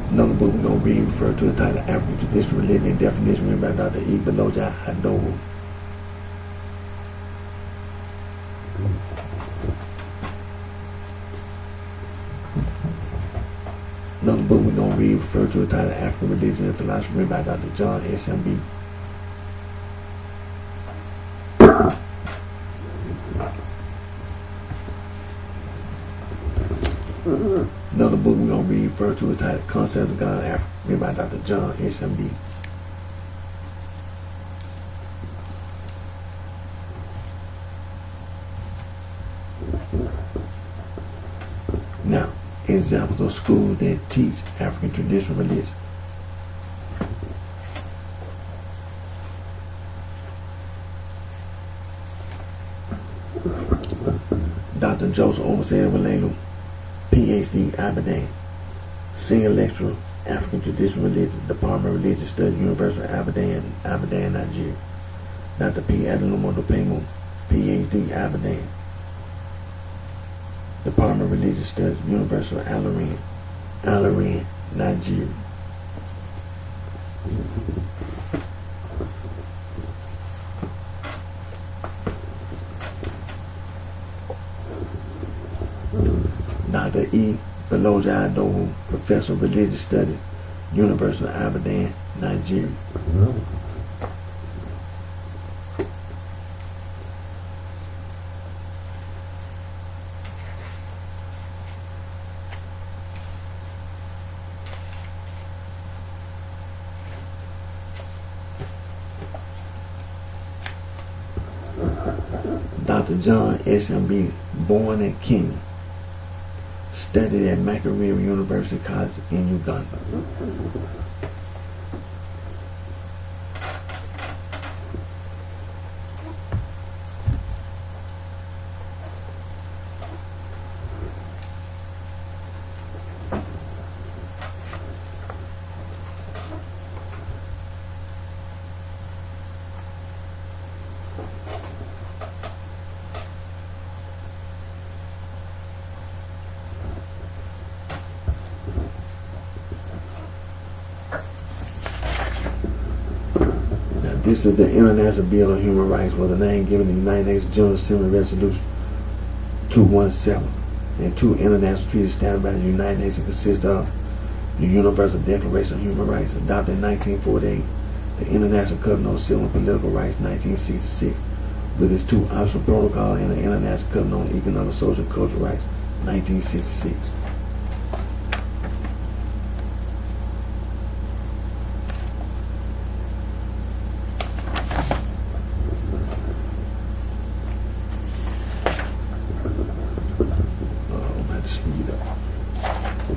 Another book we're going to read refer to the title African Traditional Religion and Definition, written by Dr. E. Beloja Adobo. Another book we're going to read refer to the title African Religion and Philosophy, written by Dr. John S.M.B. Another book we're going to read refer to the title Concept of God in Africa, written by Dr. John S.M.B. Now, examples of schools that teach African traditional religion. Dr. Joseph Omase Vallejo, Ph.D., Aberdeen. Senior Lecturer, African Traditional Religion, Department of Religious Studies, University of Aberdeen, Aberdeen, Nigeria. Dr. P. Adelumo Dopemu, Ph.D., Aberdeen. Department of Religious Studies, University of Ilorin, Nigeria. Dr. E. Beloja Adobo, Professor of Religious Studies, University of Aberdeen, Nigeria. Dr. John S.M.B., born in Kenya, studied at Makerere University College in Uganda. This is the International Bill of Human Rights, with a name given in the United Nations General Assembly Resolution 217, and two international treaties established by the United Nations consist of the Universal Declaration of Human Rights, adopted in 1948, the International Covenant on Civil and Political Rights, 1966, with its two optional protocols, and the International Covenant on Economic, Social, and Cultural Rights, 1966.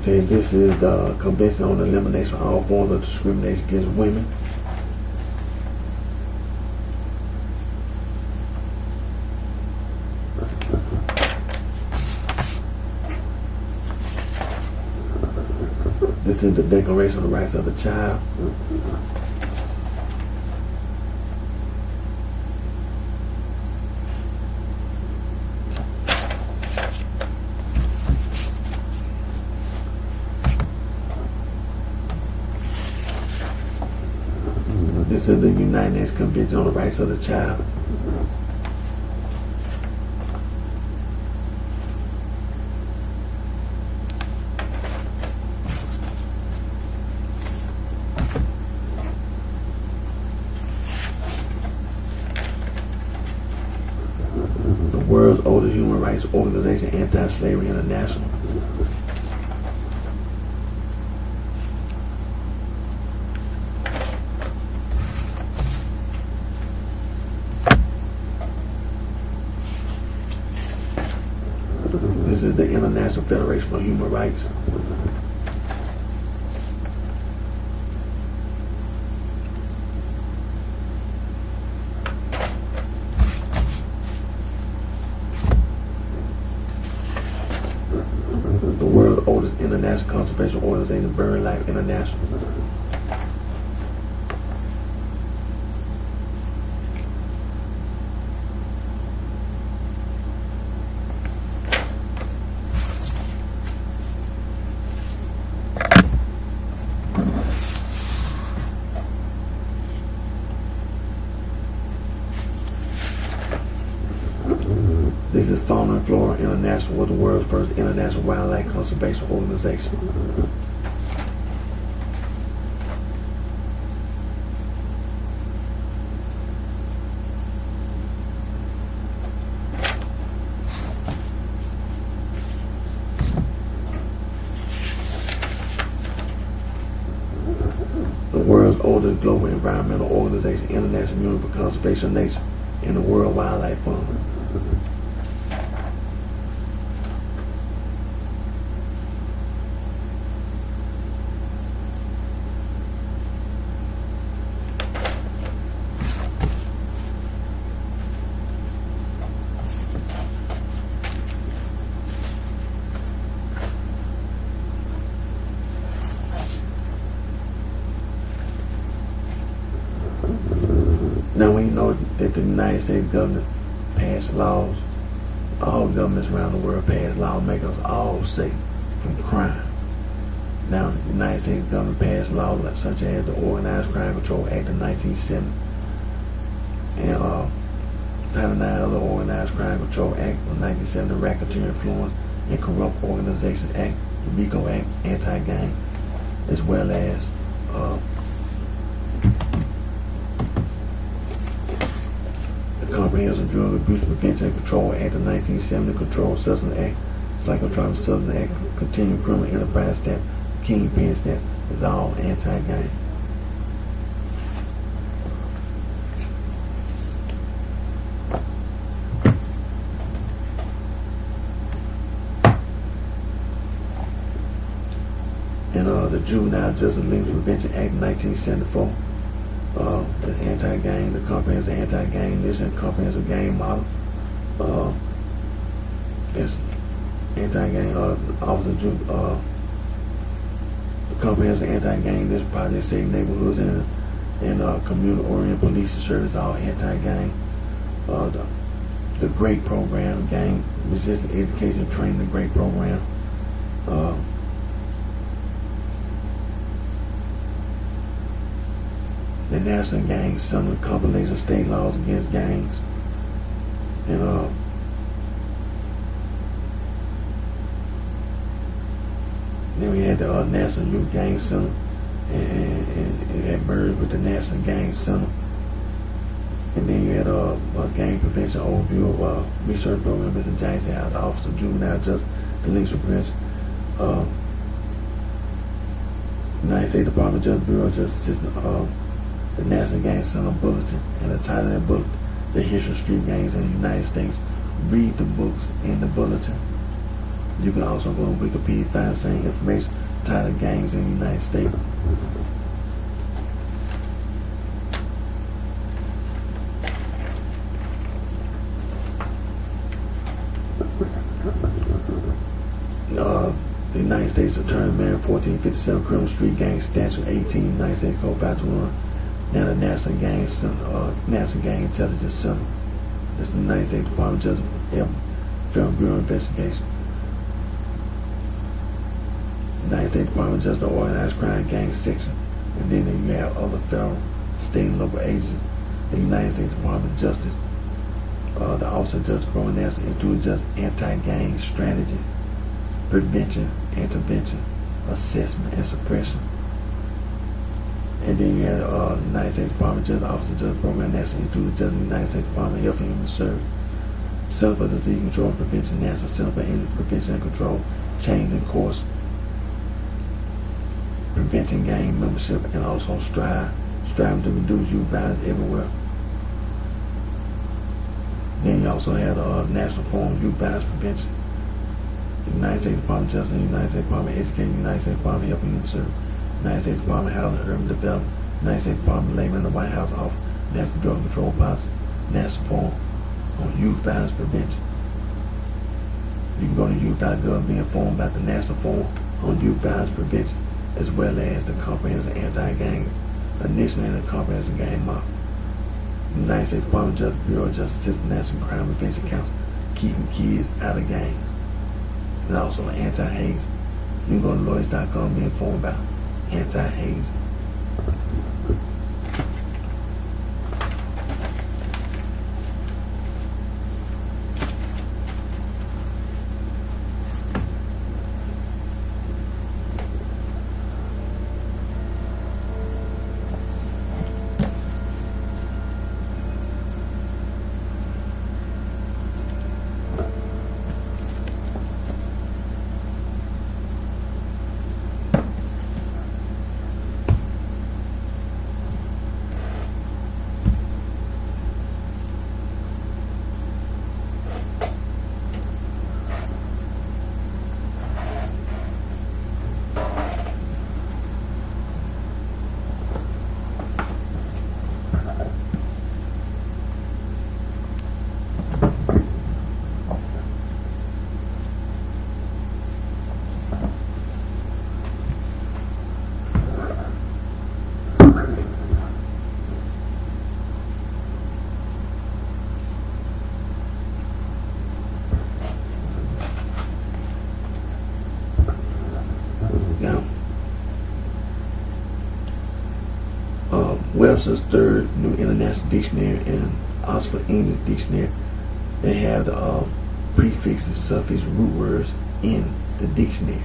Okay, this is the Convention on the Elimination of All Forms of Discrimination Against Women. This is the Declaration of the Rights of the Child. This is the United Nations Convention on the Rights of the Child. The world's oldest human rights organization, Anti-Slavery International. This is the International Federation for Human Rights. organization, BirdLife International. This is Fauna and Flora International, was the world's first international wildlife conservation organization. The world's oldest global environmental organization, International Union for Conservation of Nature, and the World Wildlife Fund. Now we know that the United States government passed laws. All governments around the world pass laws make us all safe from crime. Now the United States government passed laws such as the Organized Crime Control Act of 1970 and Title 9 of the Organized Crime Control Act of 1970, the Racketeer Influence and Corrupt Organizations Act, the RICO Act, anti-gang, as well as Comprehensive Drug Abuse Prevention and Control Act of 1970, Controlled Substance Act, Psychotropic Substance Act, Continuing Criminal Enterprise Stamp, Kingpin Stamp, is all anti-gang. And the Juvenile Justice Legal Prevention Act of 1974. The anti-gang, the comprehensive anti-gang mission, comprehensive gang model. It's anti-gang officer, the comprehensive anti-gang. This project Safe Neighborhoods and community-oriented police service, all anti-gang. The GREAT program, gang resistant education training, the GREAT program. The National Gang Summit, compilation of state laws against gangs, and then we had the National Youth Gang Center, and it had merged with the National Gang Center, and then you had a gang prevention overview of research program, Mr. James House, Office of Juvenile Justice, Delinquency Prevention, United States Department of Justice Bureau of Justice, the National Gang Center Bulletin, and the title of that book, The History of Street Gangs in the United States. Read the books in the bulletin. You can also go to Wikipedia, find the same information, titled Gangs in the United States. The United States Attorney Manual 1457, Criminal Street Gang Statute 18, United States Code 521. Now the National Gang Center, National Gang Intelligence Center. That's the United States Department of Justice, Federal Bureau of Investigation. United States Department of Justice, the Organized Crime Gang Section. And then you have other federal, state, and local agencies. The United States Department of Justice, the Office of Justice Program, National Institute of Justice, Anti-Gang Strategies, Prevention, Intervention, Assessment, and Suppression. And then you had the United States Department of Justice, Office of Justice Program, National Institute of Justice, United States Department of Health and Human Services, Center for Disease Control and Prevention, National Center for Injury Prevention and Control, changing course, preventing gang membership, and also striving to reduce youth violence everywhere. Then you also had National Forum of Youth Violence Prevention, the United States Department of Justice, the United States Department of Education, the United States Department of Health and Human Services, United States Department of Housing and Urban Development, United States Department of Labor, and the White House Office, National Drug Control Policy, National Forum on Youth Violence Prevention. You can go to youth.gov, be informed about the National Forum on youth violence prevention, as well as the Comprehensive Anti-Gang Initiative and the Comprehensive Gang Model. The United States Department of Justice, Bureau of Justice, National Crime Prevention Council, keeping kids out of gangs. And also anti-haze. You can go to lawyers.com and be informed about anti-haze. Now, Webster's Third New International Dictionary and Oxford English Dictionary, they have the prefixes, suffix, root words in the dictionary.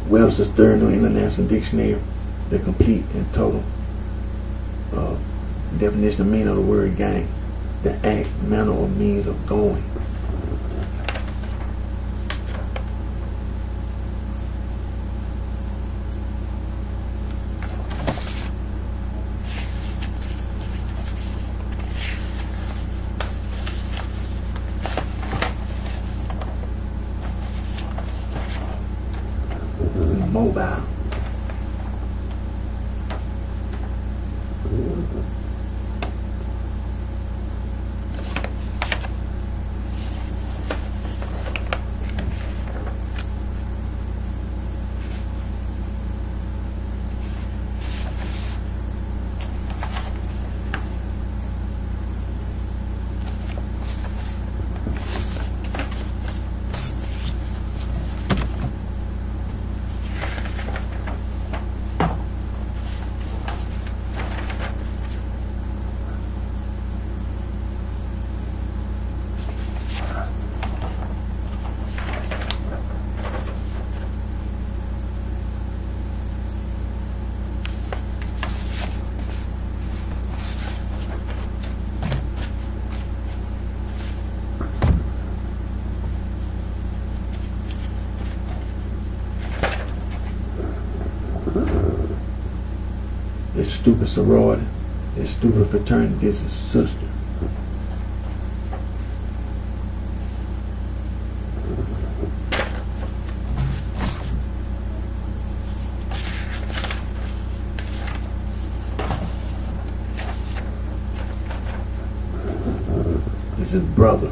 Webster's Third New International Dictionary, the complete and total definition of meaning of the word gang, the act, manner, or means of going. mobile. This stupid sorority, this stupid fraternity, this is sister. This is brother.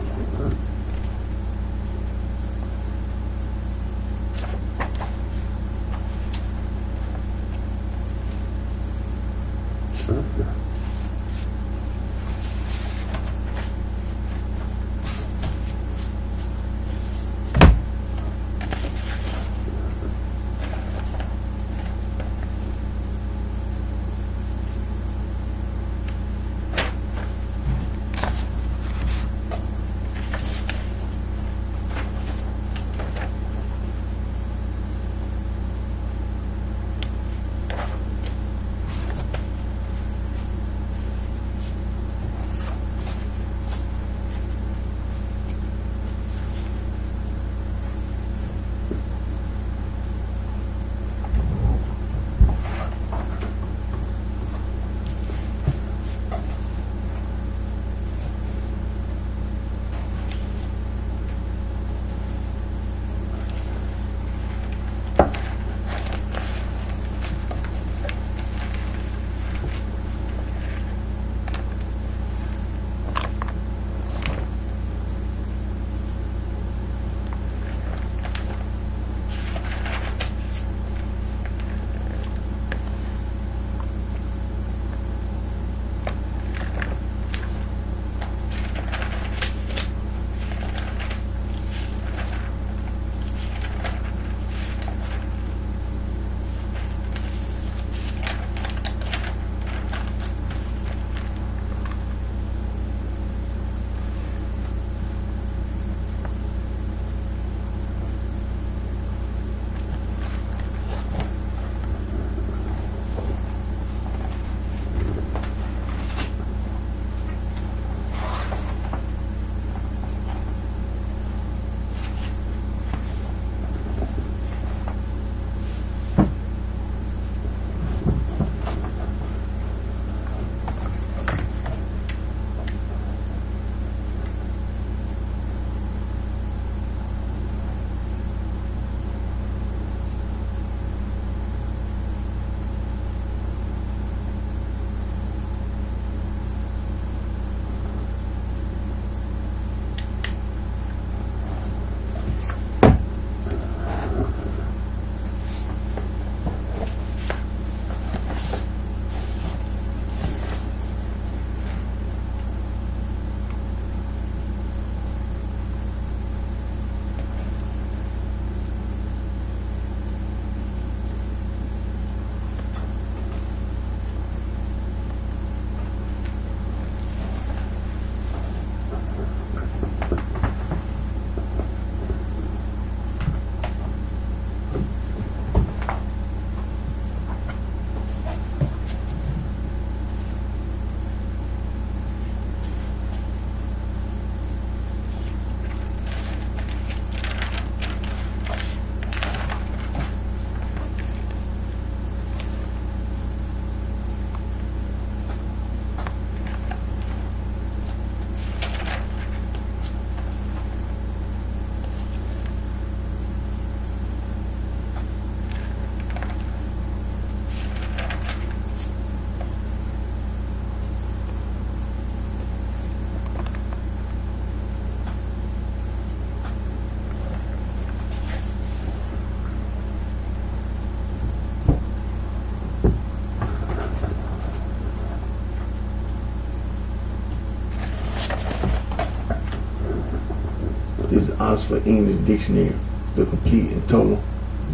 Oxford English Dictionary, the complete and total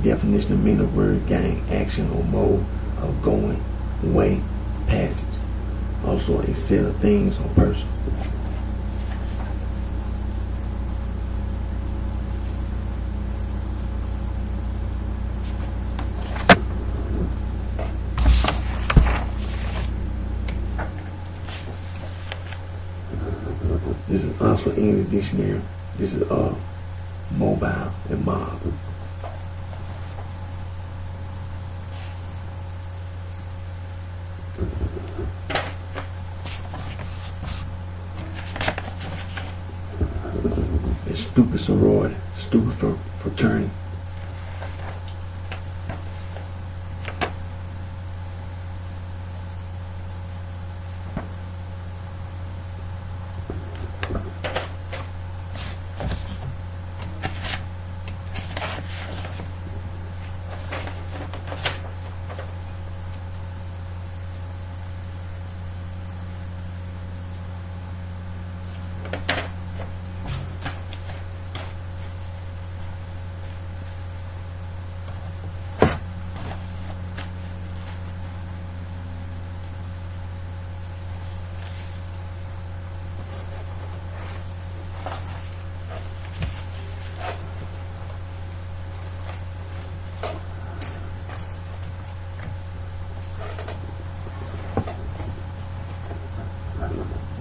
definition of meaning of word, gang, action, or mode of going, way, passage. Also a set of things or person. This is Oxford English Dictionary. This is mobile and mob. It's stupid sorority, stupid fraternity.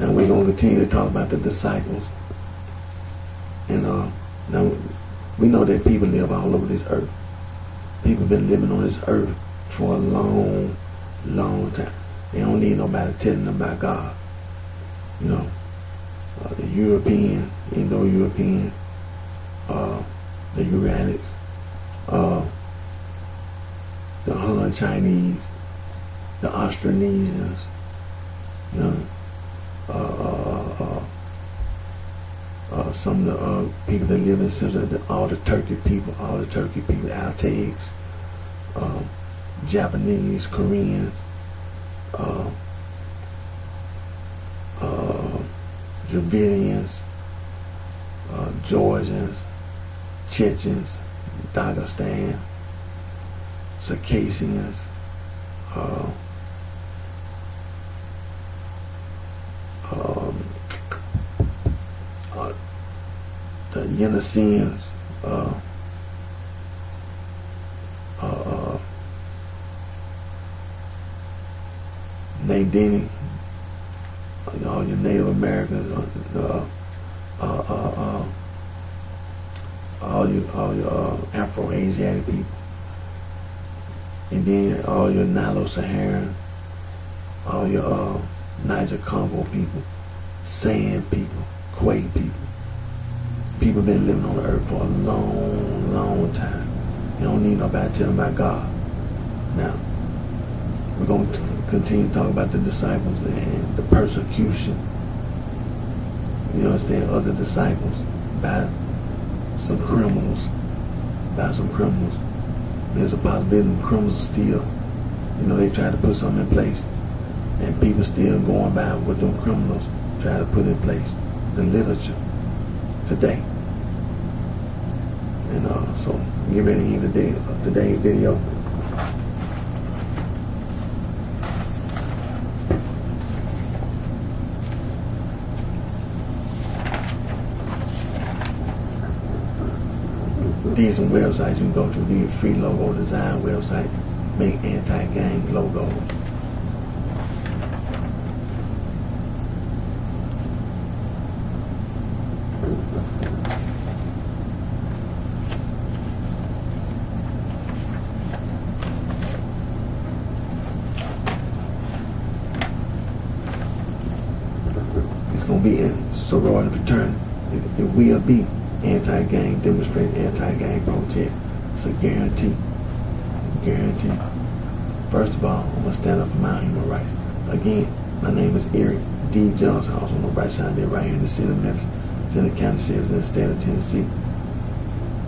Now we're going to continue to talk about the disciples. And now we know that people live all over this earth. People have been living on this earth for a long, long time. They don't need nobody telling them about God. You know, the European, Indo-European, the Uralics, the Han Chinese, the Austronesians, you know, some of the people that live in Syria, all the Turkey people, Altags, Japanese, Koreans, Dravidians, Georgians, Chechens, Dagestan, Circassians, the Yeniseians, Nadini, all your Native Americans, all your Afro-Asiatic people, and then all your Nilo-Saharan, all your Niger-Congo people, Sand people, Quay people. People been living on the earth for a long, long time. You don't need nobody to tell them about God. Now, we're going to continue to talk about the disciples and the persecution. You understand? Other disciples by some criminals. There's a possibility the criminals still, they try to put something in place. And people still going by what them criminals try to put in place. The literature today. And so get ready to hear today's video. These are websites you can go to. These free logo design website. Make anti-gang logos. It's going to be in sorority fraternity. It will be anti-gang, demonstrate anti-gang protest. It's a guarantee. First of all, I'm going to stand up for my human rights. Again, my name is Eric D. Johnson, also on the BrightShine there right here in the city of Memphis, Tennessee County Sheriff's in the state of Tennessee.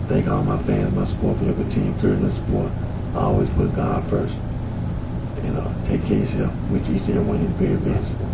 Thank all my fans, my support for your continued encouragement and support. I always put God first. And take care of yourself, which each and every one of you very best.